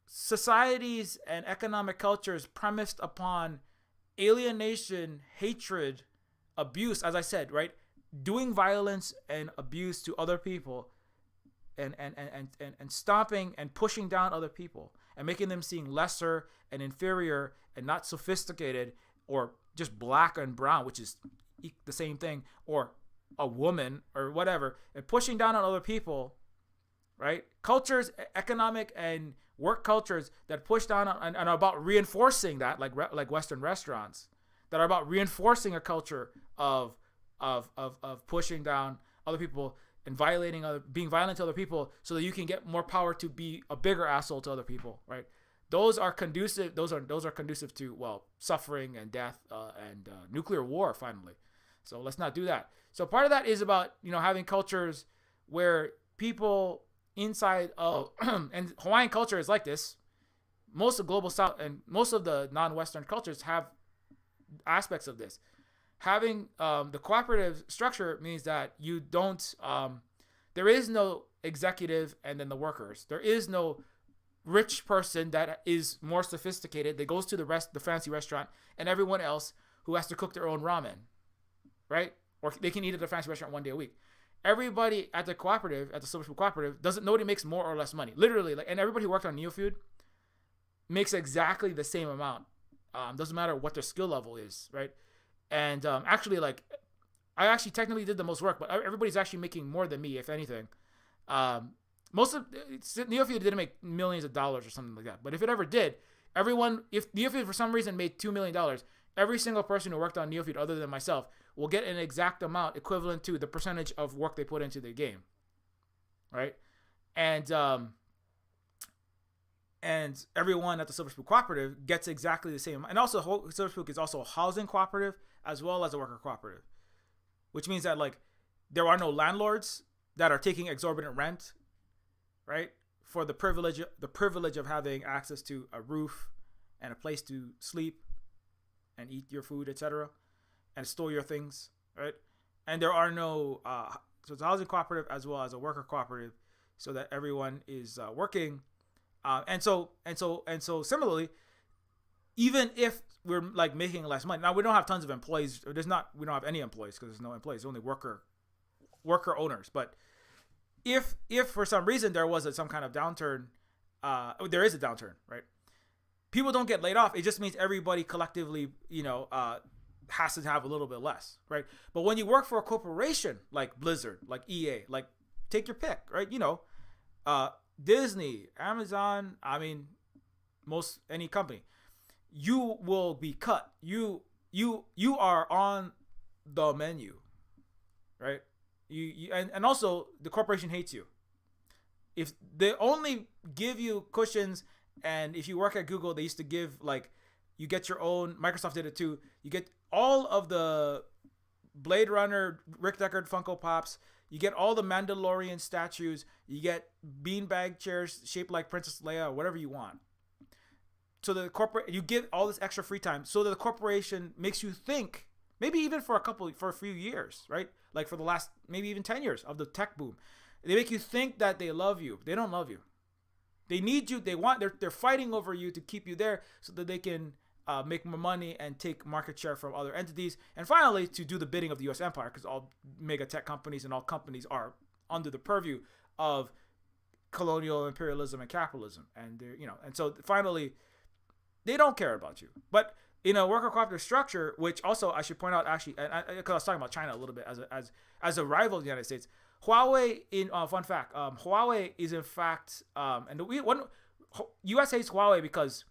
societies and economic cultures premised upon alienation, hatred, abuse, as I said, right? Doing violence and abuse to other people and stomping and pushing down other people and making them seem lesser and inferior and not sophisticated or just black and brown, which is the same thing, or a woman or whatever, and pushing down on other people, right? Cultures, economic and work cultures that push down on, and are about reinforcing that, like Western restaurants, that are about reinforcing a culture of pushing down other people and being violent to other people, so that you can get more power to be a bigger asshole to other people, right? Those are conducive. Those are conducive to suffering and death and nuclear war. Finally, so let's not do that. So part of that is about having cultures where people inside of and Hawaiian culture is like this. Most of global South and most of the non-Western cultures have aspects of this. Having the cooperative structure means that you don't. There is no executive and then the workers. There is no rich person that is more sophisticated that goes to the fancy restaurant, and everyone else who has to cook their own ramen, right? Or they can eat at the fancy restaurant one day a week. Everybody at the cooperative, at the Silver Spoon Cooperative, nobody makes more or less money. Literally, and everybody who worked on Neofeud makes exactly the same amount. Doesn't matter what their skill level is, right? And actually, I actually technically did the most work, but everybody's actually making more than me, if anything. Most of Neofeud didn't make millions of dollars or something like that. But if it ever did, if Neofeud for some reason made $2 million, every single person who worked on Neofeud other than myself will get an exact amount equivalent to the percentage of work they put into the game. Right? And everyone at the Silver Spook Cooperative gets exactly the same. And also, Silver Spook is also a housing cooperative as well as a worker cooperative, which means that like there are no landlords that are taking exorbitant rent, right, for the privilege of having access to a roof and a place to sleep and eat your food, etc., and store your things, right? And there are no so it's a housing cooperative as well as a worker cooperative, so that everyone is working. And so similarly, even if we're like making less money, now we don't have tons of employees. We don't have any employees because there's no employees, only worker owners. But if for some reason there was some kind of downturn, there is a downturn, right? People don't get laid off. It just means everybody collectively, has to have a little bit less, right? But when you work for a corporation like Blizzard, like EA, like take your pick, right? Disney, Amazon, any company, you will be cut. You are on the menu, right? And also the corporation hates you. If they only give you cushions, and if you work at Google, they used to give you get your own. Microsoft did it too. You get all of the Blade Runner, Rick Deckard Funko Pops. You get all the Mandalorian statues. You get beanbag chairs shaped like Princess Leia or whatever you want. So you get all this extra free time so that the corporation makes you think, maybe even for a few years, right? Like for the last maybe even 10 years of the tech boom. They make you think that they love you. They don't love you. They need you. They're fighting over you to keep you there so that they can make more money and take market share from other entities. And finally, to do the bidding of the U.S. empire, because all mega tech companies and all companies are under the purview of colonial imperialism and capitalism. And and so finally, they don't care about you. But in a worker cooperative structure, which also I should point out, actually, because I was talking about China a little bit as a rival of the United States, Huawei. Fun fact: Huawei is in fact, U.S. hates Huawei because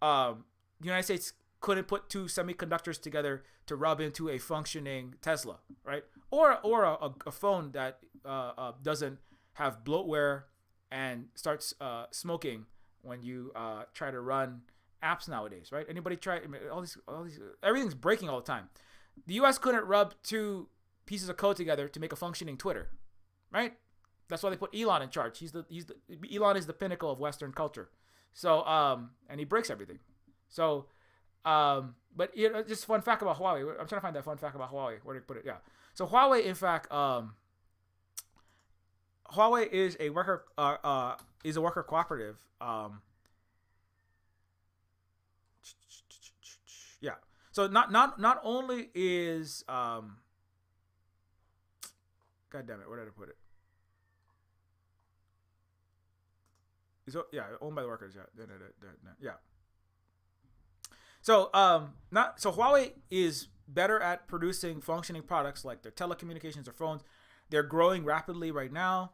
the United States couldn't put two semiconductors together to rub into a functioning Tesla, right? Or a phone that doesn't have bloatware and starts smoking when you try to run apps nowadays, right? Anybody try all these everything's breaking all the time. The US couldn't rub two pieces of code together to make a functioning Twitter, right? That's why they put Elon in charge. Elon is the pinnacle of Western culture. So and he breaks everything. So but just fun fact about Huawei. I'm trying to find that fun fact about Huawei. Where did I put it? Yeah. So Huawei, in fact, Huawei is a worker cooperative. Yeah. So not only is God damn it, where did I put it? So yeah, owned by the workers. Yeah. Yeah. So Huawei is better at producing functioning products like their telecommunications or phones. They're growing rapidly right now.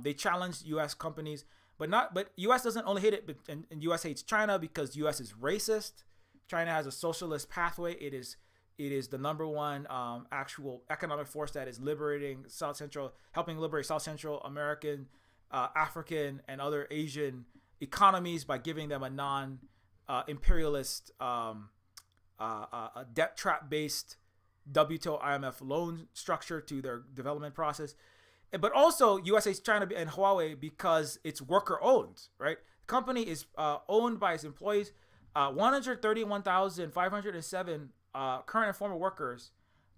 They challenge U.S. companies, but U.S. doesn't only hate it, and U.S. hates China because U.S. is racist. China has a socialist pathway. It is the number one actual economic force that is helping liberate South Central American, African, and other Asian economies by giving them a non-imperialist, debt trap-based WTO IMF loan structure to their development process. But also, U.S. hates China and Huawei because it's worker-owned, right? The company is owned by its employees. 131,507 current and former workers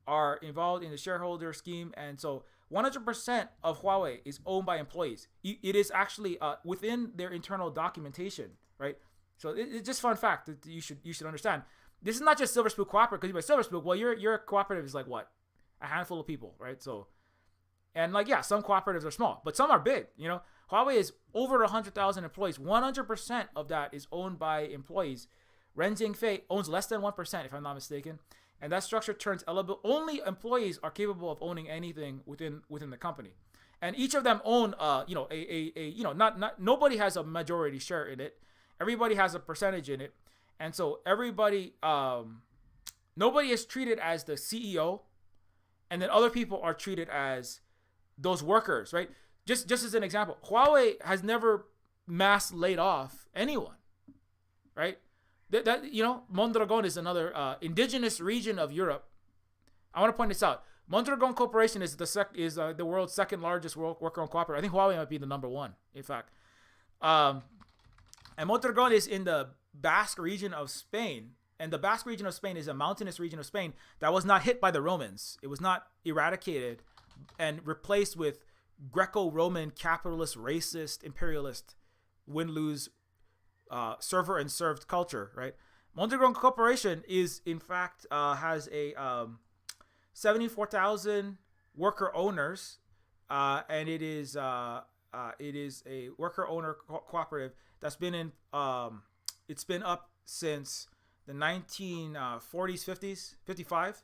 are involved in the shareholder scheme. And so 100% of Huawei is owned by employees. It is actually within their internal documentation, right? So it's just fun fact that you should understand. This is not just Silver Spook Cooperative, because Silver Spook, well, your cooperative is like what? A handful of people, right? So, and some cooperatives are small, but some are big, Huawei is over 100,000 employees. 100% of that is owned by employees. Ren Zhengfei owns less than 1%, if I'm not mistaken. and that structure turns eligible. Only employees are capable of owning anything within the company, and each of them own not nobody has a majority share in it. Everybody has a percentage in it, and so everybody nobody is treated as the CEO, and then other people are treated as those workers, right? Just as an example, Huawei has never mass laid off anyone, right? That Mondragon is another indigenous region of Europe. I want to point this out. Mondragon Corporation is the world's second largest worker-owned cooperative. I think Huawei might be the number one, in fact. And Mondragon is in the Basque region of Spain. And the Basque region of Spain is a mountainous region of Spain that was not hit by the Romans. It was not eradicated and replaced with Greco-Roman capitalist, racist, imperialist, win-lose, server and served culture, right? Mondragon Corporation is, in fact, has a 74,000 worker owners, and it is a worker owner cooperative that's been in. It's been up since the 1940s, 50s, 55.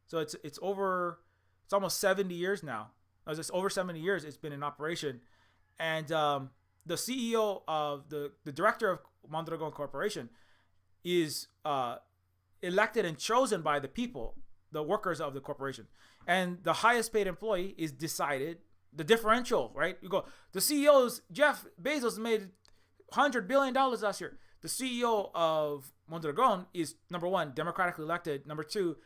So it's almost 70 years now. It's over 70 years it's been in operation, and the CEO of the director of Mondragon Corporation is elected and chosen by the people, the workers of the corporation, and the highest paid employee is decided. The differential, right? You go. The CEO's Jeff Bezos made $100 billion last year. The CEO of Mondragon is, number one, democratically elected. Number two,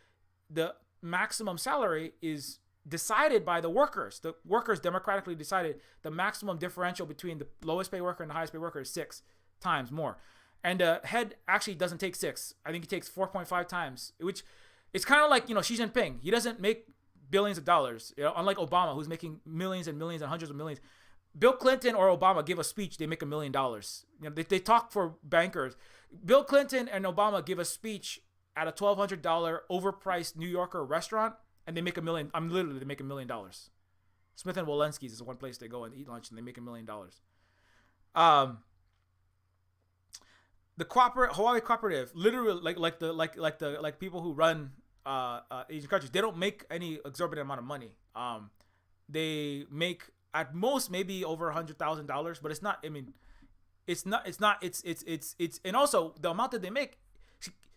the maximum salary is decided by the workers. The workers democratically decided the maximum differential between the lowest paid worker and the highest paid worker is 6 times more. And the head actually doesn't take 6. I think he takes 4.5 times, which it's kind of like, Xi Jinping. He doesn't make billions of dollars, unlike Obama, who's making millions and millions and hundreds of millions. Bill Clinton or Obama give a speech, they make $1 million. They talk for bankers. Bill Clinton and Obama give a speech at a $1,200 overpriced New Yorker restaurant, and they make $1 million. They make $1 million. Smith and Wolenski's is one place they go and eat lunch, and they make $1 million. The Huawei cooperative, literally, like people who run Asian countries, they don't make any exorbitant amount of money. They make at most maybe over $100,000, but it's not. I mean, it's and also the amount that they make.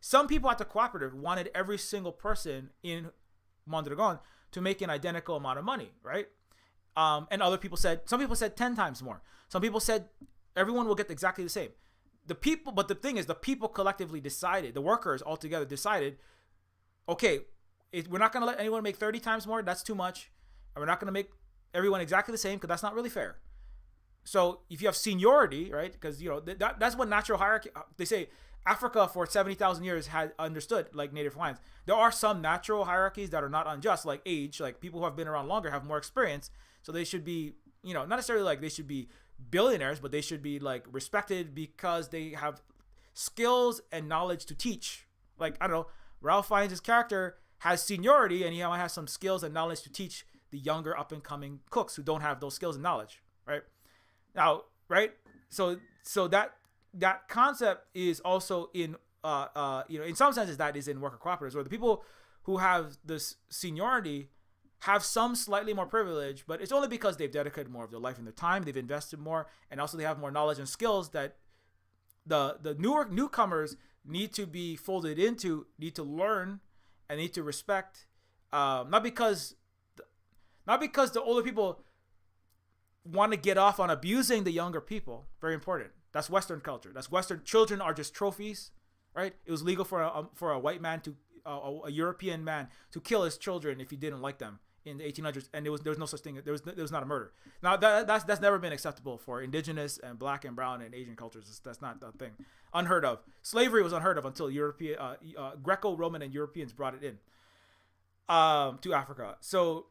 Some people at the cooperative wanted every single person in Mondragon to make an identical amount of money, right? And some people said 10 times more. Some people said everyone will get exactly the same. But the thing is, the people collectively decided, the workers all together decided, okay, we're not going to let anyone make 30 times more. That's too much. And we're not going to make everyone exactly the same because that's not really fair. So if you have seniority, right, because, that's what natural hierarchy, they say Africa for 70,000 years had understood, like Native Hawaiians. There are some natural hierarchies that are not unjust, like age, like people who have been around longer have more experience. So they should be, not necessarily like they should be billionaires, but they should be like respected because they have skills and knowledge to teach. Like, I don't know, Ralph Fiennes' character has seniority and he has some skills and knowledge to teach the younger up and coming cooks who don't have those skills and knowledge, right? Now, right? So that concept is also in in some senses that is in worker cooperatives, where the people who have this seniority have some slightly more privilege, but it's only because they've dedicated more of their life and their time, they've invested more, and also they have more knowledge and skills that the newcomers need to be folded into, need to learn, and need to respect. Not because the older people want to get off on abusing the younger people. Very important. That's Western culture. That's Western. Children are just trophies, right? It was legal for a white man to a European man to kill his children if he didn't like them in the 1800s, and there was no such thing. There was not a murder. Now that's never been acceptable for indigenous and black and brown and Asian cultures. That's not a thing. Unheard of. Slavery was unheard of until Greco-Roman and Europeans brought it in to Africa. So,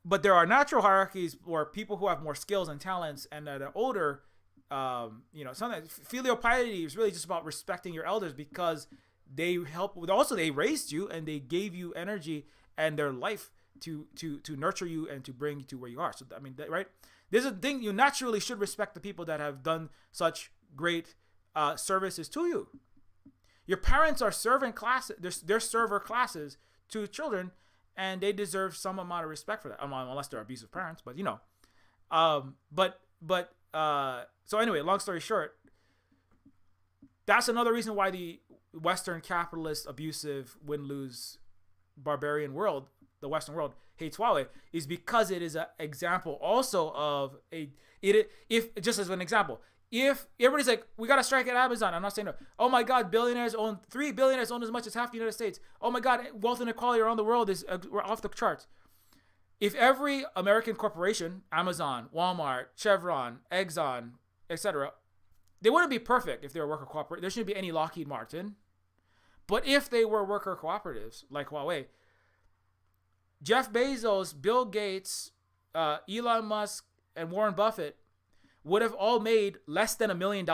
but there are natural hierarchies where people who have more skills and talents and that are older, sometimes filial piety is really just about respecting your elders because they help. Also, they raised you and they gave you energy and their life to nurture you and to bring you to where you are. So, I mean, right? There's a thing, you naturally should respect the people that have done such great services to you. Your parents are serving classes, they're server classes to children, and they deserve some amount of respect for that, unless they're abusive parents. But so anyway, long story short, that's another reason why the Western capitalist, abusive, win-lose, barbarian world, the Western world, hates Huawei, is because it is an example also of if just as an example, if everybody's like, we got to strike at Amazon. I'm not saying no. Oh my God, 3 billionaires own as much as half the United States. Oh my God, wealth inequality around the world is off the charts. If every American corporation, Amazon, Walmart, Chevron, Exxon, etc., they wouldn't be perfect if they were worker cooperative. There shouldn't be any Lockheed Martin. But if they were worker cooperatives like Huawei, Jeff Bezos, Bill Gates, Elon Musk, and Warren Buffett would have all made less than $1 million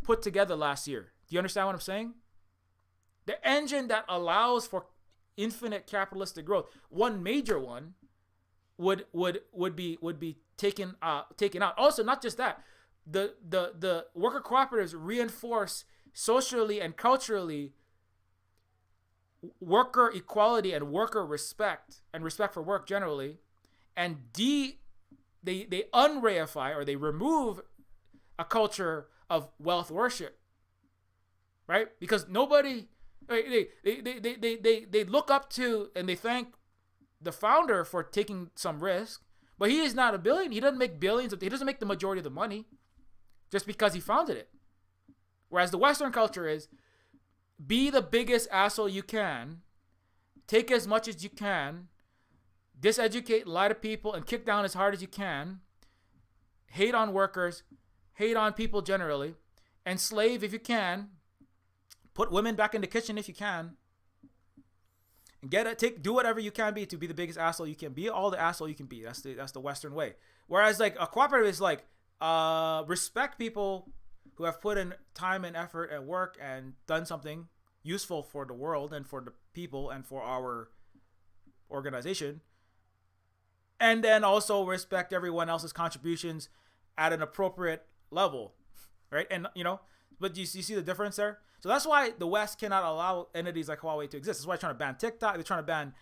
put together last year. Do you understand what I'm saying? The engine that allows for infinite capitalistic growth, one major one, would be taken out. Also, not just that, the worker cooperatives reinforce socially and culturally worker equality and worker respect and respect for work generally, and they unreify, or they remove a culture of wealth worship, right? Because nobody, they look up to and they thank the founder for taking some risk, but he is not a billion. He doesn't make billions. He doesn't make the majority of the money just because he founded it. Whereas the Western culture is, be the biggest asshole you can, take as much as you can, diseducate, lie to people, and kick down as hard as you can, hate on workers, hate on people generally, enslave if you can, put women back in the kitchen if you can, and do whatever you can be to be the biggest asshole you can be, all the asshole you can be. That's the Western way. Whereas like a cooperative is like, respect people who have put in time and effort and work and done something useful for the world and for the people and for our organization. And then also respect everyone else's contributions at an appropriate level, right? And, but you see the difference there? So that's why the West cannot allow entities like Huawei to exist. That's why they're trying to ban TikTok. They're trying to ban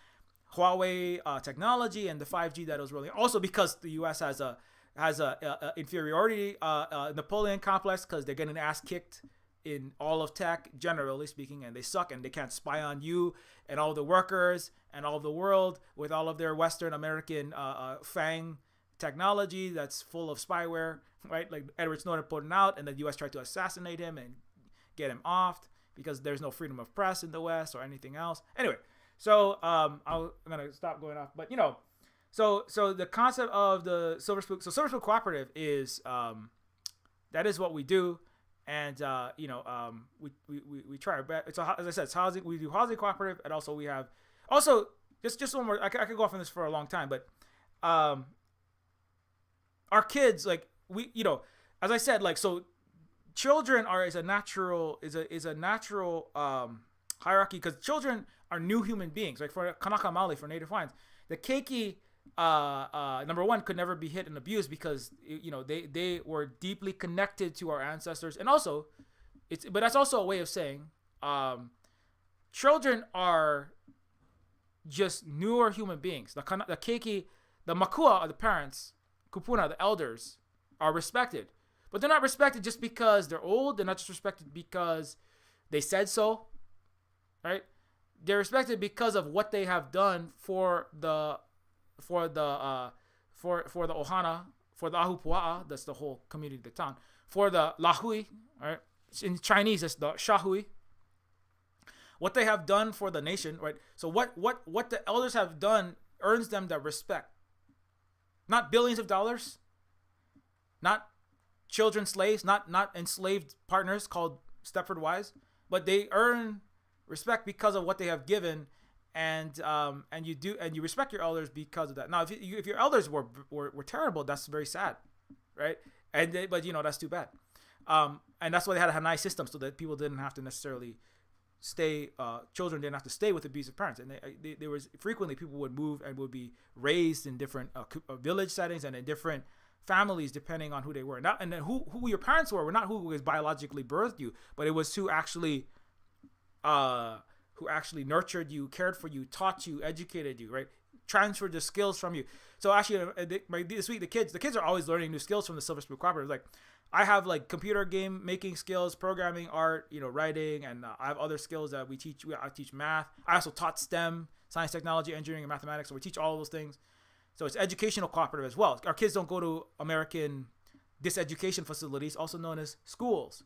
Huawei technology and the 5G that was rolling. Also because the U.S. has a inferiority Napoleon complex, because they're getting ass kicked in all of tech, generally speaking, and they suck and they can't spy on you and all the workers and all of the world with all of their Western American FANG technology that's full of spyware, right? Like Edward Snowden putting out, and the U.S. tried to assassinate him and get him offed because there's no freedom of press in the West or anything else. Anyway, so I'm gonna stop going off, but So the concept of the Silver Spook, Silver Spook Cooperative is that is what we do, and we try our best. It's as I said, it's housing. We do housing cooperative, and also we have just one more. I could go off on this for a long time, but our kids, like as I said, like, so children is a natural hierarchy, because children are new human beings. Like for Kanaka Maoli, for Native Hawaiians, the keiki, number one, could never be hit and abused because they were deeply connected to our ancestors, and also but that's also a way of saying children are just newer human beings. The keiki, the makua, are the parents, kupuna, the elders, are respected, but they're not respected just because they're old. They're not just respected because they said so, right? They're respected because of what they have done for the ohana, for the ahupua'a, that's the whole community of the town, for the lahui, right? In Chinese, it's the shahui. What they have done for the nation, right? So what the elders have done earns them that respect. Not billions of dollars, not children slaves, not enslaved partners called Stepford wives, but they earn respect because of what they have given, and you respect your elders because of that. Now, if your elders were terrible, that's very sad, right? But that's too bad. And that's why they had a Hanai system, so that people didn't have to necessarily stay. Children didn't have to stay with abusive parents, and there was frequently people would move and would be raised in different village settings and in different families depending on who they were. And then who your parents were not who was biologically birthed you, but it was who actually who actually nurtured you, cared for you, taught you, educated you, right? Transferred the skills from you. So actually, this week the kids are always learning new skills from the Silver Spoon Cooperative. Like, I have like computer game making skills, programming, art, writing, and I have other skills that we teach. I teach math. I also taught STEM, science, technology, engineering, and mathematics. So we teach all of those things. So it's educational cooperative as well. Our kids don't go to American diseducation facilities, also known as schools,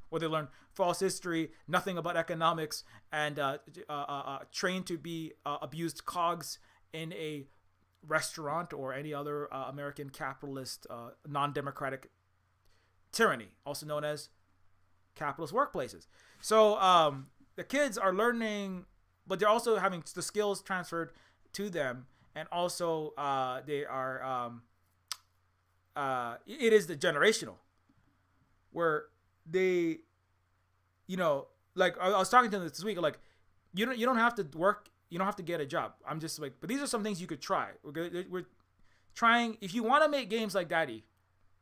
where they learn false history, nothing about economics, and trained to be abused cogs in a restaurant or any other American capitalist, non-democratic tyranny, also known as capitalist workplaces. So the kids are learning, but they're also having the skills transferred to them, and also they are. It is the generational, where they, like I was talking to them this week, like you don't have to work, you don't have to get a job. I'm just like, but these are some things you could try. We're trying. If you want to make games like Daddy,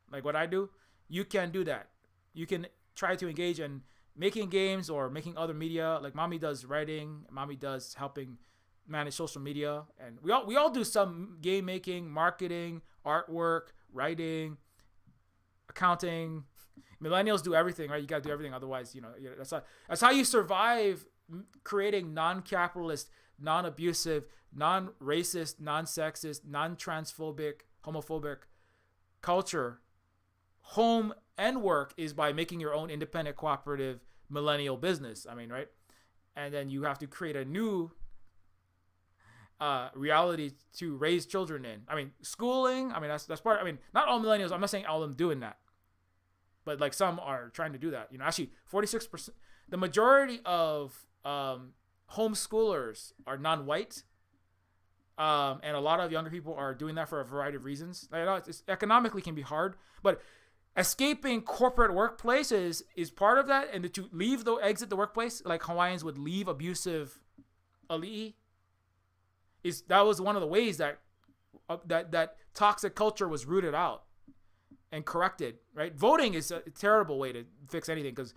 like what I do, you can do that. You can try to engage in making games or making other media. Like Mommy does writing, Mommy does helping manage social media, and we all do some game making, marketing, artwork, writing, accounting. Millennials do everything, right? You got to do everything, otherwise, that's how you survive creating non-capitalist, non-abusive, non-racist, non-sexist, non-transphobic, homophobic culture. Home and work is by making your own independent, cooperative millennial business. I mean, right? And then you have to create a new reality to raise children in. I mean, schooling. I mean, that's part. I mean, not all millennials. I'm not saying all of them doing that, but like some are trying to do that. Actually, 46%. The majority of homeschoolers are non-white, and a lot of younger people are doing that for a variety of reasons. I know it's economically can be hard, but escaping corporate workplaces is part of that, and to exit the workplace like Hawaiians would leave abusive ali'i. That was one of the ways that that toxic culture was rooted out and corrected, right? Voting is a terrible way to fix anything, because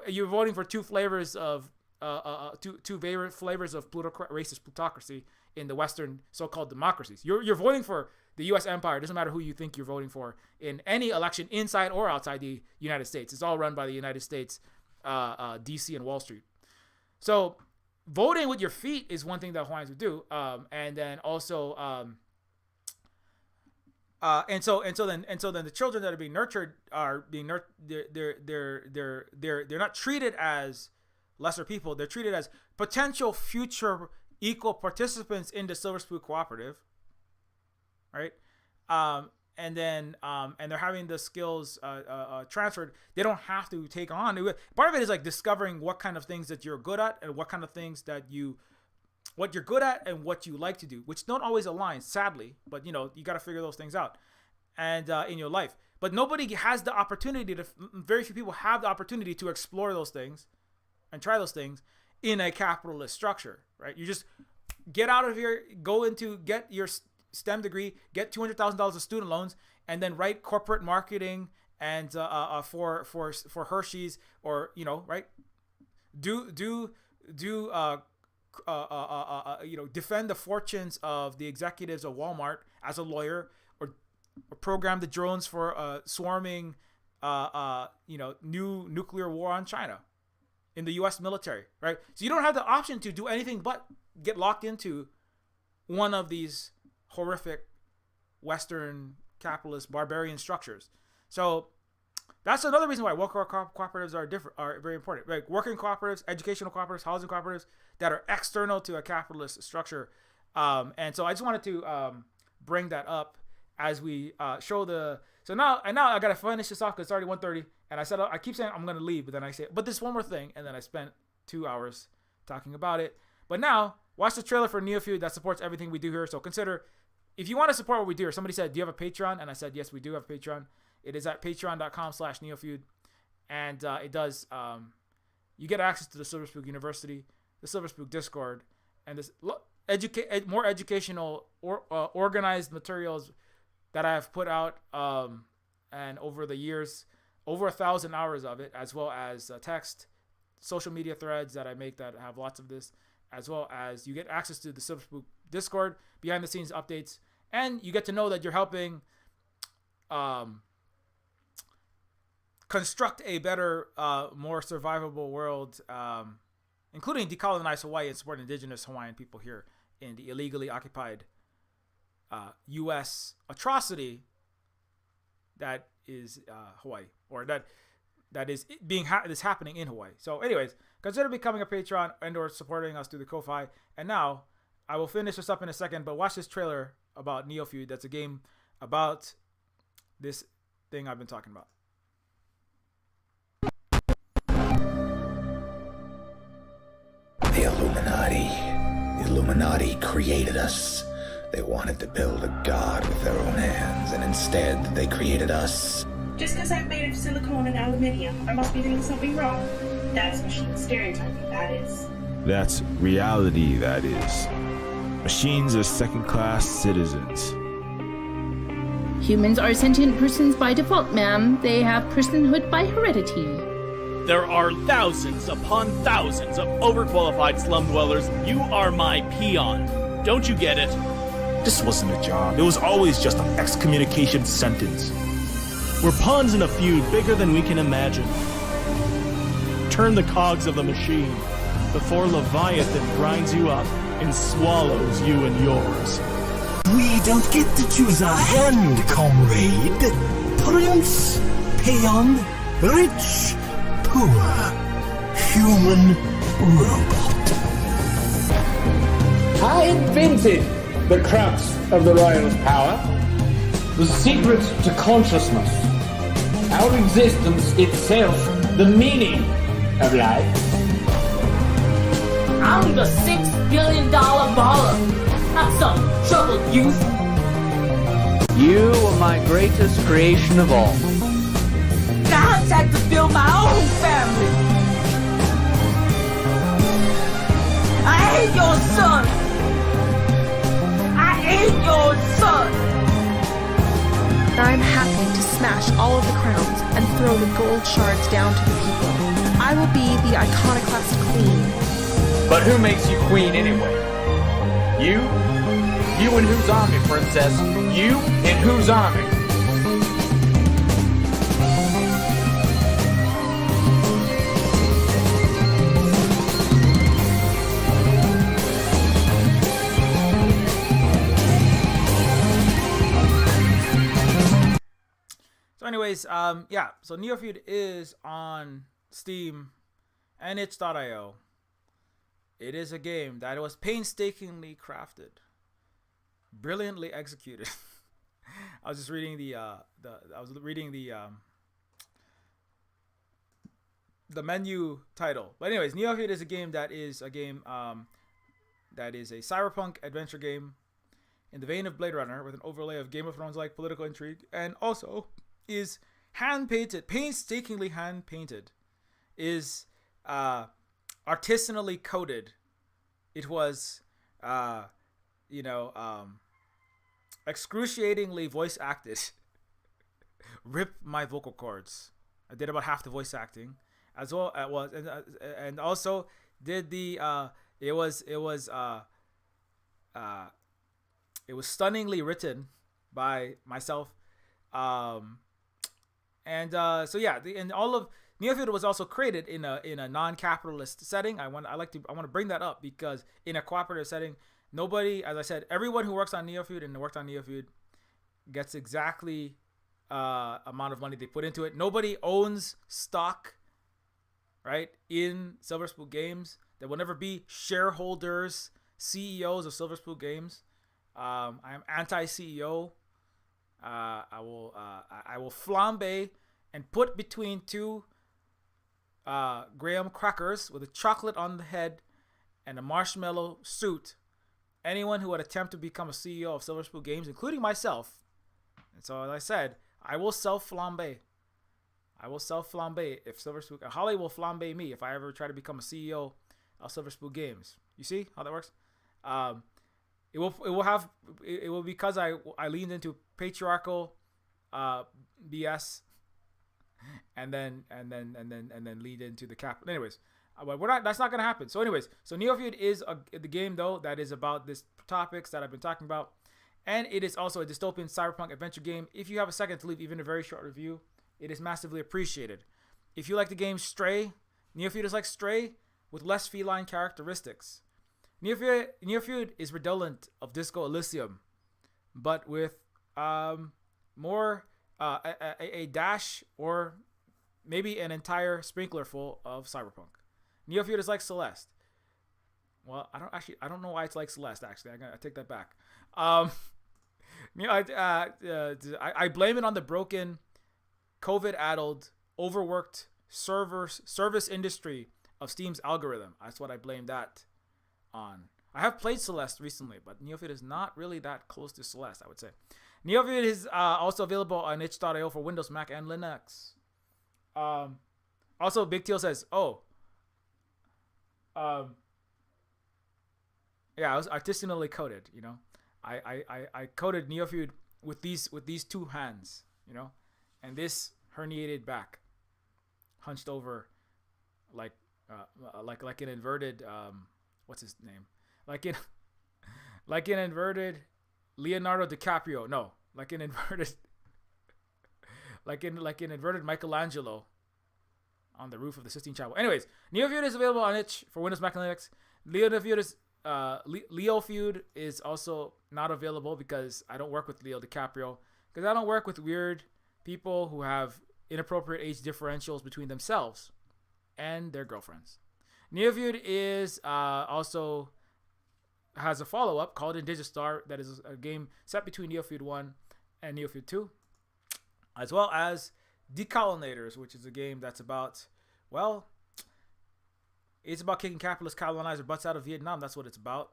you're voting for two flavors of two favorite flavors of racist plutocracy in the Western so-called democracies. You're voting for the U.S. empire. It doesn't matter who you think you're voting for in any election inside or outside the United States. It's all run by the United States, D.C. and Wall Street. So voting with your feet is one thing that Hawaiians would do, and then also, and so then the children that are being nurtured are being they're not treated as lesser people. They're treated as potential future equal participants in the Silver Spoon Cooperative, right? And they're having the skills transferred. They don't have to take on. Part of it is like discovering what kind of things that you're good at and what kind of things what you're good at and what you like to do, which don't always align, sadly. But you got to figure those things out, and in your life. But nobody has the opportunity very few people have the opportunity to explore those things and try those things in a capitalist structure, right? You just get out of here, get your STEM degree, get $200,000 of student loans, and then write corporate marketing and for Hershey's, or right, defend the fortunes of the executives of Walmart as a lawyer, or program the drones for swarming new nuclear war on China in the U.S. military, right? So you don't have the option to do anything but get locked into one of these horrific Western capitalist barbarian structures. So that's another reason why worker cooperatives are very important. Like working cooperatives, educational cooperatives, housing cooperatives that are external to a capitalist structure. And so I just wanted to bring that up as we show the. So now I gotta finish this off because it's already 1:30, and I keep saying I'm gonna leave, but then I say, but this one more thing, and then I spent 2 hours talking about it. But now watch the trailer for Neofeud that supports everything we do here. So consider, if you want to support what we do, or somebody said, do you have a Patreon? And I said, yes, we do have a Patreon. It is at patreon.com/Neofeud. And it does, you get access to the Silver Spoon University, the Silver Spoon Discord, and this more educational organized materials that I have put out, and over the years, over 1,000 hours of it, as well as text, social media threads that I make that have lots of this, as well as you get access to the Silverspook Discord, behind the scenes updates, and you get to know that you're helping construct a better, more survivable world, including decolonize Hawaii and support indigenous Hawaiian people here in the illegally occupied U.S. atrocity that is Hawaii, or that is is happening in Hawaii. So, anyways, consider becoming a Patreon and/or supporting us through the Ko-fi. And now, I will finish this up in a second, but watch this trailer about Neofeud. That's a game about this thing I've been talking about. The Illuminati. The Illuminati created us. They wanted to build a god with their own hands, and instead they created us. Just because I'm made of silicone and aluminium, I must be doing something wrong. That's machine stereotyping, that is. That's reality, that is. Machines are second-class citizens. Humans are sentient persons by default, ma'am. They have personhood by heredity. There are thousands upon thousands of overqualified slum dwellers. You are my peon. Don't you get it? This wasn't a job. It was always just an excommunication sentence. We're pawns in a feud bigger than we can imagine. Turn the cogs of the machine before Leviathan grinds you up and swallows you and yours. We don't get to choose our hand, comrade. Prince, peon, rich, poor, human, robot. I invented the crux of the royal power, the secret to consciousness, our existence itself, the meaning of life. I'm the $6 billion baller, not some troubled youth. You are my greatest creation of all. I had to build my own family. I hate your son. I hate your son. I'm happy to smash all of the crowns and throw the gold shards down to the people. I will be the iconoclast queen. But who makes you queen anyway? You? You in whose army, princess? You in whose army? So anyways, yeah, so Neofeud is on Steam and itch.io. It is a game that was painstakingly crafted, brilliantly executed. I was just reading the menu title. But anyways, Neofeud is a game that is a cyberpunk adventure game in the vein of Blade Runner, with an overlay of Game of Thrones like political intrigue, and also is hand painted, painstakingly hand painted, is artisanally coded. It was excruciatingly voice acted. Rip my vocal cords. I did about half the voice acting as well. And also did the it was stunningly written by myself. So yeah, and all of Neofeud was also created in a non-capitalist setting. I want to bring that up because in a cooperative setting, nobody, as I said, everyone who works on Neofeud and worked on Neofeud gets exactly amount of money they put into it. Nobody owns stock, right, in Silverspook Games. There will never be shareholders, CEOs of Silverspook Games. I am anti-CEO. I will flambe and put between two graham crackers with a chocolate on the head and a marshmallow suit anyone who would attempt to become a CEO of Silverspook Games, including myself. And so, as I said, I will self-flambe. I will self-flambe if Silverspook... Holly will flambe me if I ever try to become a CEO of Silverspook Games. You see how that works? It will because I leaned into patriarchal BS and then lead into the cap. Anyways, But we're not. That's not gonna happen. So, anyways, so Neofeud is the game though that is about this topics that I've been talking about, and it is also a dystopian cyberpunk adventure game. If you have a second to leave even a very short review, it is massively appreciated. If you like the game Stray, Neofeud is like Stray with less feline characteristics. Neofeud is redolent of Disco Elysium, but with more a dash or maybe an entire sprinkler full of cyberpunk. Neofeud is like Celeste. Well, I don't know why it's like Celeste. Actually, I take that back. I blame it on the broken, COVID-addled, overworked service industry of Steam's algorithm. That's what I blame that on. I have played Celeste recently, but Neofeud is not really that close to Celeste, I would say. Neofeud is also available on itch.io for Windows, Mac, and Linux. Also, Big Teal says, yeah, I was artisanally coded, you know. I coded Neofeud with these two hands, you know, and this herniated back, hunched over, like an inverted what's his name? Like an inverted Leonardo DiCaprio. No, like an inverted like an inverted Michelangelo on the roof of the Sistine Chapel. Anyways, Neofeud is available on itch for Windows, Mac, and Linux. Leofeud is also not available because I don't work with Leo DiCaprio, because I don't work with weird people who have inappropriate age differentials between themselves and their girlfriends. Neofeud is also has a follow-up called Indigenous Star that is a game set between Neofeud 1 and Neofeud 2, as well as Decolonators, which is a game that's about, well, it's about kicking capitalist colonizer butts out of Vietnam. That's what it's about.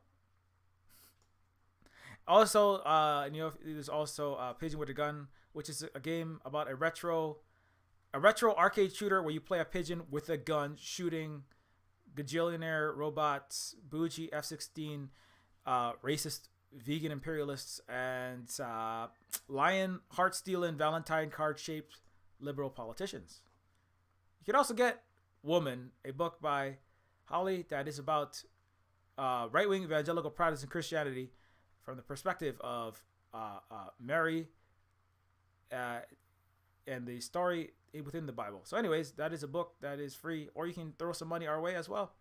Also, there's also Pigeon with a Gun, which is a game about a retro arcade shooter where you play a pigeon with a gun shooting gajillionaire robots, bougie F-16, racist vegan imperialists, and lion heart-stealing Valentine card-shaped liberal politicians. You can also get Woman, a book by Holly that is about right-wing evangelical Protestant Christianity from the perspective of Mary and the story within the Bible. So anyways, that is a book that is free, or you can throw some money our way as well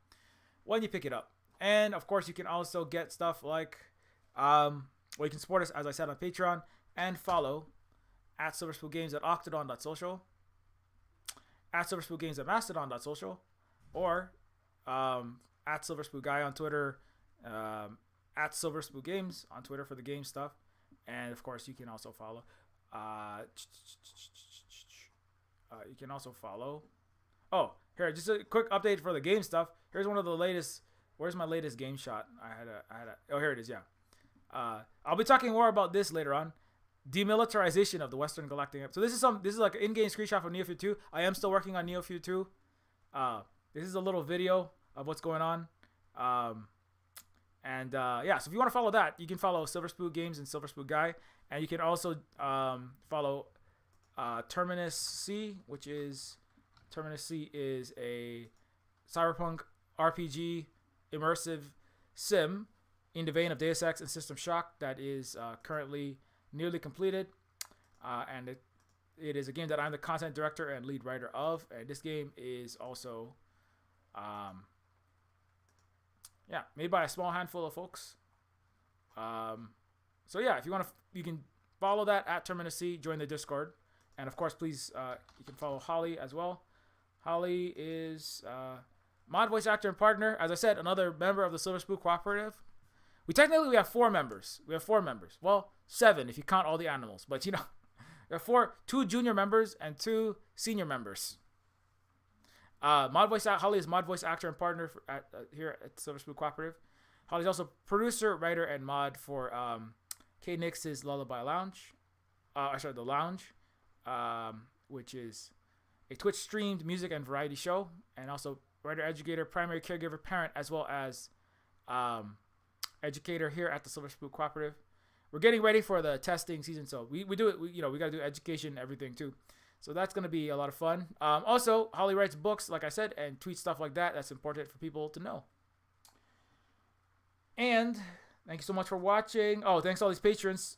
when you pick it up. And of course, you can also get stuff like, well, you can support us, as I said, on Patreon, and follow at SilverSpoonGames at Octodon.social, at SilverSpoonGames at Mastodon.social, or at SilverSpoonGuy on Twitter, at SilverSpoonGames on Twitter for the game stuff. And of course, you can also follow. You can also follow. Oh, here, just a quick update for the game stuff. Here's one of the latest. Where's my latest game shot? I had a. Oh, here it is. Yeah. I'll be talking more about this later on. Demilitarization of the Western Galactic. So this is like an in-game screenshot from Neofeud 2. I am still working on Neofeud 2. This is a little video of what's going on. Yeah, so if you want to follow that, you can follow SilverSpoon Games and SilverSpoon Guy, and you can also follow Terminus C, which is a cyberpunk RPG immersive sim in the vein of Deus Ex and System Shock that is currently nearly completed, and it is a game that I'm the content director and lead writer of, and this game is also made by a small handful of folks. So yeah, if you want to, you can follow that at Terminus C, join the Discord, and of course, please, you can follow Holly as well. Holly is mod voice actor and partner. As I said, another member of the Silver Spook Cooperative. We have 4 members. Well, 7 if you count all the animals. But you know, there are 2 junior members and 2 senior members. Holly is mod voice actor and partner here at Silver Spook Cooperative. Holly's also producer, writer, and mod for K Nix's Lullaby Lounge. The Lounge, which is a Twitch streamed music and variety show, and also writer, educator, primary caregiver, parent, as well as educator here at the Silver Spook Cooperative. We're getting ready for the testing season, so we do it. We got to do education, everything too. So that's going to be a lot of fun. Also, Holly writes books, like I said, and tweets stuff like that. That's important for people to know. And thank you so much for watching. Oh, thanks to all these patrons.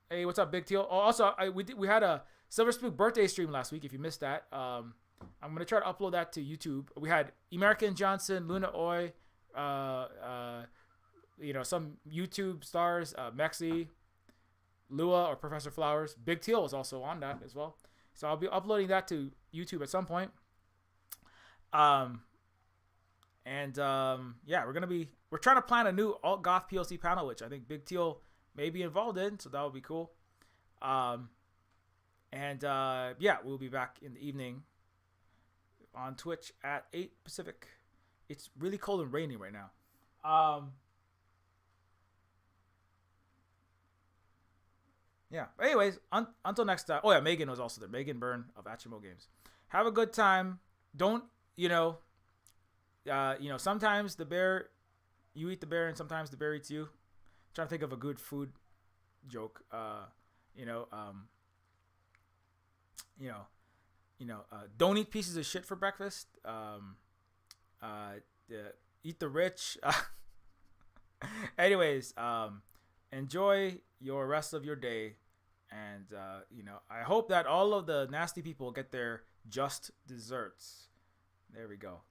Hey, what's up, Big Teal? Oh, also, we had a Silver Spook birthday stream last week. If you missed that, I'm gonna try to upload that to YouTube. We had American Johnson, Luna Oi, some YouTube stars, Mexi, Lua or Professor Flowers. Big Teal was also on that as well. So I'll be uploading that to YouTube at some point. Yeah, we're trying to plan a new alt goth PLC panel, which I think Big Teal may be involved in, so that would be cool. Yeah, we'll be back in the evening on Twitch at 8 Pacific. It's really cold and rainy right now. Yeah. But anyways, until next time. Oh yeah, Megan was also there. Megan Byrne of Achimo Games. Have a good time. Don't sometimes you eat the bear and sometimes the bear eats you. I'm trying to think of a good food joke. Don't eat pieces of shit for breakfast. Eat the rich. Anyways, enjoy your rest of your day, and I hope that all of the nasty people get their just desserts. There we go.